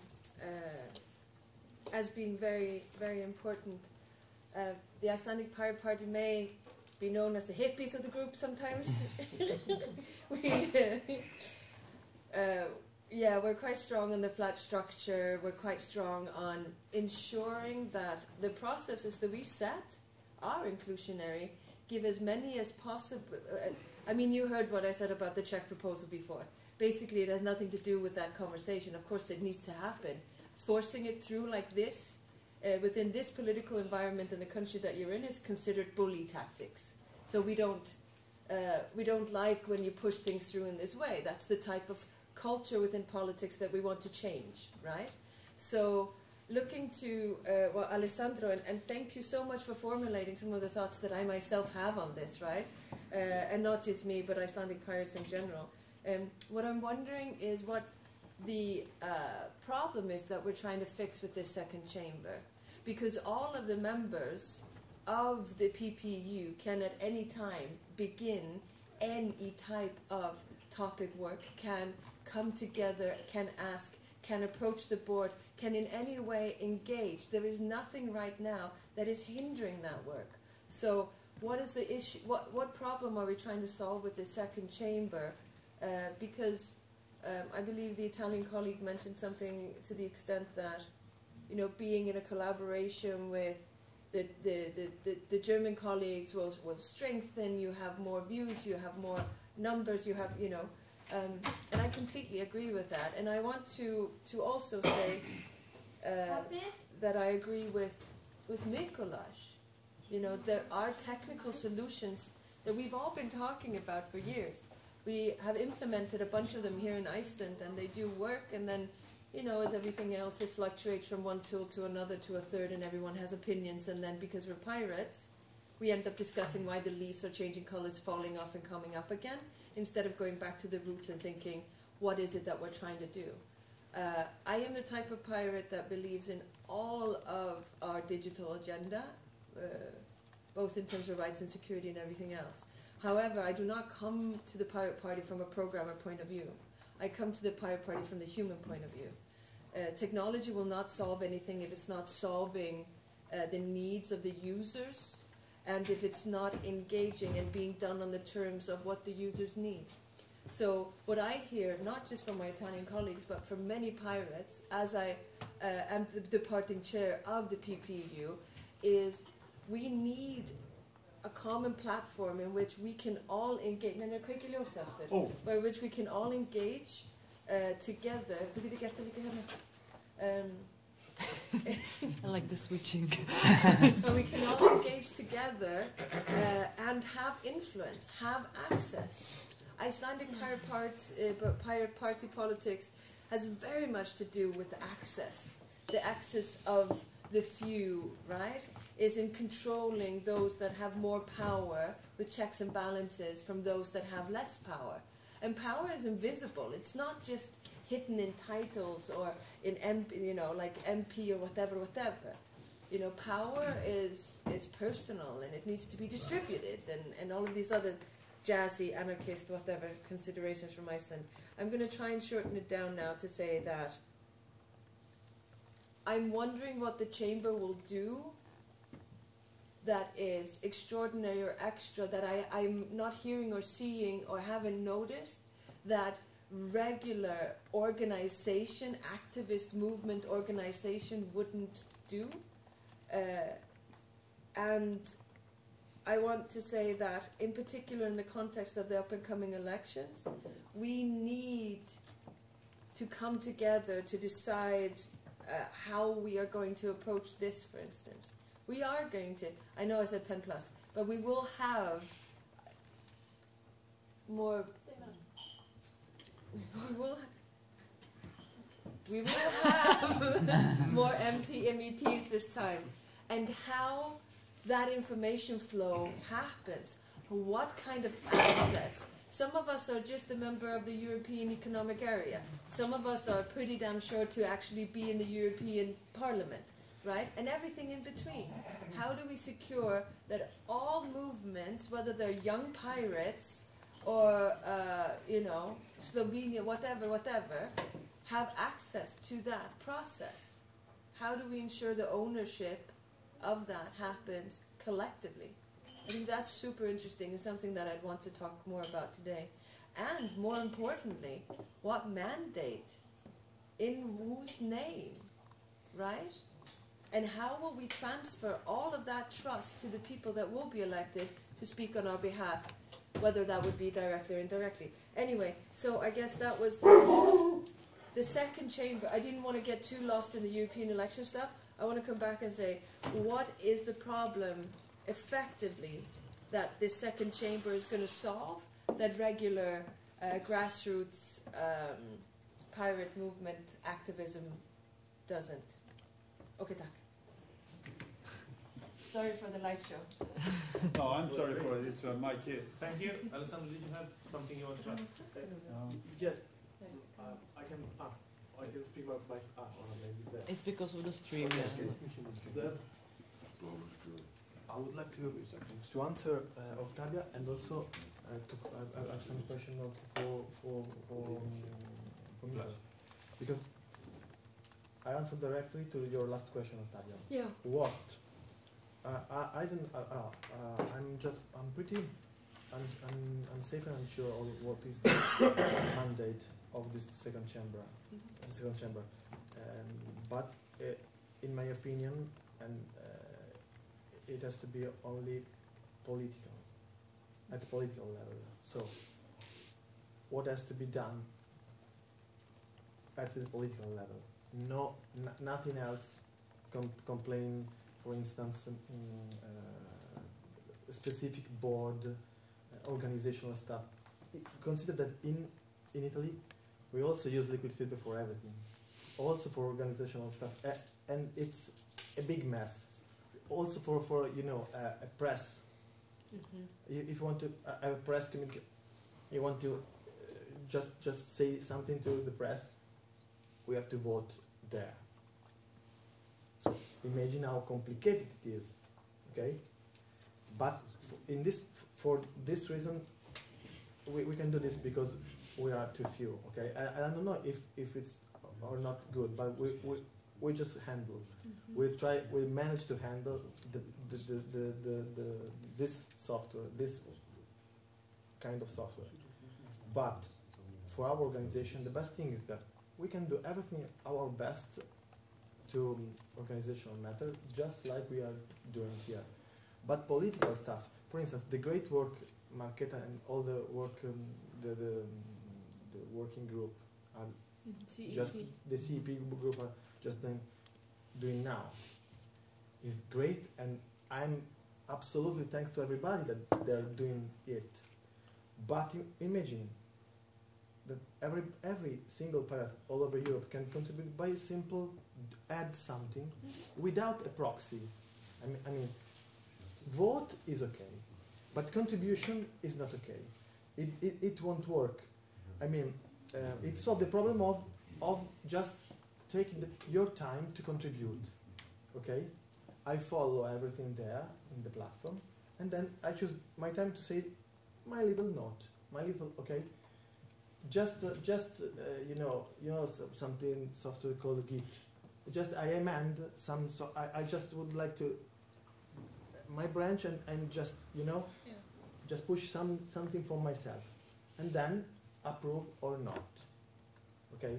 as being very, very important. The Icelandic Pirate Party may be known as the hippies of the group sometimes. We're quite strong on the flat structure. We're quite strong on ensuring that the processes that we set are inclusionary, give as many as possible. I mean, you heard what I said about the Czech proposal before. Basically, it has nothing to do with that conversation. Of course, it needs to happen. Forcing it through like this, within this political environment in the country that you're in, is considered bully tactics. So we don't like when you push things through in this way. That's the type of culture within politics that we want to change, right? So looking to Alessandro, and thank you so much for formulating some of the thoughts that I myself have on this, right? And not just me, but Icelandic pirates in general. What I'm wondering is what the problem is that we're trying to fix with this second chamber. Because all of the members of the PPU can at any time begin any type of topic work, can come together, can ask, can approach the board, can in any way engage. There is nothing right now that is hindering that work. So what is the issue? What problem are we trying to solve with the second chamber? Because I believe the Italian colleague mentioned something to the extent that, you know, being in a collaboration with the German colleagues will strengthen. You have more views, you have more numbers, you have, you know, and I completely agree with that. And I want to also say that I agree with Mikuláš. You know, there are technical solutions that we've all been talking about for years. We have implemented a bunch of them here in Iceland, and they do work, and then, you know, as everything else, it fluctuates from one tool to another to a third, and everyone has opinions, and then because we're pirates, we end up discussing why the leaves are changing colors, falling off and coming up again, instead of going back to the roots and thinking, what is it that we're trying to do? I am the type of pirate that believes in all of our digital agenda, both in terms of rights and security and everything else. However, I do not come to the Pirate Party from a programmer point of view. I come to the Pirate Party from the human point of view. Technology will not solve anything if it's not solving the needs of the users, and if it's not engaging and being done on the terms of what the users need. So what I hear, not just from my Italian colleagues, but from many pirates, as I am the departing chair of the PPU, is we need a common platform in which we can all engage, by which we can all engage together. I like the switching. And we can all engage together and have influence, have access. Icelandic pirate party politics has very much to do with access. The access of the few, right, is in controlling those that have more power with checks and balances from those that have less power. And power is invisible. It's not just hidden in titles or in MP, you know, like MP or whatever. You know, power is personal and it needs to be distributed and all of these other jazzy, anarchist, whatever considerations from Iceland. I'm going to try and shorten it down now to say that I'm wondering what the chamber will do that is extraordinary or extra that I'm not hearing or seeing or haven't noticed that regular organization, activist movement organization wouldn't do. And I want to say that, in particular in the context of the up-and-coming elections, we need to come together to decide how we are going to approach this, for instance. We are going to, I know I said 10 plus, but we will have more, we will have more MEPs this time. And how that information flow happens, what kind of access. Some of us are just a member of the European Economic Area. Some of us are pretty damn sure to actually be in the European Parliament, right? And everything in between. How do we secure that all movements, whether they're young pirates or, you know, Slovenia, whatever, have access to that process? How do we ensure the ownership of that happens collectively? I think that's super interesting and something that I'd want to talk more about today. And more importantly, what mandate, in whose name, right? And how will we transfer all of that trust to the people that will be elected to speak on our behalf, whether that would be directly or indirectly. Anyway, so I guess that was the second chamber. I didn't want to get too lost in the European election stuff. I want to come back and say, what is the problem effectively that this second chamber is going to solve that regular grassroots pirate movement activism doesn't? Okay, tak. Sorry for the light show. No, I'm sorry for it. It's my kid. Thank you. Alessandro, did you have something you want to add? Yes. I can speak about my maybe there. It's because of the stream. Okay. Yeah. I would like to answer Octavia and also I have some questions also for me. Because I answered directly to your last question, Octavia. Yeah. What? I don't. I'm safe and unsure of what is the mandate of this second chamber. The second chamber, but in my opinion, and it has to be only political, at the political level. So, what has to be done at the political level? No, nothing else. Complaining, for instance, specific board, organizational stuff. Consider that in Italy, we also use liquid filter for everything, also for organizational stuff, and it's a big mess. Also for you know a press. If you want to have a press communication, you want to just say something to the press, we have to vote there. So imagine how complicated it is, okay? But in this, for this reason, we can do this because we are too few, okay? I don't know if it's or not good, but we just handle. We manage to handle this software, this kind of software. But for our organization, the best thing is that we can do everything our best to organizational matter, just like we are doing here. But political stuff, for instance, the great work Marketa and all the work the working group are CEP. just the CEP group are just doing doing now is great, and I'm absolutely thanks to everybody that they're doing it. But imagine that every single pirate all over Europe can contribute by simple add something without a proxy. I mean, vote is okay, but contribution is not okay. It won't work. I mean, it solves the problem of just taking your time to contribute. Okay, I follow everything there in the platform, and then I choose my time to say my little note, my little okay. You know something software called Git. Just I amend some. So I just would like to my branch and just just push something for myself, and then approve or not. Okay,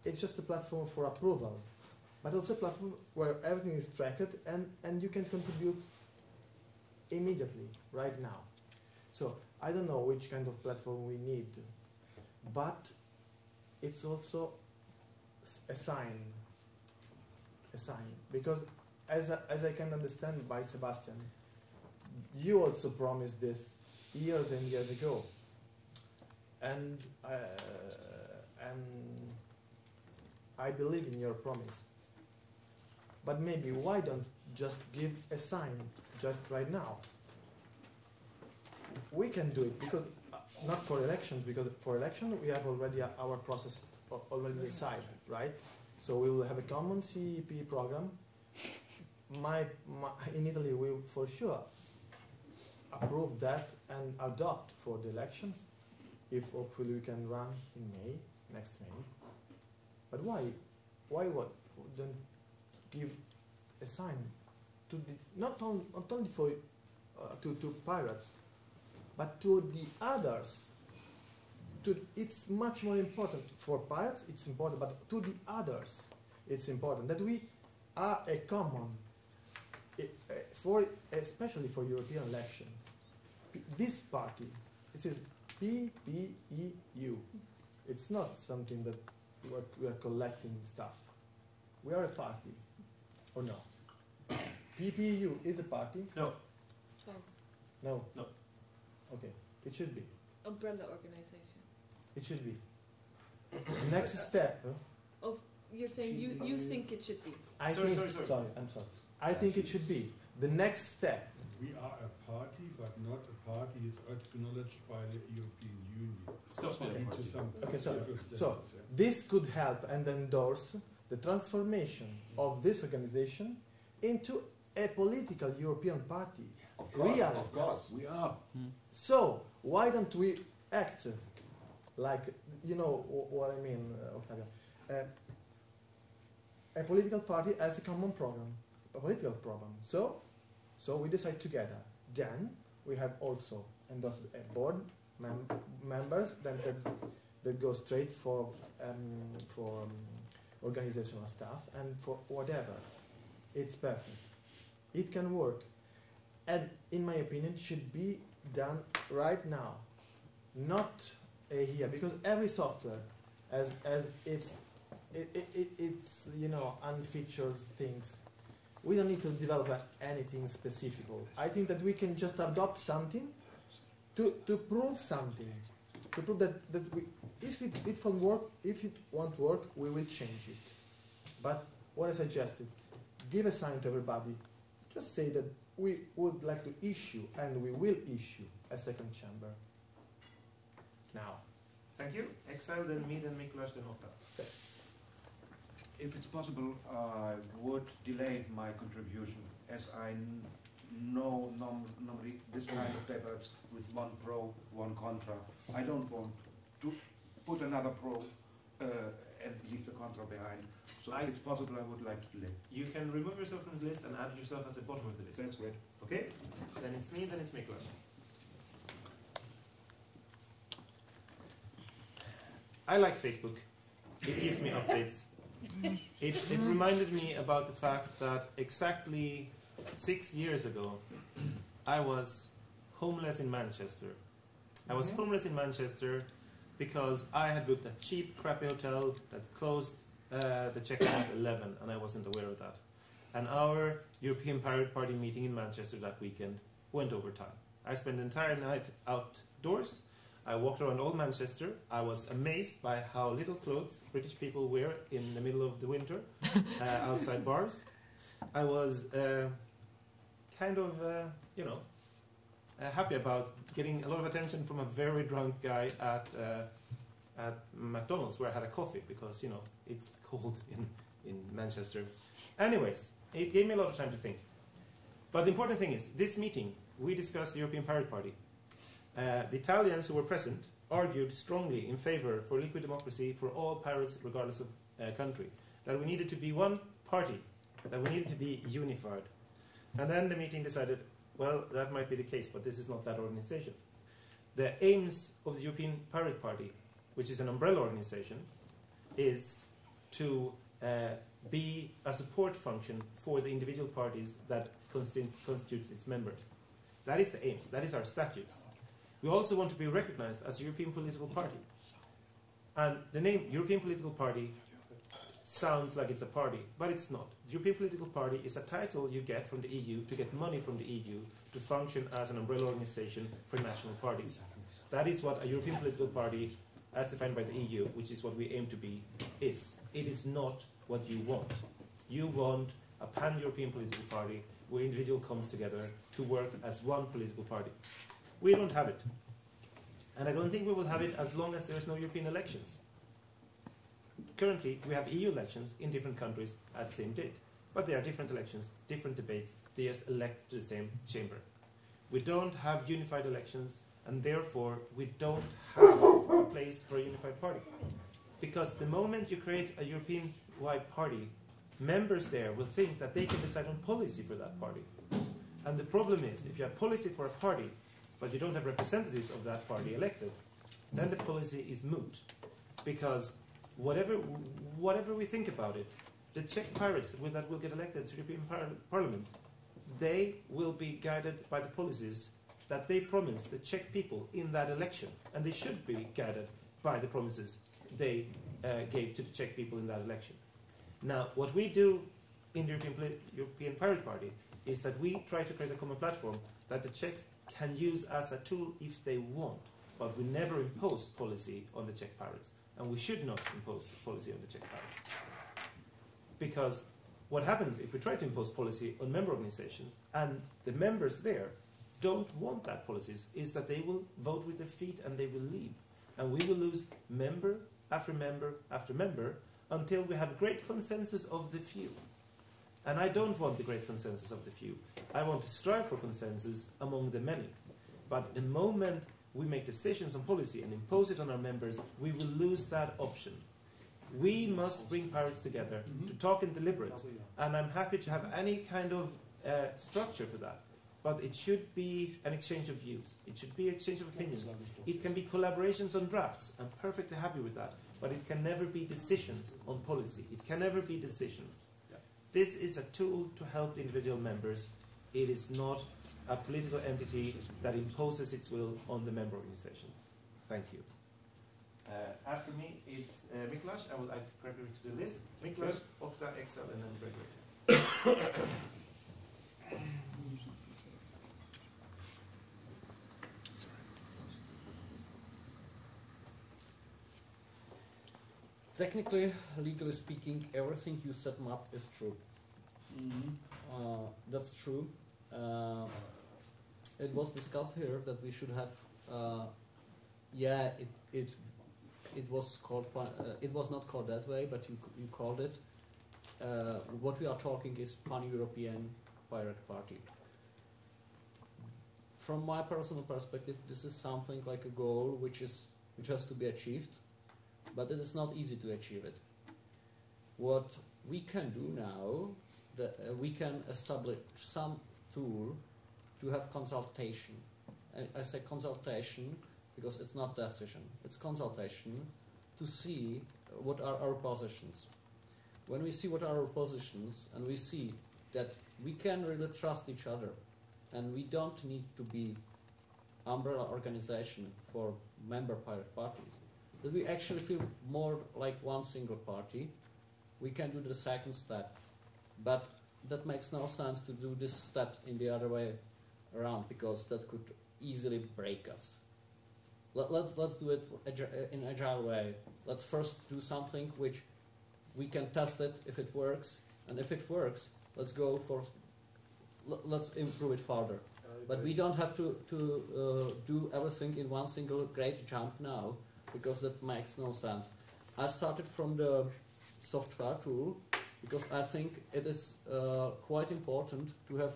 it's just a platform for approval, but also a platform where everything is tracked and you can contribute immediately right now. So I don't know which kind of platform we need, but it's also a sign, because as I can understand by Sebastian, you also promised this years and years ago, and I believe in your promise. But maybe why don't just give a sign just right now? We can do it because not for elections, because for election we have already our process already decided, right? So we will have a common CEP program. In Italy we will for sure approve that and adopt for the elections, if hopefully we can run in May, next May. But why don't give a sign to the, not only for to pirates, but to the others. It's much more important for pirates. It's important, but to the others, it's important that we are a common especially for European election. This party, it is PPEU. It's not something that we are collecting stuff. We are a party, or no? PPEU is a party? No. Oh. No? No. Okay, it should be. Umbrella organization. It should be. Next step. Of you're saying you think it should be. Sorry, I'm sorry. I think it should be. The next step. We are a party, but not a party is acknowledged by the European Union. So this could help and endorse the transformation of this organization into a political European party. Of course, we are. So why don't we act like, you know what I mean, Octavio? A political party as a common program, a political program. So we decide together. Then we have also endorsed a board members that go straight for organizational stuff and for whatever. It's perfect. It can work, and in my opinion, should be done right now, not here, because every software as it's unfeatured things. We don't need to develop anything specific. I think that we can just adopt something to prove something, to prove that we, if it won't work, if it won't work, we will change it. But what I suggested, give a sign to everybody. Just say that we would like to issue, and we will issue a second chamber. Now. Thank you. Exile, then me, then Miklas, then Otta. If it's possible, I would delay my contribution, as I know normally this kind of debates with one pro, one contra. I don't want to put another pro and leave the contra behind. So if it's possible, I would like to delay. You can remove yourself from the list and add yourself at the bottom of the list. That's great. Okay? Then it's me, then it's Miklas. I like Facebook. It gives me updates. It reminded me about the fact that exactly 6 years ago, I was homeless in Manchester. I was homeless in Manchester because I had booked a cheap, crappy hotel that closed the checkpoint 11, and I wasn't aware of that. And our European Pirate Party meeting in Manchester that weekend went over time. I spent the entire night outdoors. I walked around all Manchester. I was amazed by how little clothes British people wear in the middle of the winter outside bars. I was happy about getting a lot of attention from a very drunk guy at McDonald's, where I had a coffee because it's cold in Manchester. Anyways, it gave me a lot of time to think. But the important thing is, this meeting we discussed the European Pirate Party. The Italians who were present argued strongly in favor for liquid democracy for all pirates, regardless of country. That we needed to be one party, that we needed to be unified. And then the meeting decided, well, that might be the case, but this is not that organization. The aims of the European Pirate Party, which is an umbrella organization, is to be a support function for the individual parties that constitutes its members. That is the aims. That is our statutes. We also want to be recognized as a European political party. And the name European Political Party sounds like it's a party, but it's not. The European Political Party is a title you get from the EU to get money from the EU to function as an umbrella organization for national parties. That is what a European Political Party, as defined by the EU, which is what we aim to be, is. It is not what you want. You want a pan-European political party where individual comes together to work as one political party. We don't have it. And I don't think we will have it as long as there is no European elections. Currently, we have EU elections in different countries at the same date. But they are different elections, different debates. They just elect to the same chamber. We don't have unified elections, and therefore we don't have a place for a unified party. Because the moment you create a European-wide party, members there will think that they can decide on policy for that party. And the problem is, if you have policy for a party, but you don't have representatives of that party elected, then the policy is moot. Because whatever we think about it, the Czech pirates that will get elected to the European Parliament, they will be guided by the policies that they promised the Czech people in that election. And they should be guided by the promises they gave to the Czech people in that election. Now, what we do in the European Pirate Party is that we try to create a common platform that the Czechs can use as a tool if they want, but we never impose policy on the Czech pirates, and we should not impose policy on the Czech pirates. Because what happens if we try to impose policy on member organizations and the members there don't want that policies is that they will vote with their feet and they will leave. And we will lose member after member after member until we have great consensus of the few. And I don't want the great consensus of the few. I want to strive for consensus among the many. But the moment we make decisions on policy and impose it on our members, we will lose that option. We must bring pirates together to talk and deliberate. And I'm happy to have any kind of structure for that. But it should be an exchange of views. It should be exchange of opinions. It can be collaborations on drafts. I'm perfectly happy with that. But it can never be decisions on policy. It can never be decisions. This is a tool to help the individual members. It is not a political entity that imposes its will on the member organizations. Thank you. After me, it's Miklas. I would like Gregory to the list. Miklas, Okta, Excel, and then Gregory. Technically, legally speaking, everything you set up is true. That's true. It was discussed here that we should have. It was called. It was not called that way, but you called it. What we are talking is pan-European pirate party. From my personal perspective, this is something like a goal which has to be achieved. But it is not easy to achieve it. What we can do now, we can establish some tool to have consultation. I say consultation because it's not decision. It's consultation to see what are our positions. When we see what are our positions and we see that we can really trust each other and we don't need to be umbrella organization for member pirate parties, that we actually feel more like one single party, we can do the second step. But that makes no sense to do this step in the other way around, because that could easily break us. Let's do it in agile way. Let's first do something which we can test it if it works, and if it works, let's go for. Let's improve it further. But we don't have to do everything in one single great jump now, because that makes no sense. I started from the software tool because I think it is quite important to have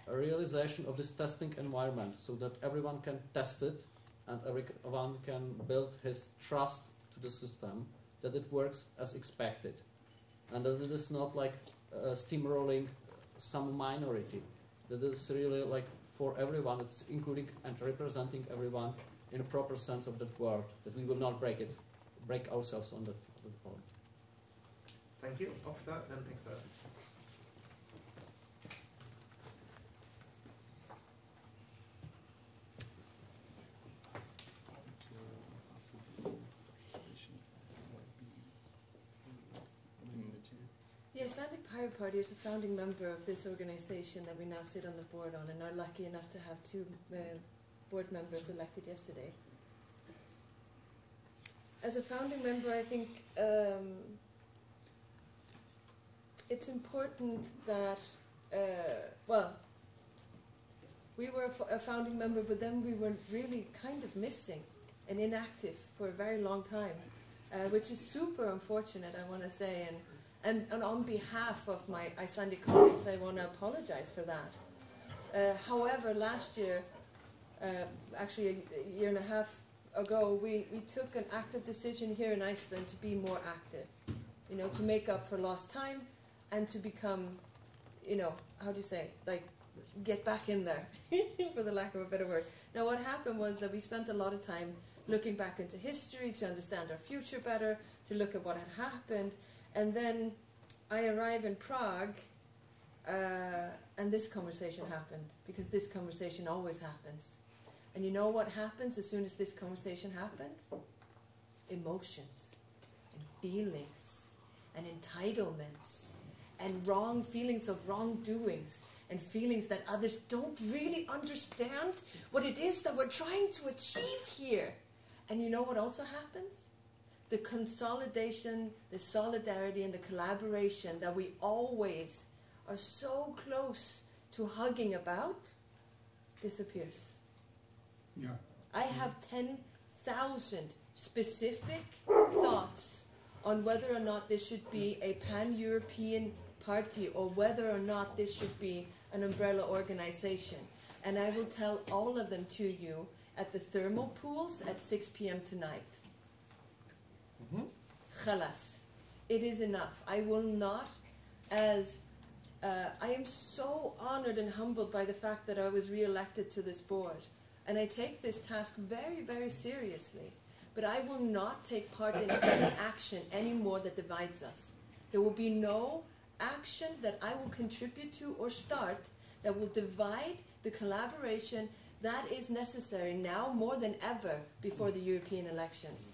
a realization of this testing environment, so that everyone can test it and everyone can build his trust to the system that it works as expected, and that it is not like steamrolling some minority. That is really like for everyone, it's including and representing everyone in a proper sense of that word, that we will not break ourselves on that point. Thank you. After and Excel. The Icelandic Pirate Party is a founding member of this organization that we now sit on the board on, and are lucky enough to have 2 board members elected yesterday. As a founding member, I think it's important that, well, we were a founding member, but then we were really kind of missing and inactive for a very long time, which is super unfortunate, I want to say. And on behalf of my Icelandic colleagues, I want to apologize for that. However, last year, actually a year and a half ago, we took an active decision here in Iceland to be more active, you know, to make up for lost time and to become, you know, how do you say, like, get back in there, for the lack of a better word. Now, what happened was that we spent a lot of time looking back into history to understand our future better, to look at what had happened. And then I arrive in Prague, and this conversation happened, because this conversation always happens. And you know what happens as soon as this conversation happens? Emotions, and feelings, and entitlements, and wrong feelings of wrongdoings, and feelings that others don't really understand what it is that we're trying to achieve here. And you know what also happens? The consolidation, the solidarity, and the collaboration that we always are so close to hugging about disappears. Yeah. I have 10,000 specific thoughts on whether or not this should be a pan-European party or whether or not this should be an umbrella organization. And I will tell all of them to you at the thermal pools at 6 p.m. tonight. Khalas. It is enough. I will not, as I am so honored and humbled by the fact that I was re-elected to this board. And I take this task very, very seriously. But I will not take part in any action anymore that divides us. There will be no action that I will contribute to or start that will divide the collaboration that is necessary now more than ever before the European elections.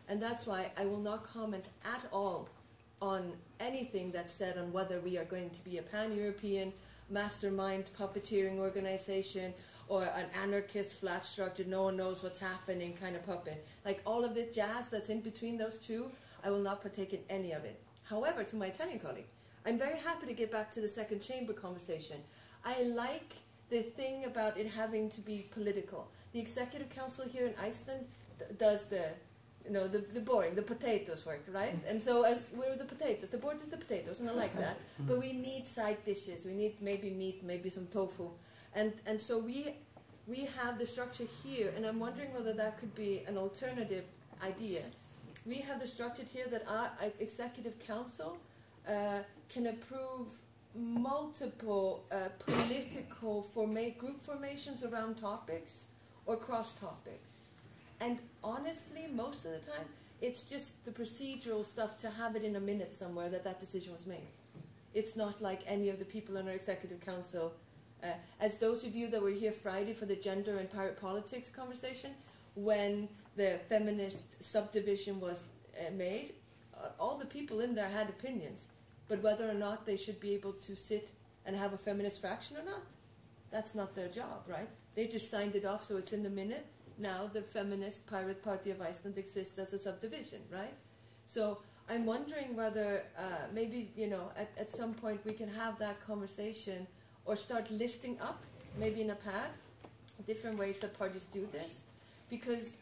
And that's why I will not comment at all on anything that's said on whether we are going to be a pan-European mastermind puppeteering organization or an anarchist flat structured, no one knows what's happening kind of puppet. Like all of the jazz that's in between those two, I will not partake in any of it. However, to my Italian colleague, I'm very happy to get back to the second chamber conversation. I like the thing about it having to be political. The Executive Council here in Iceland does the, you know, the boring, the potatoes work, right? And so as we're the potatoes, the board is the potatoes, and I like that. But we need side dishes. We need maybe meat, maybe some tofu. And so we have the structure here, and I'm wondering whether that could be an alternative idea. We have the structure here that our Executive Council can approve multiple political group formations around topics or cross topics. And honestly, most of the time, it's just the procedural stuff to have it in a minute somewhere that decision was made. It's not like any of the people in our Executive Council. As those of you that were here Friday for the gender and pirate politics conversation, when the feminist subdivision was made, all the people in there had opinions, but whether or not they should be able to sit and have a feminist fraction or not, that's not their job, right? They just signed it off, so it's in the minute. Now the Feminist Pirate Party of Iceland exists as a subdivision, right? So I'm wondering whether maybe, you know, at some point we can have that conversation or start listing up, maybe in a pad, different ways that parties do this. Because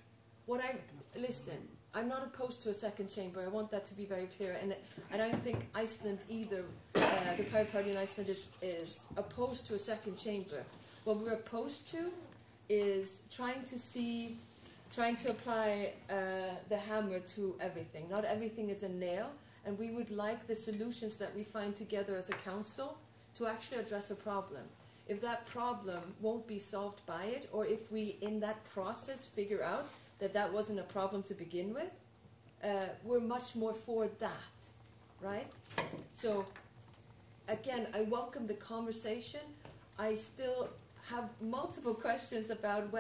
listen, I'm not opposed to a second chamber. I want that to be very clear. And I don't think Iceland either, the Pirate Party in Iceland is opposed to a second chamber. What we're opposed to is trying to apply the hammer to everything. Not everything is a nail, and we would like the solutions that we find together as a council to actually address a problem. If that problem won't be solved by it, or if we in that process figure out that that wasn't a problem to begin with, we're much more for that, right? So again, I welcome the conversation. I still have multiple questions about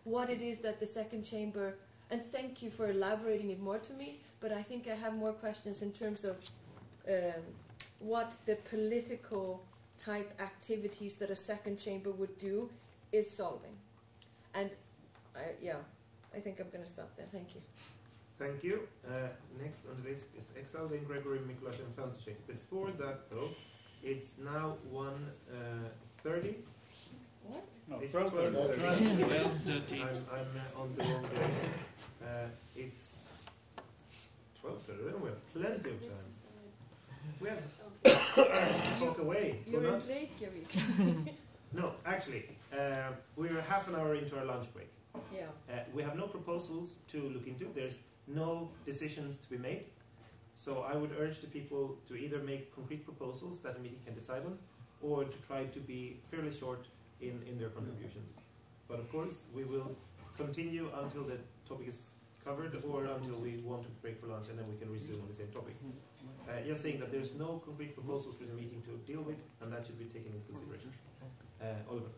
what it is that the second chamber, and thank you for elaborating it more to me, but I think I have more questions in terms of what the political type activities that a second chamber would do is solving. And I think I'm going to stop there. Thank you. Thank you. Next on the list is Exalden, Gregory, Miklas, and Fantasek. Before that, though, it's now 1:30. What? No, it's 12:30. I'm on the wrong day. It's 12:30. Then we have plenty of time. We have talk away. You're in Reykjavík. No, actually, we're half an hour into our lunch break. Yeah. We have no proposals to look into. There's no decisions to be made. So I would urge the people to either make concrete proposals that a meeting can decide on, or to try to be fairly short in their contributions. But of course, we will continue until the topic is covered, or until we want to break for lunch, and then we can resume on the same topic. Just saying that there's no concrete proposals for the meeting to deal with, and that should be taken into consideration. Oliver.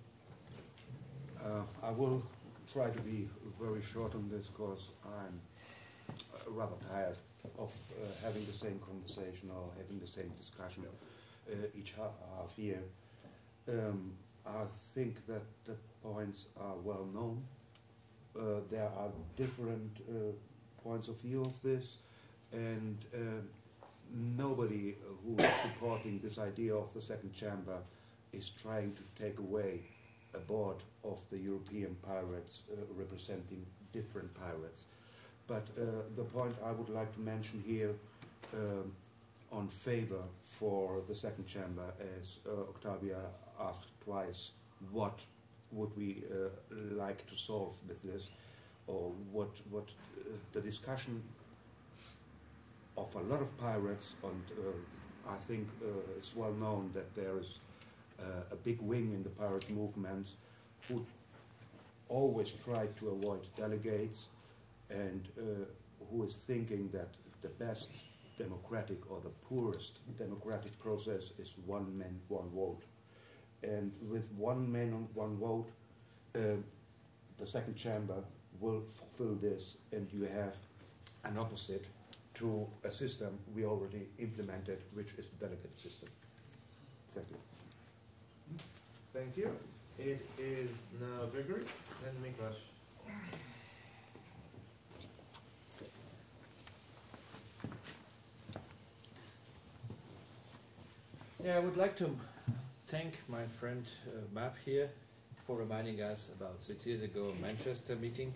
I will try to be very short on this because I'm rather tired of having the same conversation or having the same discussion each half year. I think that the points are well known. There are different points of view of this, and nobody who is supporting this idea of the second chamber is trying to take away a board of the European pirates representing different pirates. But the point I would like to mention here on favor for the second chamber, as Octavia asked twice, what would we like to solve with this, or what the discussion of a lot of pirates, and I think it's well known that there is a big wing in the pirate movement who always try to avoid delegates, and who is thinking that the best democratic or the poorest democratic process is one man, one vote. And with one man, one vote, the second chamber will fulfill this, and you have an opposite to a system we already implemented, which is the delegate system. Thank you. Thank you. It is now Gregory and Miklas. Yeah, I would like to thank my friend Map here for reminding us about 6 years ago Manchester meeting.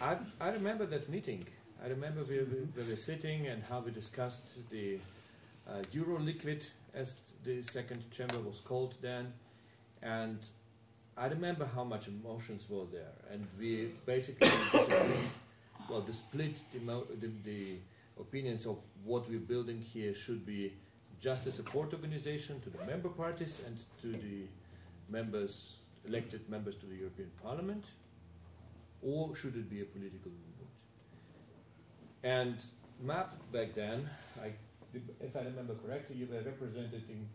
I remember that meeting. I remember we were sitting and how we discussed the Euro liquid, as the second chamber was called then, and I remember how much emotions were there, and we basically disagreed, well, the split, the opinions of what we're building here should be just a support organization to the member parties and to the members, elected members to the European Parliament, or should it be a political movement? And MAP back then, if I remember correctly, you were representing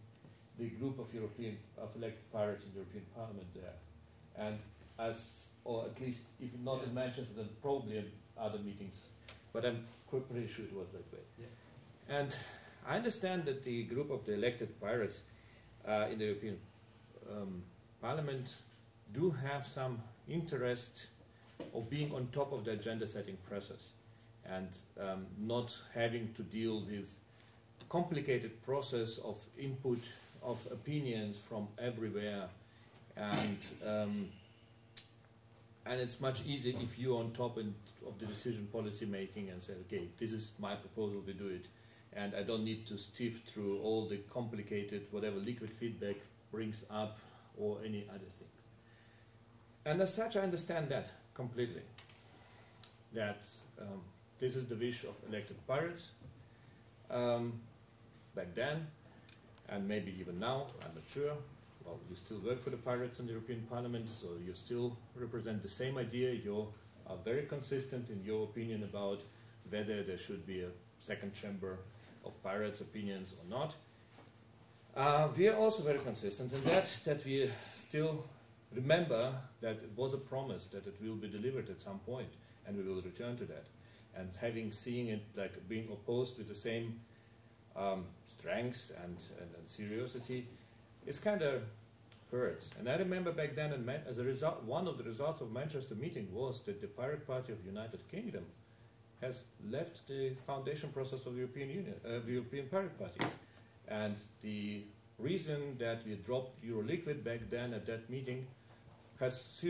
the group of elected pirates in the European Parliament there. And as, or at least if not in Manchester, then probably other meetings, but I'm pretty sure it was that way. Yeah. And I understand that the group of the elected pirates in the European Parliament do have some interest of being on top of the agenda setting process and not having to deal with complicated process of input of opinions from everywhere, and it's much easier if you're on top of the decision policy making and say, okay, this is my proposal, we do it, and I don't need to sift through all the complicated whatever liquid feedback brings up or any other thing. And as such, I understand that completely, that this is the wish of elected pirates back then, and maybe even now, I'm not sure. Well, you still work for the pirates in the European Parliament, so you still represent the same idea. You are very consistent in your opinion about whether there should be a second chamber of pirates' opinions or not. We are also very consistent in that we still remember that it was a promise that it will be delivered at some point, and we will return to that. And seeing it like being opposed with the same strengths and seriousity, it's kind of hurts. And I remember back then, as a result, one of the results of Manchester meeting was that the Pirate Party of the United Kingdom has left the foundation process of the European Union, the European Pirate Party. And the reason that we dropped Euroliquid back then at that meeting has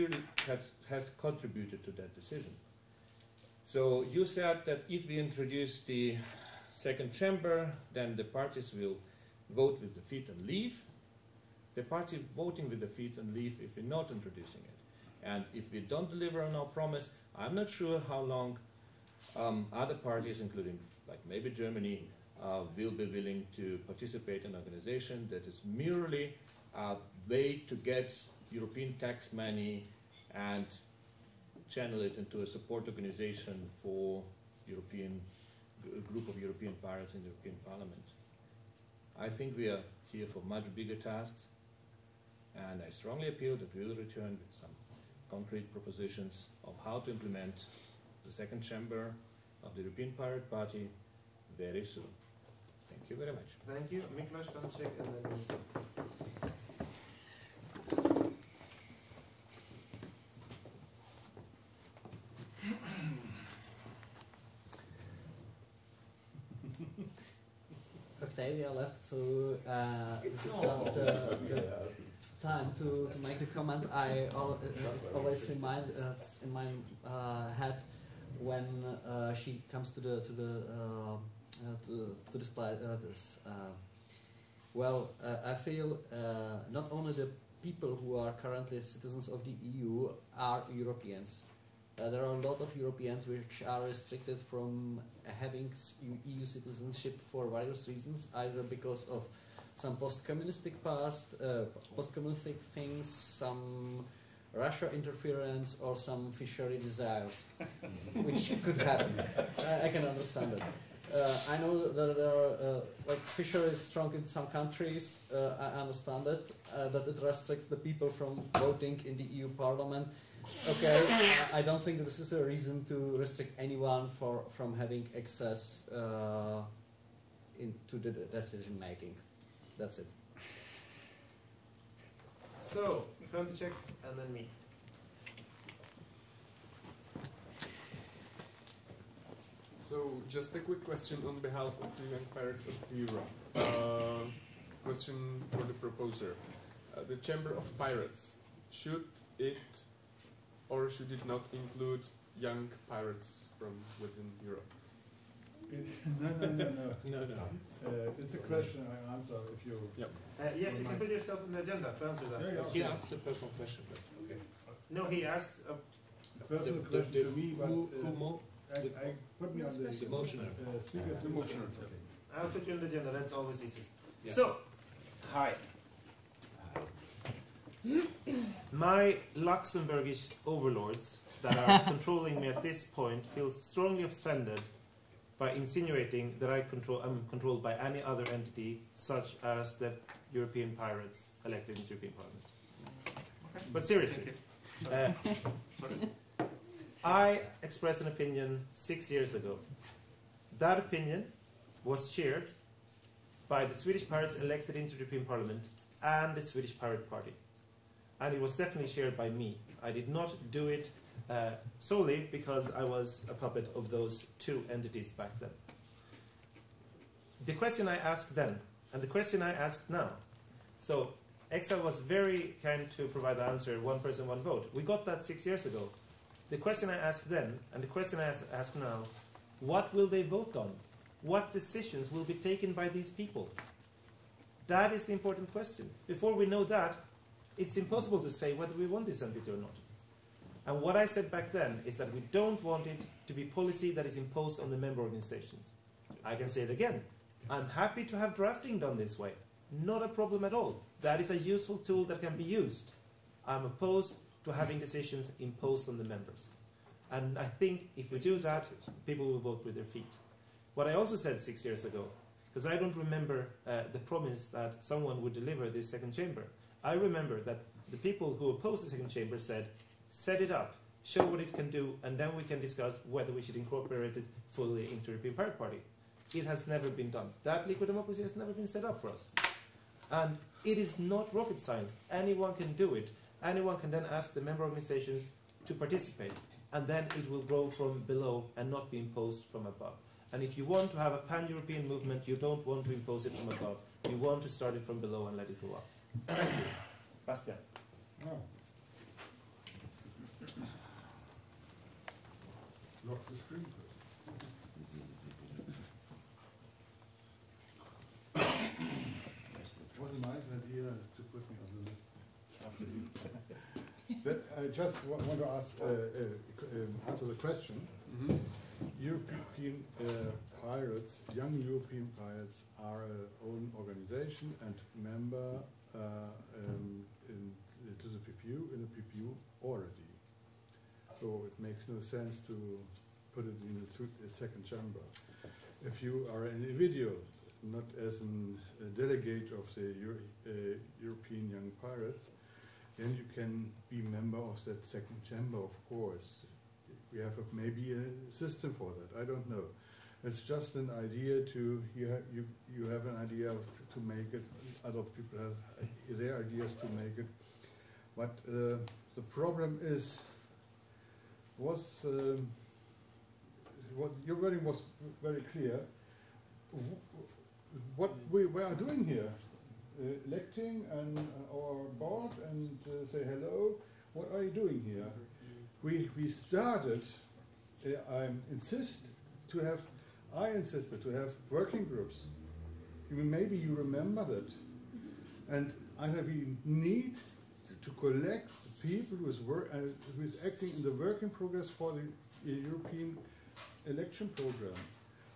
contributed to that decision. So you said that if we introduce the second chamber, then the parties will vote with the feet and leave. The party voting with the feet and leave if we're not introducing it. And if we don't deliver on our promise, I'm not sure how long other parties, including like maybe Germany, will be willing to participate in an organization that is merely a way to get European tax money and channel it into a support organization for a group of European pirates in the European Parliament. I think we are here for much bigger tasks, and I strongly appeal that we will return with some concrete propositions of how to implement the second chamber of the European Pirate Party very soon. Thank you very much. Thank you. Miklos, Francisek, and then... Octavia left, so this is not the time to make a comment. I always remind it's in my head when she comes to display this. Well, I feel not only the people who are currently citizens of the EU are Europeans. There are a lot of Europeans which are restricted from having EU citizenship for various reasons, either because of some post-communistic past, post-communistic things, some Russia interference, or some fishery desires, which could happen. I can understand it. I know that there are, like, fishery is strong in some countries. I understand it, that it restricts the people from voting in the EU Parliament. Okay, I don't think this is a reason to restrict anyone from having access into the decision making. That's it. So, Francisek, and then me. So, just a quick question on behalf of the Young Pirates of Europe. Question for the proposer. The Chamber of Pirates, should it or should it not include young pirates from within Europe? No. It's a question I answer if you... Yep. Yes, you can put yourself on the agenda to answer that. Yeah, He asked a personal question, but okay. No, he asked a personal question to me, but I put me on the motioner. The motioner. I'll put you on the agenda, that's always easiest. Yeah. So, hi. My Luxembourgish overlords that are controlling me at this point feel strongly offended by insinuating that I'm controlled by any other entity, such as the European pirates elected in the European Parliament. Okay. But seriously, I expressed an opinion 6 years ago. That opinion was shared by the Swedish Pirates elected into the European Parliament and the Swedish Pirate Party. And it was definitely shared by me. I did not do it solely because I was a puppet of those two entities back then. The question I asked then, and the question I asked now. So Excel was very kind to provide the answer, one person, one vote. We got that 6 years ago. The question I asked then, and the question I ask now, what will they vote on? What decisions will be taken by these people? That is the important question. Before we know that, it's impossible to say whether we want this entity or not. And what I said back then is that we don't want it to be policy that is imposed on the member organizations. I can say it again. I'm happy to have drafting done this way. Not a problem at all. That is a useful tool that can be used. I'm opposed to having decisions imposed on the members. And I think if we do that, people will vote with their feet. What I also said 6 years ago, because I don't remember the promise that someone would deliver this second chamber. I remember that the people who opposed the second chamber said, set it up, show what it can do, and then we can discuss whether we should incorporate it fully into the European Pirate Party. It has never been done. That liquid democracy has never been set up for us. And it is not rocket science. Anyone can do it. Anyone can then ask the member organizations to participate. And then it will grow from below and not be imposed from above. And if you want to have a pan-European movement, you don't want to impose it from above. You want to start it from below and let it go up. Thank you. Bastian. Oh. Lock the screen. It was a nice idea to put me on the list after you. That I just want to ask, answer the question. Mm-hmm. European pirates, young European pirates, are an own organization and member to the PPU, in the PPU already. So it makes no sense to put it in the second chamber. If you are an individual, not as a delegate of the European Young Pirates, then you can be member of that second chamber, of course. We have maybe a system for that. I don't know. It's just an idea to you have an idea to make it. Other people have their ideas to make it. But the problem is what your wording was very clear. What we are doing here, electing our board and say hello. What are you doing here? We started. I insisted to have working groups. Maybe you remember that. And I have we need to collect the people who is acting in the working progress for the European election program.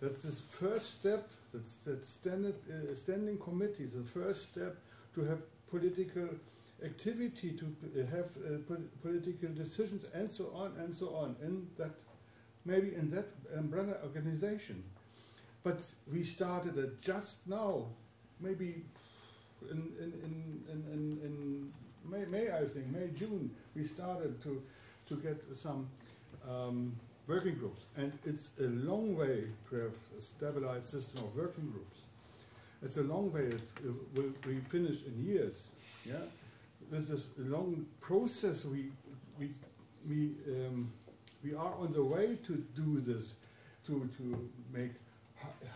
That's the first step. That's standing committees. The first step to have political activity, to have political decisions, and so on and so on. In that, maybe in that umbrella organization. But we started it just now, maybe in May, I think, May, June, we started to get some working groups. And it's a long way to have a stabilized system of working groups. It's a long way. It will be finished in years. Yeah, this is a long process. We are on the way to do this, to make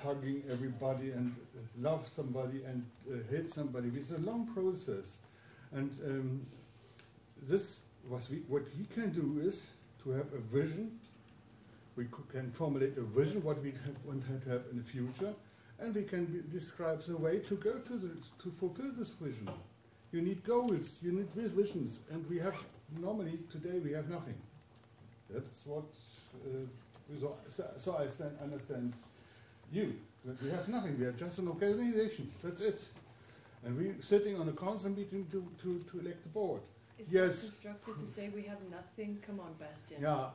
hugging everybody and love somebody and hate somebody. It's a long process, and what we can do is to have a vision. We can formulate a vision what we want to have in the future, and we can describe the way to go to fulfill this vision. You need goals, you need visions, and we have normally today we have nothing. That's what. So I understand you. We have nothing. We are just an organization. That's it. And we're sitting on a council meeting to elect the board. Is yes. that constructed to say we have nothing? Come on, Bastian. Yeah.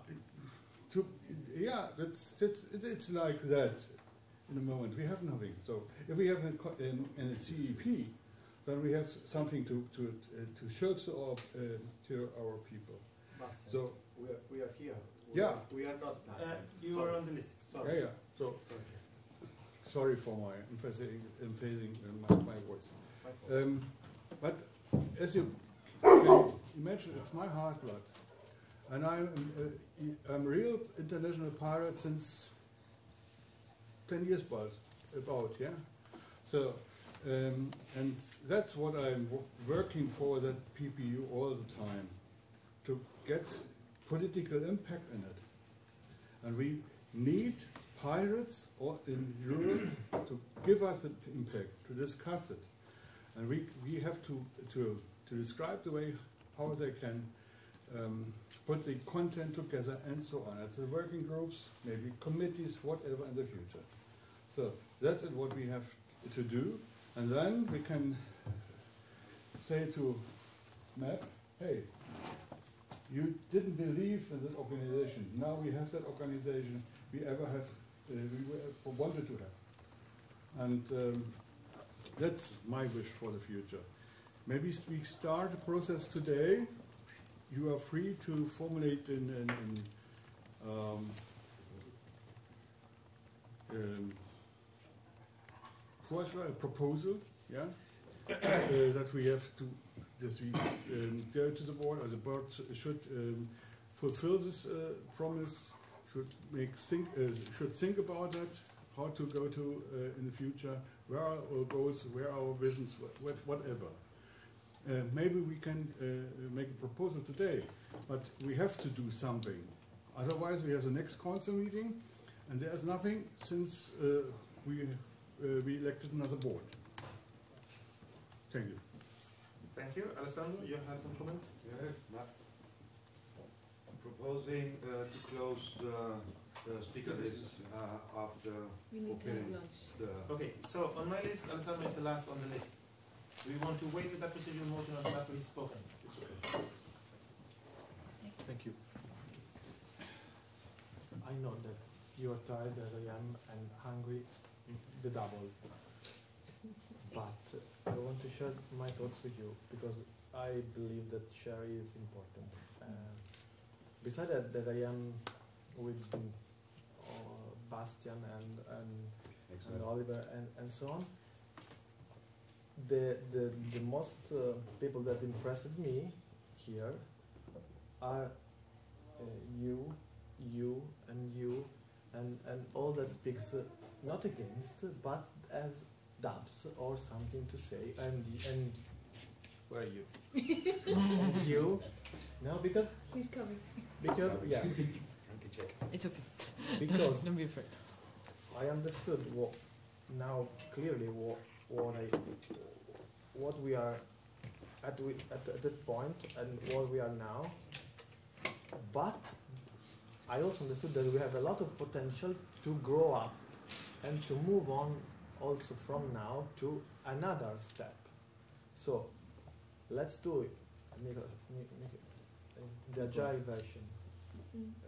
It's like that. In a moment, we have nothing. So if we have a CEP, then we have something to show to our people. So we are here Yeah. We are not. You are on the list. Sorry. Yeah, yeah. So, sorry for my emphasizing my voice. But as you can imagine, it's my heart blood. And I'm a real international pirate since 10 years about, yeah? So, and that's what I'm working for, that PPU all the time, to get political impact in it. And we need pirates in Europe to give us an impact, to discuss it. And we have to describe the way how they can put the content together and so on. It's the working groups, maybe committees, whatever in the future. So that's what we have to do. And then we can say to MAP, hey, you didn't believe in that organization. Now we have that organization we wanted to have. And that's my wish for the future. Maybe we start the process today. You are free to formulate a proposal, yeah, that we have to, go to the board, or the board should fulfill this promise, should think about that, how to go to in the future, where are our goals, where are our visions, whatever. Maybe we can make a proposal today, but we have to do something. Otherwise, we have the next council meeting, and there's nothing since we elected another board. Thank you. Thank you. Alessandro, you have some comments? Yeah. Proposing to close the sticker list after We need to have lunch. Okay, so on my list, Alessandro is the last on the list. Do you want to wait with that procedural motion until he's spoken? Thank you. I know that you are tired as I am and hungry the double. But I want to share my thoughts with you because I believe that sharing is important. Besides that I am with Bastian and Oliver and so on, the most people that impressed me here are you and all that speaks not against but as dubs or something to say and where are you? And you? No, because he's coming. Because yeah. It's okay. Because don't be afraid. I understood now clearly what we are at that point and what we are now. But I also understood that we have a lot of potential to grow up and to move on also from now to another step. So let's do it. The agile version.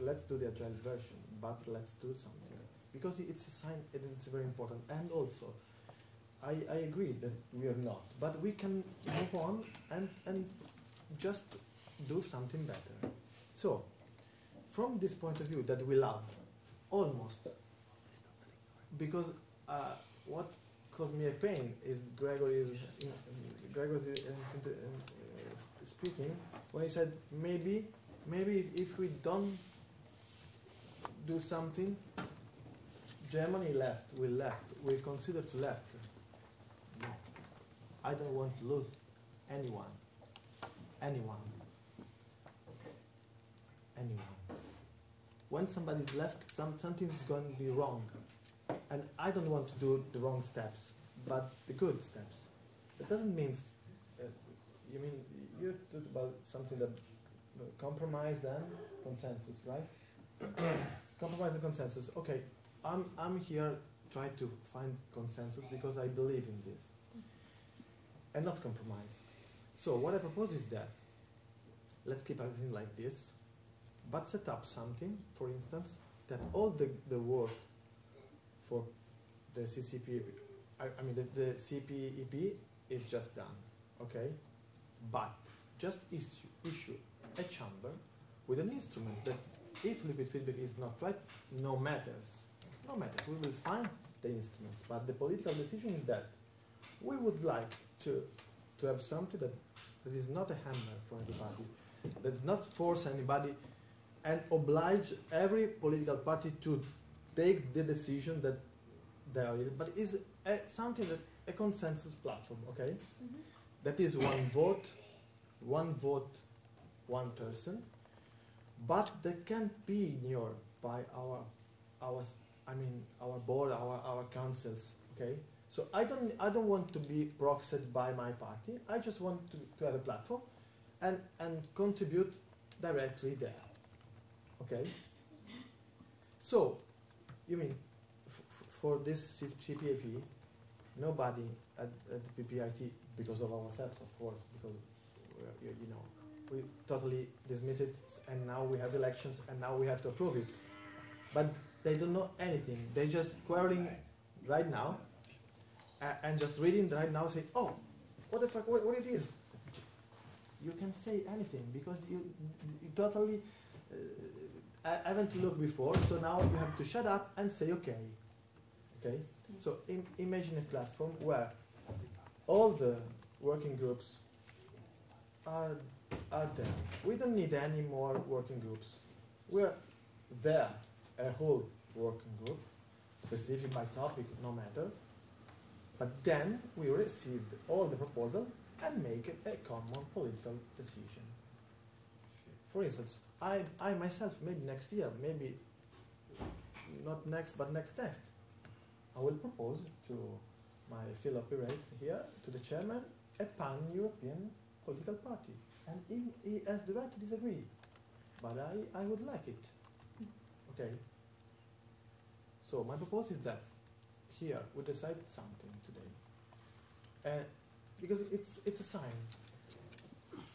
Let's do the agile version, but let's do something. Because it's a sign, and it's very important. And also, I agree that we are not, but we can move on and just do something better. So, from this point of view that we love, almost, because what caused me a pain is Gregory speaking when he said maybe if we don't do something, Germany will consider to left. No. I don't want to lose anyone. When somebody is left, something is going to be wrong. And I don't want to do the wrong steps, but the good steps. That doesn't mean, you mean, you talked about something that compromise and consensus, right? Compromise and consensus. Okay, I'm here trying to find consensus because I believe in this. And not compromise. So what I propose is that let's keep everything like this, but set up something, for instance, that all the work for the CCP, the CPEP is just done, okay? But just issue a chamber with an instrument that if liquid feedback is not right, no matters. No matters. We will find the instruments, but the political decision is that we would like to have something that is not a hammer for anybody, that does not force anybody and oblige every political party to take the decision that there is, but is something that a consensus platform, okay? That is one vote, one person, but that can't be ignored by our board, our councils, okay? So I don't want to be proxied by my party. I just want to have a platform and contribute directly there, okay? So, you mean for this CPAP, nobody at the PPIT, because of ourselves, of course, because we totally dismiss it, and now we have elections, and now we have to approve it. But they don't know anything. They just quarreling right now, and just reading right now, say, oh, what the fuck, what it is? You can't say anything, because you totally haven't looked before, so now you have to shut up and say, okay. Okay? So imagine a platform where all the working groups are there. We don't need any more working groups. We're there, a whole working group, specific by topic, no matter. But then we received all the proposal and make a common political decision. For instance, I myself, maybe next year, maybe not next, but next, I will propose to my fellow Pirate here, to the chairman, a pan-European political party. And he has the right to disagree. But I would like it. Okay? So my proposal is that here we decide something today. Because it's a sign.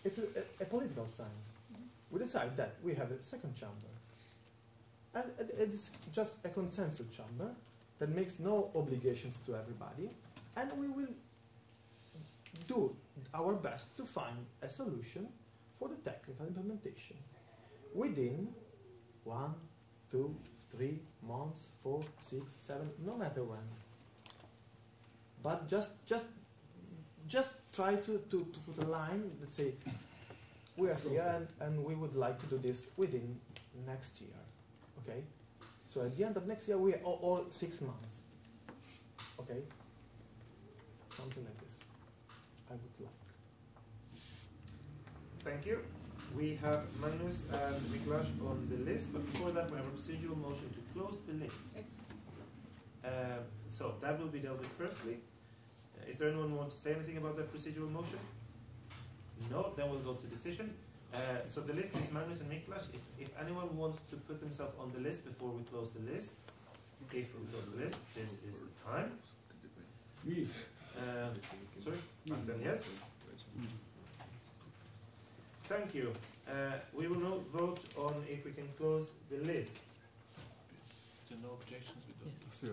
It's a political sign. We decide that we have a second chamber. And it's just a consensus chamber that makes no obligations to everybody, and we will do our best to find a solution for the technical implementation within 1, 2, 3 months, 4, 6, 7, no matter when. But just try to put a line that say we are here and we would like to do this within next year. Okay? So at the end of next year, we are all 6 months. Okay? Something like this. I would like. Thank you. We have Magnus and Miklas on the list, but before that, we have a procedural motion to close the list. So that will be dealt with firstly. Is there anyone who wants to say anything about that procedural motion? No, then we'll go to decision. So the list is Magnus and Miklas. If anyone wants to put themselves on the list before we close the list, if we close the list, this is the time. Sorry? Yes? Thank you. We will now vote on if we can close the list. There are no objections with Yes.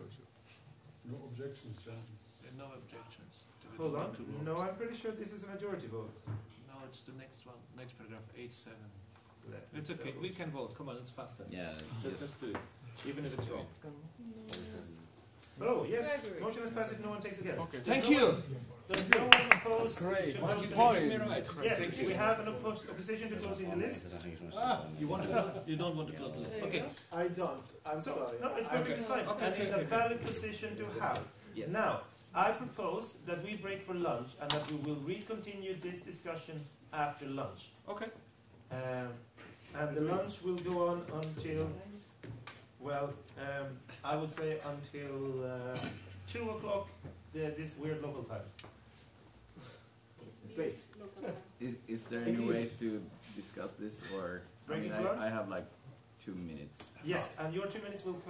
No objections, There are no objections. Hold on. No, I'm pretty sure this is a majority vote. No, it's the next one. Next paragraph, 8.7. It's okay. We can vote. Come on, it's faster. Yeah. Just do it, even if it's wrong. Oh, yes. Motion is passed if no one takes it against. Okay. Thank you. Does no one oppose to close the list? Right. Yes, we have an opposition to closing the list. You don't want to close the list. Okay. I don't. I'm So, sorry. no, it's perfectly fine. And it's a valid position to have. Yes. Now, I propose that we break for lunch and that we will recontinue this discussion after lunch. Okay. And the lunch will go on until, well, I would say until 2 o'clock, this weird local time. Great. Is there any way to discuss this, or I have like 2 minutes? Yes, and your 2 minutes will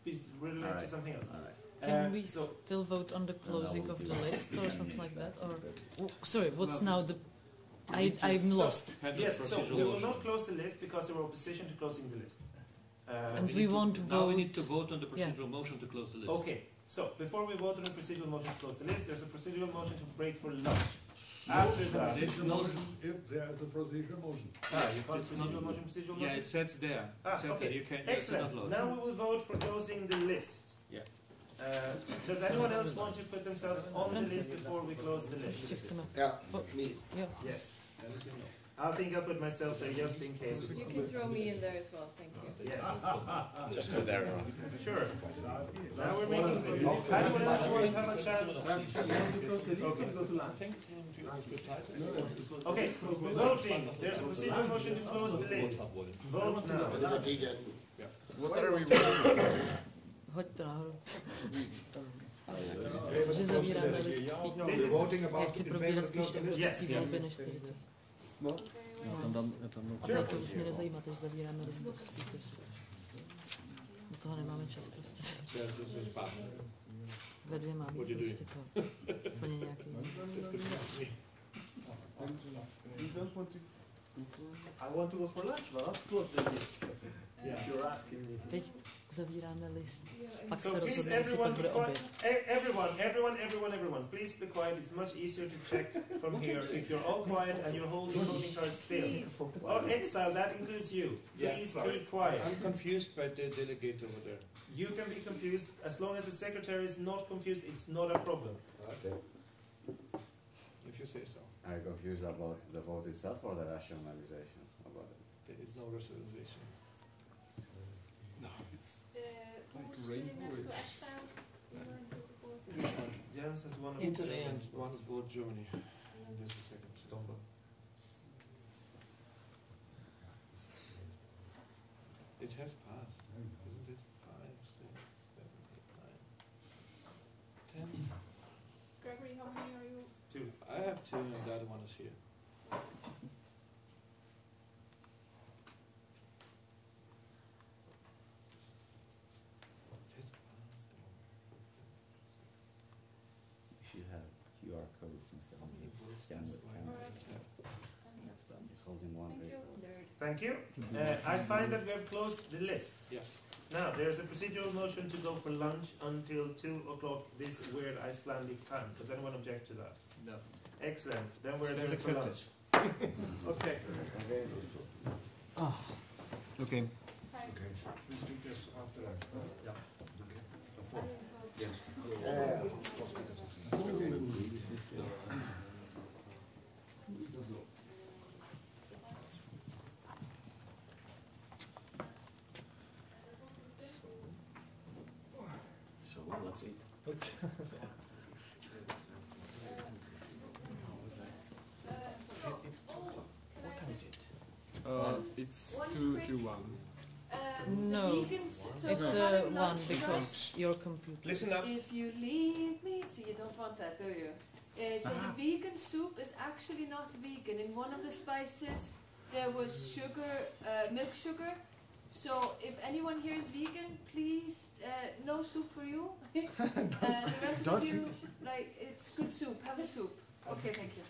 be related to something else. All right. Can we still vote on the closing of the list or something like that? Or sorry, what's now the? I'm lost. Yes, so we will not close the list because there were opposition to closing the list. And we won't vote. Now we need to vote on the procedural motion to close the list. Okay, so before we vote on the procedural motion to close the list, there's a procedural motion to break for lunch. After that. It's no. If there is a procedural motion. You can't procedural motion, procedural motion? Yeah, it says there. It says okay. that you can. Excellent. You now we will vote for closing the list. Yeah. Does anyone else want to put themselves on the list before we close the list? Yeah, me. Yes. I think I'll put myself there just in case. You can throw me in there as well, thank you. Yes. Just put there. Sure. Now we're making business. Anyone else want to have a chance? Okay, voting. There's a procedural motion to close the list. Vote now. What are we voting? Hoďte nahoru. Že zavíráme list speakerů. Já chci probírat spíš evropský volby než ty. No. A tady to už mě nezajímá, takže zavíráme list speakerů. Do toho nemáme čas prostě. Ve dvě má být prostě to. Úplně nějaký. I want to go for lunch, but not close the list. If you're asking me. Teď zavíráme list. Pak So se please rozhodneme, jestli pak bude oběd. Everyone, please be quiet. It's much easier to check from here if you're all quiet and you're holding voting cards still. Or exile, that includes you. Please be quiet. I'm confused by the delegate over there. You can be confused. As long as the secretary is not confused, it's not a problem. Okay. If you say so. Are you confused about the vote itself or the rationalization about it? There is no rationalization. Motion next to exiles. Jens has one of Italy and one for Germany. And there's the second. Stomba. It has passed, isn't it? 5, 6, 7, 8, 9, 10. Gregory, how many are you? 2. I have 2 and the other one is here. You should have QR codes instead of scan with camera. He's holding one paper. Thank you. I find that we have closed the list. Yeah. Now, there's a procedural motion to go for lunch until 2 o'clock this weird Icelandic time. Does anyone object to that? No. Excellent. Then we're Stands there for accepted. lunch. Okay. Okay. Three speakers after lunch. Yeah. Okay. Four. Yes. So let's eat. It's 2 o'clock. What time is it? It's 2 to 1. No, So it's we're having 1 lunch, because your computer. Listen up. If you leave me, so you don't want that, do you? So the vegan soup is actually not vegan. In one of the spices, there was sugar, milk sugar. So if anyone here is vegan, please, no soup for you. The rest of you, like, it's good soup. Have a soup. Okay, thank you.